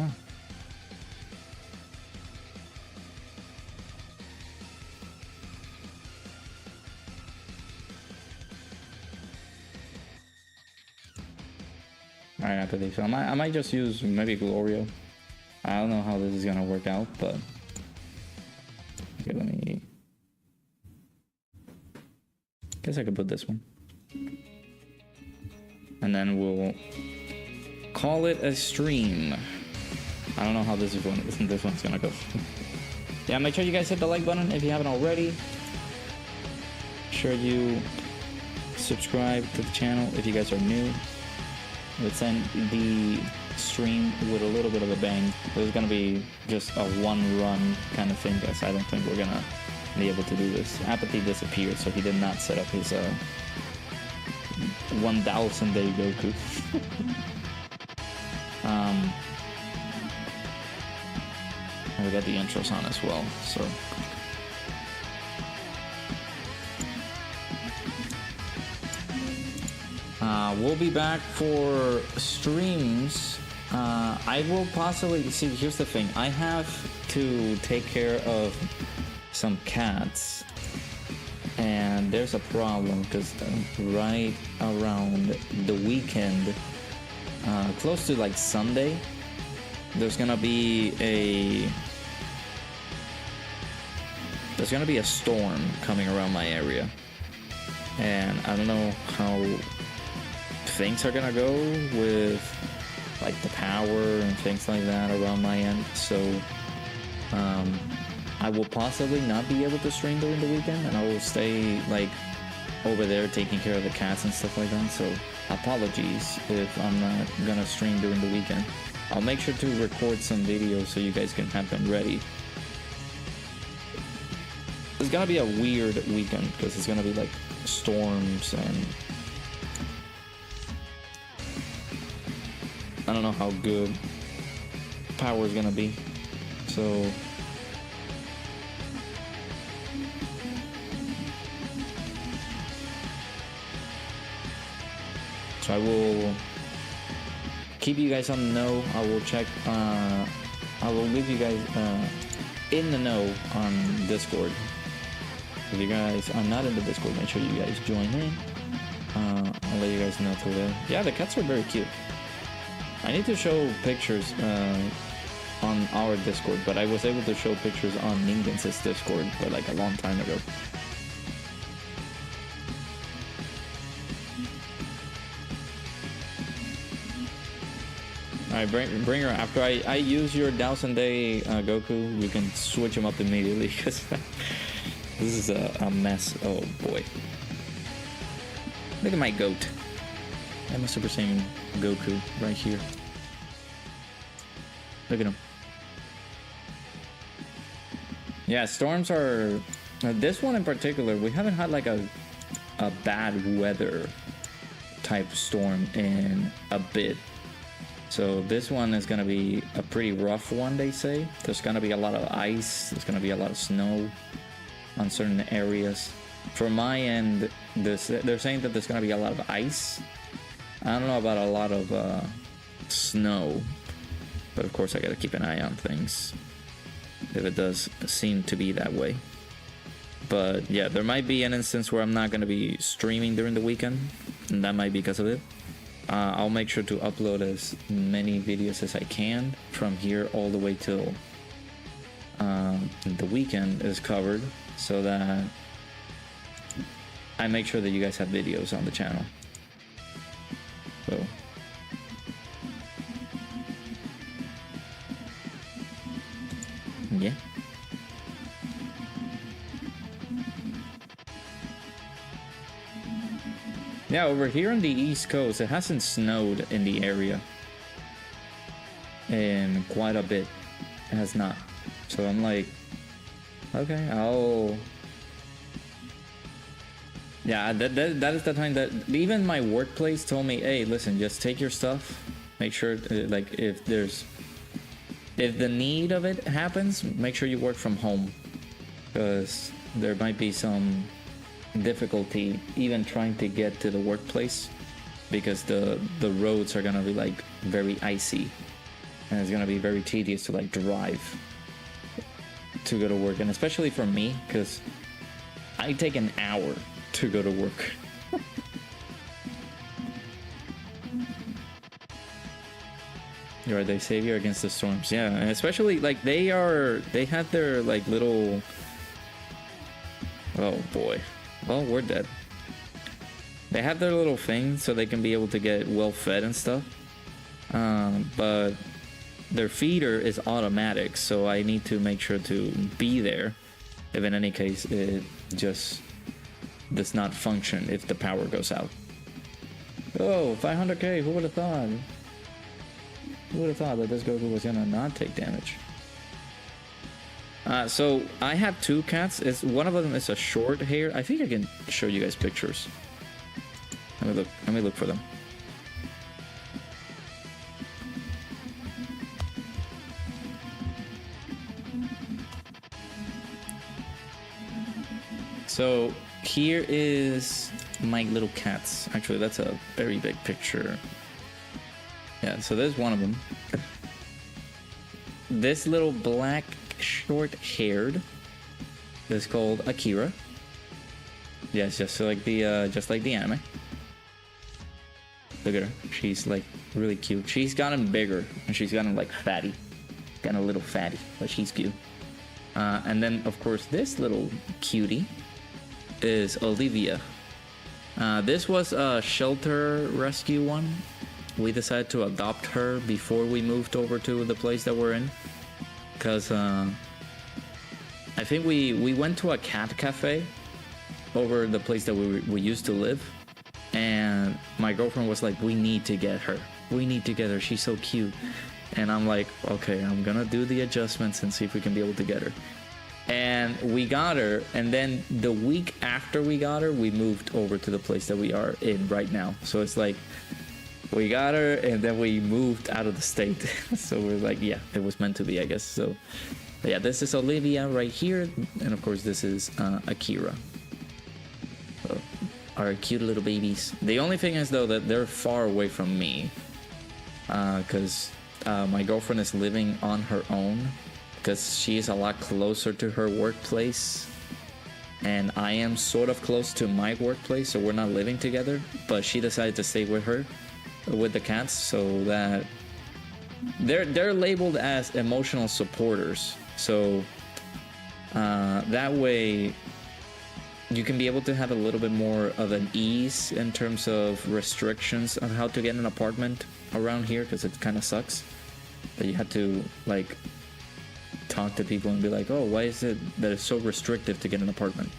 Alright, apathy. So I might just use maybe Glorio. I don't know how this is gonna work out, but okay, let me. Guess I could put this one, and then we'll call it a stream. I don't know how this one's gonna go. Yeah, make sure you guys hit the like button if you haven't already. Make sure you subscribe to the channel if you guys are new. Let's end the stream with a little bit of a bang. This is gonna be just a one run kind of thing, guys. I don't think we're gonna be able to do this. Apathy disappeared, so he did not set up his 1000 day Goku. And we got the intros on as well, so. We'll be back for streams. I will possibly, see, here's the thing. I have to take care of some cats. And there's a problem, because right around the weekend, close to like Sunday, there's gonna be a storm coming around my area, and I don't know how things are gonna go with like the power and things like that around my end. So I will possibly not be able to stream during the weekend, and I will stay like over there taking care of the cats and stuff like that. So apologies if I'm not gonna stream during the weekend. I'll make sure to record some videos so you guys can have them ready. It's gonna be a weird weekend because it's gonna be like storms, and I don't know how good power is gonna be. So I will keep you guys on the know. I will check, I will leave you guys in the know on Discord. If you guys are not in the Discord, make sure you guys join in. I'll let you guys know through there. Yeah, the cats are very cute. I need to show pictures on our Discord, but I was able to show pictures on Ningen's Discord for like a long time ago. Alright, bring her after I use your 1000 day Goku. You can switch him up immediately because this is a mess. Oh boy. Look at my goat. I'm a Super Saiyan Goku right here. Look at him. Yeah, storms are... this one in particular, we haven't had like a bad weather type storm in a bit. So this one is going to be a pretty rough one, they say. There's going to be a lot of ice. There's going to be a lot of snow on certain areas. From my end, they're saying that there's going to be a lot of ice. I don't know about a lot of snow. But of course I gotta keep an eye on things if it does seem to be that way. But yeah, there might be an instance where I'm not gonna be streaming during the weekend, and that might be because of it. I'll make sure to upload as many videos as I can from here all the way till the weekend is covered, so that I make sure that you guys have videos on the channel. So yeah. Yeah, over here on the East Coast, it hasn't snowed in the area in quite a bit. It has not. So I'm like, okay, I'll... Yeah, that is the time that even my workplace told me, hey, listen, just take your stuff. Make sure, like, if the need of it happens, make sure you work from home. Because there might be some difficulty even trying to get to the workplace, because the roads are gonna be like very icy, and it's gonna be very tedious to like drive to go to work, and especially for me, because I take an hour to go to work. You're right, they save you against the storms. Yeah, and especially like they have their like little, oh boy, well, we're dead. They have their little thing so they can be able to get well fed and stuff, but their feeder is automatic, so I need to make sure to be there if in any case it just does not function if the power goes out. Oh, 500k, who would have thought? Who would have thought that this Goku was gonna not take damage? So I have two cats. One of them is a short hair. I think I can show you guys pictures. Let me look for them. So here is my little cats. Actually, that's a very big picture. Yeah, so there's one of them. This little black short-haired is called Akira. Yes, just like the anime. Look at her. She's like really cute. She's gotten bigger and she's gotten like fatty, gotten a little fatty, but she's cute. And then of course this little cutie is Olivia. This was a shelter rescue one. We decided to adopt her before we moved over to the place that we're in, because I think we went to a cat cafe over the place that we used to live, and my girlfriend was like, we need to get her, she's so cute. And I'm like, okay, I'm gonna do the adjustments and see if we can be able to get her. And we got her, and then the week after we got her, we moved over to the place that we are in right now. So it's like we got her and then we moved out of the state. So we're like, yeah, it was meant to be, I guess. So yeah, this is Olivia right here, and of course this is Akira. So, our cute little babies. The only thing is though that they're far away from me, because my girlfriend is living on her own, because she is a lot closer to her workplace, and I am sort of close to my workplace, so we're not living together. But she decided to stay with the cats, so that they're labeled as emotional supporters. So that way you can be able to have a little bit more of an ease in terms of restrictions on how to get an apartment around here, because it kind of sucks that you have to like talk to people and be like, oh, why is it that it's so restrictive to get an apartment?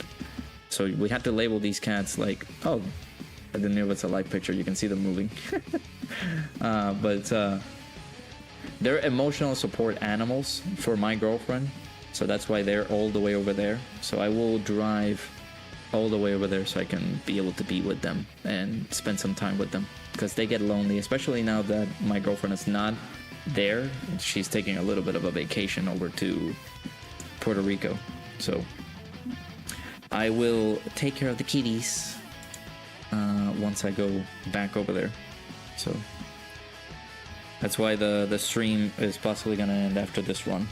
So we had to label these cats like, oh, I didn't know if it's a live picture, you can see them moving. But they're emotional support animals for my girlfriend, so that's why they're all the way over there. So I will drive all the way over there so I can be able to be with them and spend some time with them, because they get lonely, especially now that my girlfriend is not there. She's taking a little bit of a vacation over to Puerto Rico, so I will take care of the kitties once I go back over there. So That's why the stream is possibly gonna end after this run.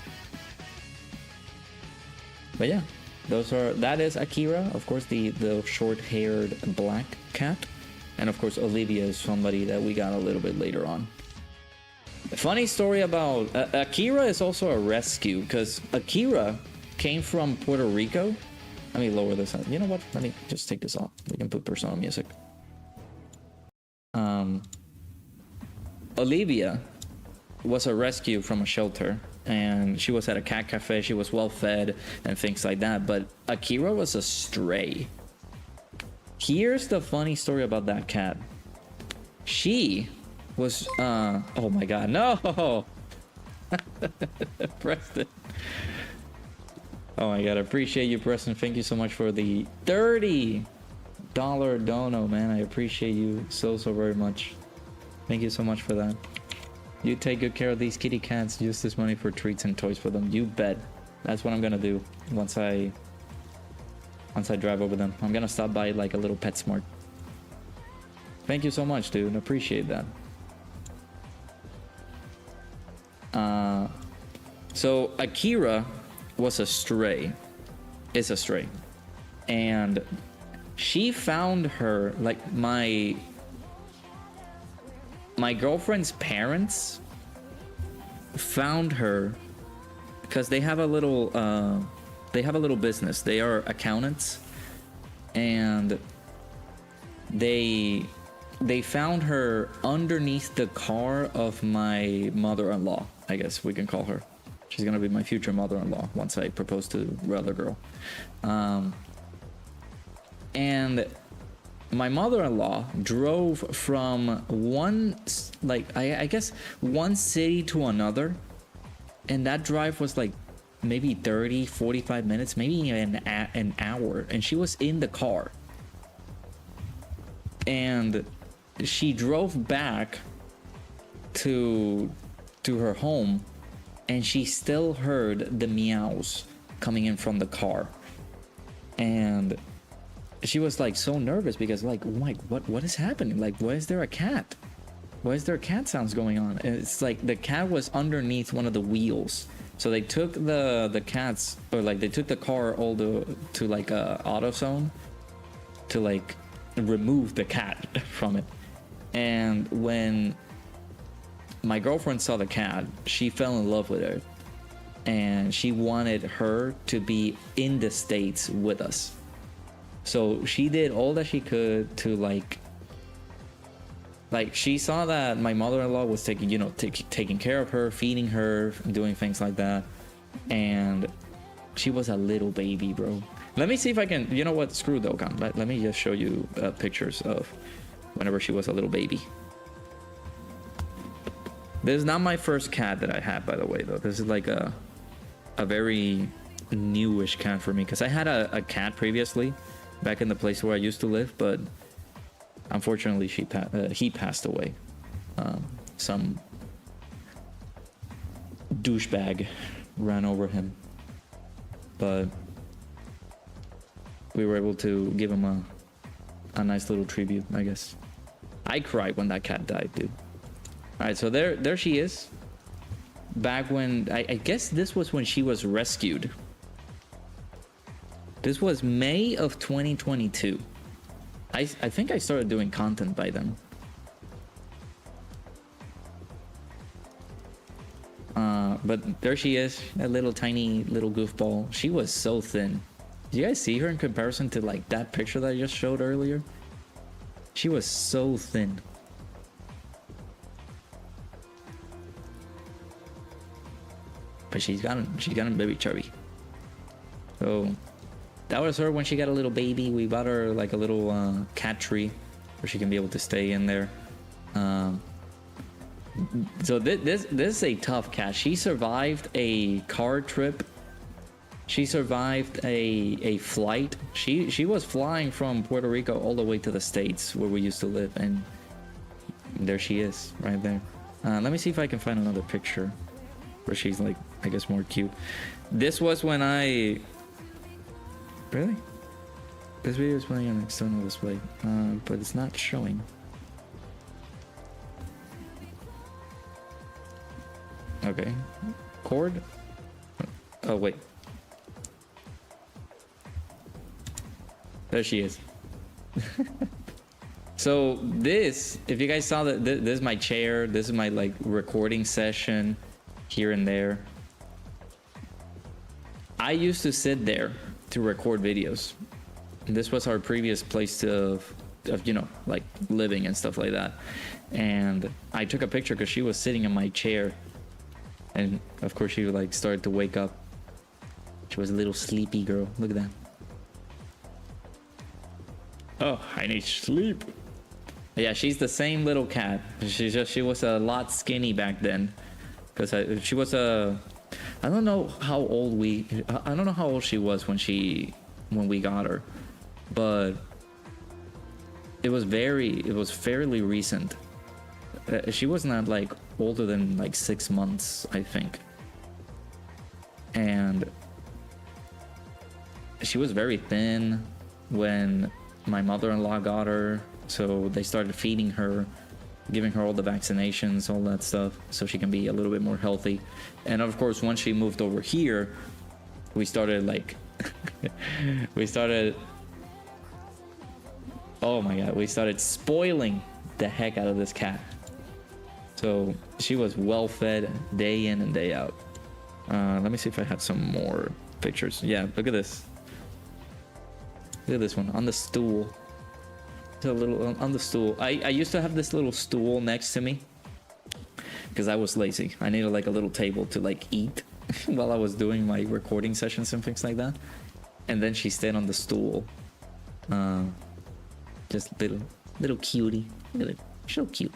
But yeah, that is Akira, of course, the short-haired black cat. And of course, Olivia is somebody that we got a little bit later on. A funny story about Akira is also a rescue, because Akira came from Puerto Rico. Let me lower this up. You know what? Let me just take this off. We can put Persona music. Olivia was a rescue from a shelter, and she was at a cat cafe. She was well fed and things like that. But Akira was a stray. Here's the funny story about that cat. She was oh my god, no. Preston. Oh my god, I appreciate you, Preston. Thank you so much for the $30 dono, man. I appreciate you so very much. Thank you so much for that. You take good care of these kitty cats. Use this money for treats and toys for them. You bet. That's what I'm gonna do once I drive over them. I'm gonna stop by like a little PetSmart. Thank you so much, dude. Appreciate that. So Akira was a stray. Is a stray. And she found her, like, my girlfriend's parents found her because they have a little business. They are accountants, and they found her underneath the car of my mother-in-law, I guess we can call her. She's gonna be my future mother-in-law once I propose to the other girl. And my mother-in-law drove from one, like, I guess one city to another, and that drive was like maybe 30-45 minutes, maybe an hour, and she was in the car. And she drove back to her home, and she still heard the meows coming in from the car. And she was like so nervous because like, oh my, what is happening? Like, why is there a cat? Why is there cat sounds going on? And it's like the cat was underneath one of the wheels. So they took the cats, or like they took the car all to like a AutoZone to like remove the cat from it. And when my girlfriend saw the cat, she fell in love with her, and she wanted her to be in the States with us. So she did all that she could to like she saw that my mother-in-law was taking care of her, feeding her, doing things like that, and she was a little baby, bro. Let me see if I can, you know what, screw Dokkan. Let me just show you pictures of whenever she was a little baby. This is not my first cat that I had, by the way, though. This is like a very newish cat for me, because I had a cat previously back in the place where I used to live, but unfortunately he passed away. Some douchebag ran over him, but we were able to give him a nice little tribute, I guess. I cried when that cat died, dude. All right, so there she is. Back when, I guess this was when she was rescued. This was May of 2022. I think I started doing content by then. But there she is, a little tiny little goofball. She was so thin. Do you guys see her in comparison to like that picture that I just showed earlier? She was so thin. But she's gotten very chubby. So that was her when she got a little baby. We bought her like a little cat tree where she can be able to stay in there. So this is a tough cat. She survived a car trip. She survived a flight. She was flying from Puerto Rico all the way to the States where we used to live, and there she is right there. Let me see if I can find another picture where she's like, I guess, more cute. This was when I... Really? This video is playing on external display, but it's not showing. Okay. Cord? Oh, wait. There she is. So this, if you guys saw that, this is my chair. This is my like recording session here and there. I used to sit there to record videos. This was our previous place of you know, like living and stuff like that. And I took a picture because she was sitting in my chair. And of course she like started to wake up. She was a little sleepy girl. Look at that. Oh, I need sleep. Yeah, she's the same little cat. She was a lot skinny back then, because she was a. I don't know how old she was when we got her, but it was fairly recent. She was not like older than like 6 months, I think, and she was very thin when my mother-in-law got her. So they started feeding her, giving her all the vaccinations, all that stuff, so she can be a little bit more healthy. And of course, once she moved over here, we started like, oh my God, we started spoiling the heck out of this cat. So she was well fed day in and day out. Let me see if I have some more pictures. Yeah, look at this. Look at this one on the stool. A little on the stool. I used to have this little stool next to me because I was lazy. I needed like a little table to like eat while I was doing my recording sessions and things like that. And then she stayed on the stool. Just little cutie. Look at it. So cute.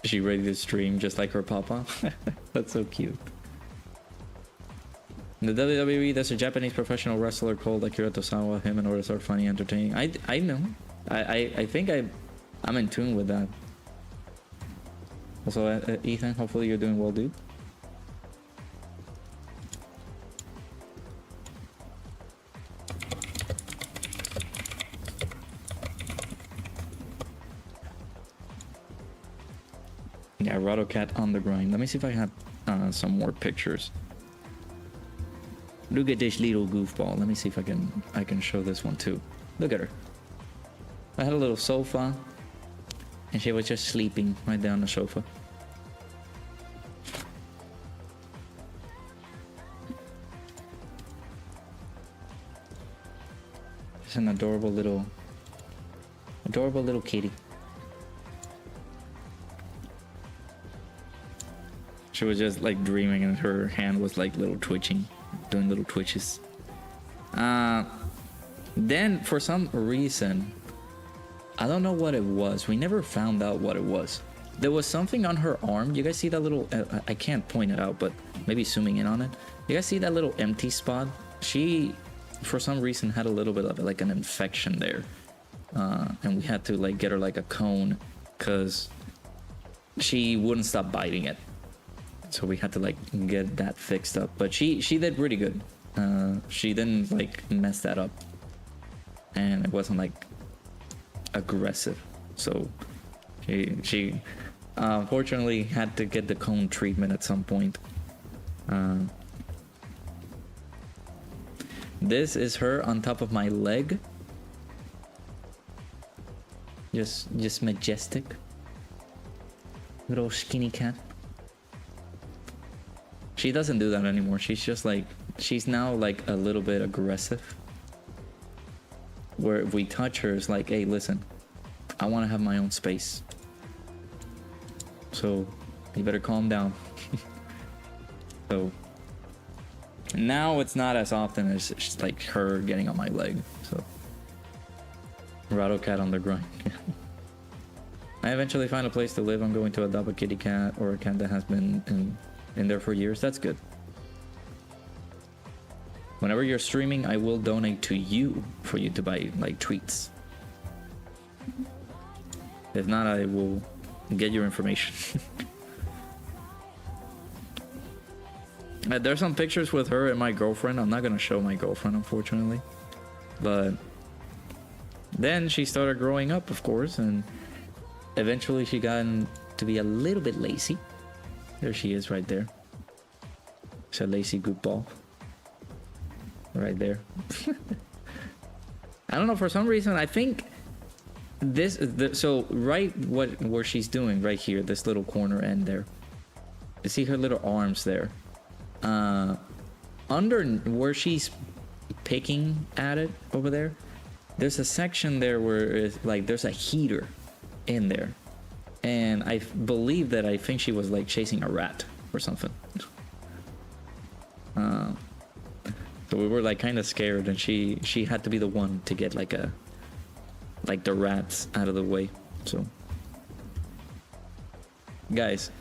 Is she ready to stream just like her papa? That's so cute. In the WWE, there's a Japanese professional wrestler called Akira Tosawa. Him and Otis are funny, entertaining. I know. I think I'm in tune with that. Also, Ethan, hopefully you're doing well, dude. Yeah, Rado Cat on the grind. Let me see if I have some more pictures. Look at this little goofball. Let me see if I can show this one too. Look at her. I had a little sofa, and she was just sleeping right there on the sofa. It's an adorable little kitty. She was just like dreaming, and her hand was like little twitching, doing little twitches. Then for some reason, I don't know what it was. We never found out what it was. There was something on her arm. You guys see that little... I can't point it out, but maybe zooming in on it. You guys see that little empty spot? She, for some reason, had a little bit of like an infection there. And we had to like get her like a cone because she wouldn't stop biting it. So we had to like get that fixed up. But she did pretty good. She didn't like mess that up. And it wasn't like aggressive, so she unfortunately had to get the cone treatment at some point. This is her on top of my leg, just majestic little skinny cat. She doesn't do that anymore. She's now like a little bit aggressive, where if we touch her, it's like, hey, listen, I want to have my own space. So you better calm down. So now it's not as often as just like her getting on my leg. So Rado Cat on the grind. I eventually find a place to live. I'm going to adopt a kitty cat or a cat that has been in there for years. That's good. Whenever you're streaming, I will donate to you for you to buy like treats. If not, I will get your information. There's some pictures with her and my girlfriend. I'm not gonna show my girlfriend, unfortunately. But then she started growing up, of course, and eventually she got to be a little bit lazy. There she is right there. It's a lazy goofball. Right there. I don't know, for some reason, I think this, so right where she's doing right here, this little corner end there. You see her little arms there. Under where she's picking at it over there, there's a section there where it's like there's a heater in there. And I believe that I think she was like chasing a rat or something. So we were like kind of scared, and she had to be the one to get like the rats out of the way. So guys,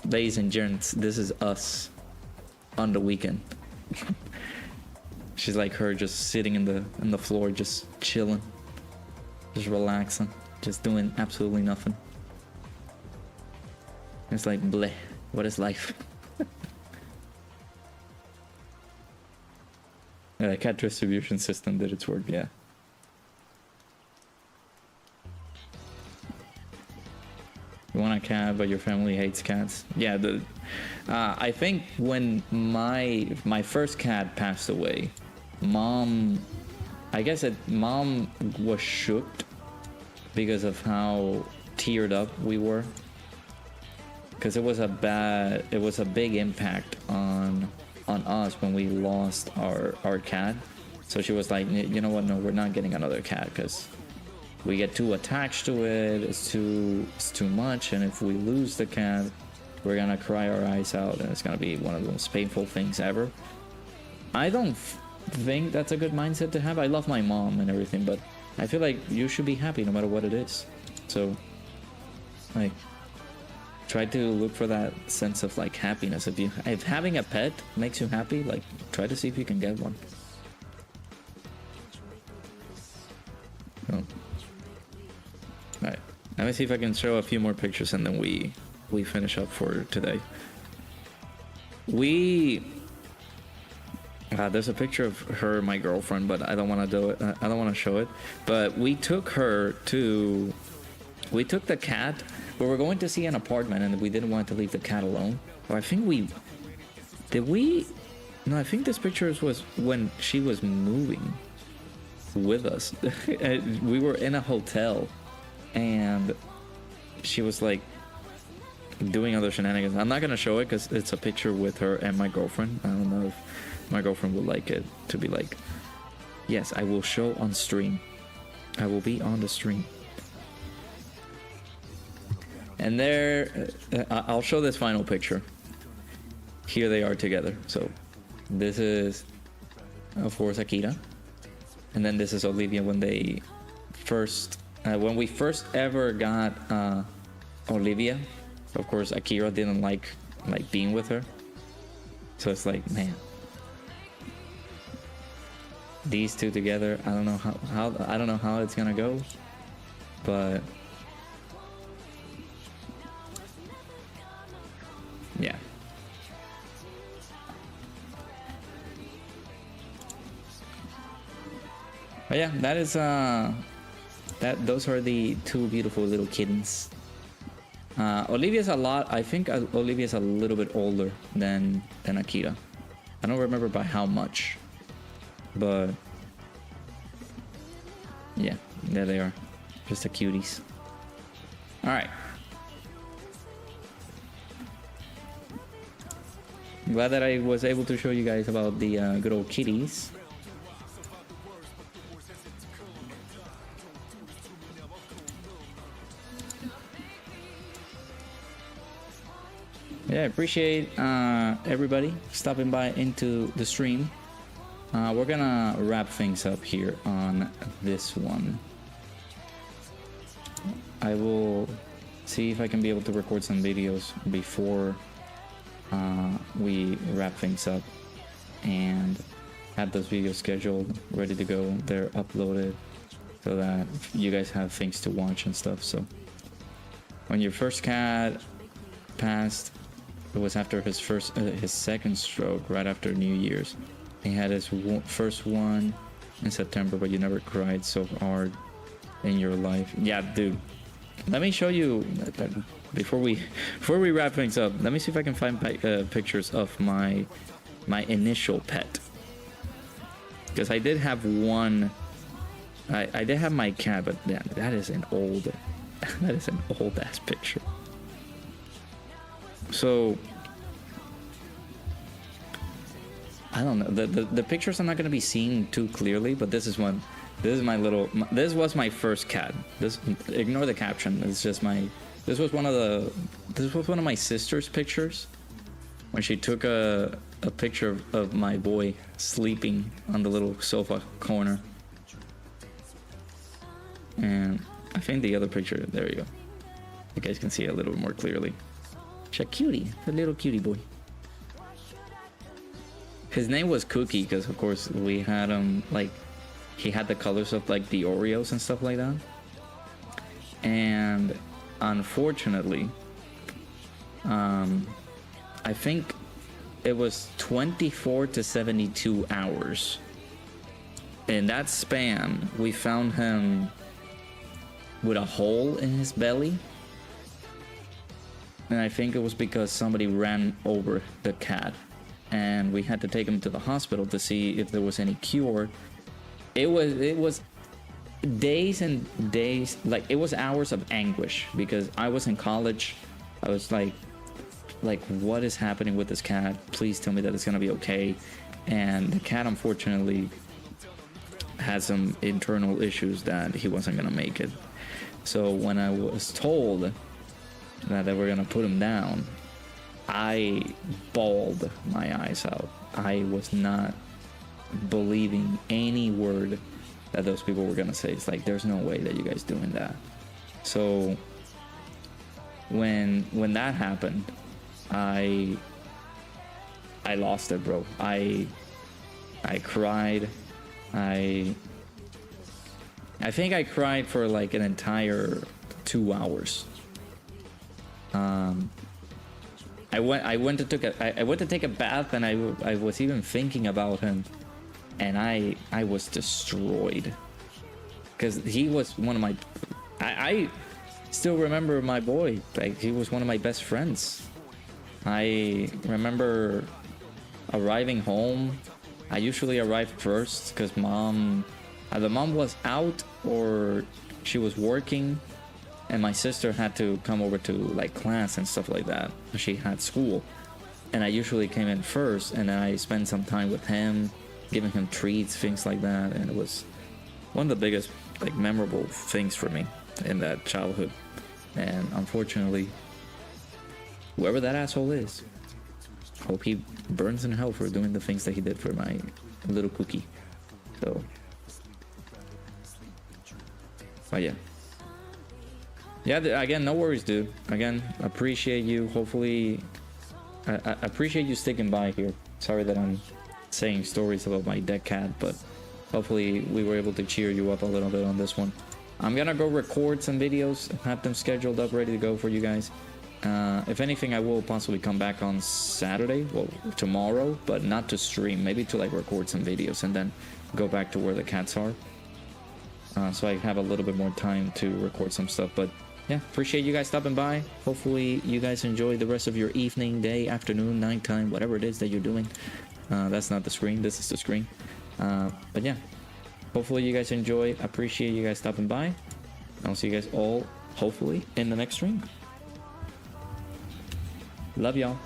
ladies and gents, this is us on the weekend. She's like her, just sitting in the floor, just chilling, just relaxing, just doing absolutely nothing. It's like, bleh, what is life? Yeah, the cat distribution system did its work, yeah. You want a cat, but your family hates cats. Yeah, I think when my first cat passed away, mom was shook because of how teared up we were. Because it was a big impact on us when we lost our cat. So she was like, you know what, no, we're not getting another cat because we get too attached to it, it's too much, and if we lose the cat, we're gonna cry our eyes out, and it's gonna be one of the most painful things ever. I don't think that's a good mindset to have. I love my mom and everything, but I feel like you should be happy no matter what it is. So like, try to look for that sense of like happiness. If having a pet makes you happy, like try to see if you can get one. Oh. Alright, let me see if I can show a few more pictures and then we finish up for today. There's a picture of her, my girlfriend, but I don't want to do it. I don't want to show it. But we took the cat. We were going to see an apartment and we didn't want to leave the cat alone. Or I think no, I think this picture was when she was moving with us. We were in a hotel and she was like doing other shenanigans. I'm not gonna show it because it's a picture with her and my girlfriend. I don't know if my girlfriend would like it to be like, yes, I will show on stream. I will be on the stream. And there, I'll show this final picture. Here they are together. So this is, of course, Akira. And then this is Olivia when we first ever got Olivia. Of course, Akira didn't like being with her. So it's like, man, these two together, I don't know I don't know how it's gonna go, but yeah. But yeah, that is those are the two beautiful little kittens. Olivia's I think Olivia's a little bit older than Akira. I don't remember by how much, but yeah, there they are, just the cuties. All right. Glad that I was able to show you guys about the good old kitties. Yeah, I appreciate everybody stopping by into the stream. We're gonna wrap things up here on this one. I will see if I can be able to record some videos before we wrap things up and have those videos scheduled, ready to go. They're uploaded so that you guys have things to watch and stuff. So when your first cat passed, it was after his second stroke, right after New Year's. He had his first one in September, but you never cried so hard in your life. Yeah, dude, let me show you before we wrap things up. Let me see if I can find pictures of my initial pet, because I did have one. I did have my cat, but yeah, that is an old ass picture. So I don't know, the pictures I'm not gonna be seeing too clearly, but this is one. This was my first cat. Ignore the caption. It's just this was one of my sister's pictures when she took a picture of my boy sleeping on the little sofa corner. And I think the other picture, there you go. You guys can see it a little bit more clearly. She's a cutie, a little cutie boy. His name was Cookie because, of course, we had him like, he had the colors of like the Oreos and stuff like that. And unfortunately, I think it was 24 to 72 hours. In that span, we found him with a hole in his belly. And I think it was because somebody ran over the cat. And we had to take him to the hospital to see if there was any cure. It was days and days, like it was hours of anguish, because I was in college. I was like what is happening with this cat? Please tell me that it's gonna be okay. And the cat unfortunately had some internal issues that he wasn't gonna make it. So when I was told that they were gonna put him down, I bawled my eyes out. I was not believing any word that those people were gonna say. It's like, there's no way that you guys doing that. So when that happened, I lost it, bro. I cried. I think I cried for like an entire 2 hours. I went to take a bath, and I was even thinking about him, and I was destroyed, because he was one of my, I still remember my boy, like he was one of my best friends. I remember arriving home. I usually arrived first because the mom was out or she was working, and my sister had to come over to like class and stuff like that. She had school, and I usually came in first, and I spent some time with him, giving him treats, things like that. And it was one of the biggest like memorable things for me in that childhood. And unfortunately, whoever that asshole is, hope he burns in hell for doing the things that he did for my little Cookie. So, but yeah, again, no worries, dude. Again, appreciate you. Hopefully, I appreciate you sticking by here. Sorry that I'm saying stories about my dead cat, but hopefully we were able to cheer you up a little bit on this one. I'm gonna go record some videos, have them scheduled up, ready to go for you guys. If anything, I will possibly come back on Saturday, well, tomorrow, but not to stream, maybe to like record some videos and then go back to where the cats are. So I have a little bit more time to record some stuff. But yeah, appreciate you guys stopping by. Hopefully you guys enjoy the rest of your evening, day, afternoon, nighttime, whatever it is that you're doing. That's not the screen, this is the screen. But yeah, hopefully you guys enjoy. Appreciate you guys stopping by. I'll see you guys all, hopefully, in the next stream. Love y'all.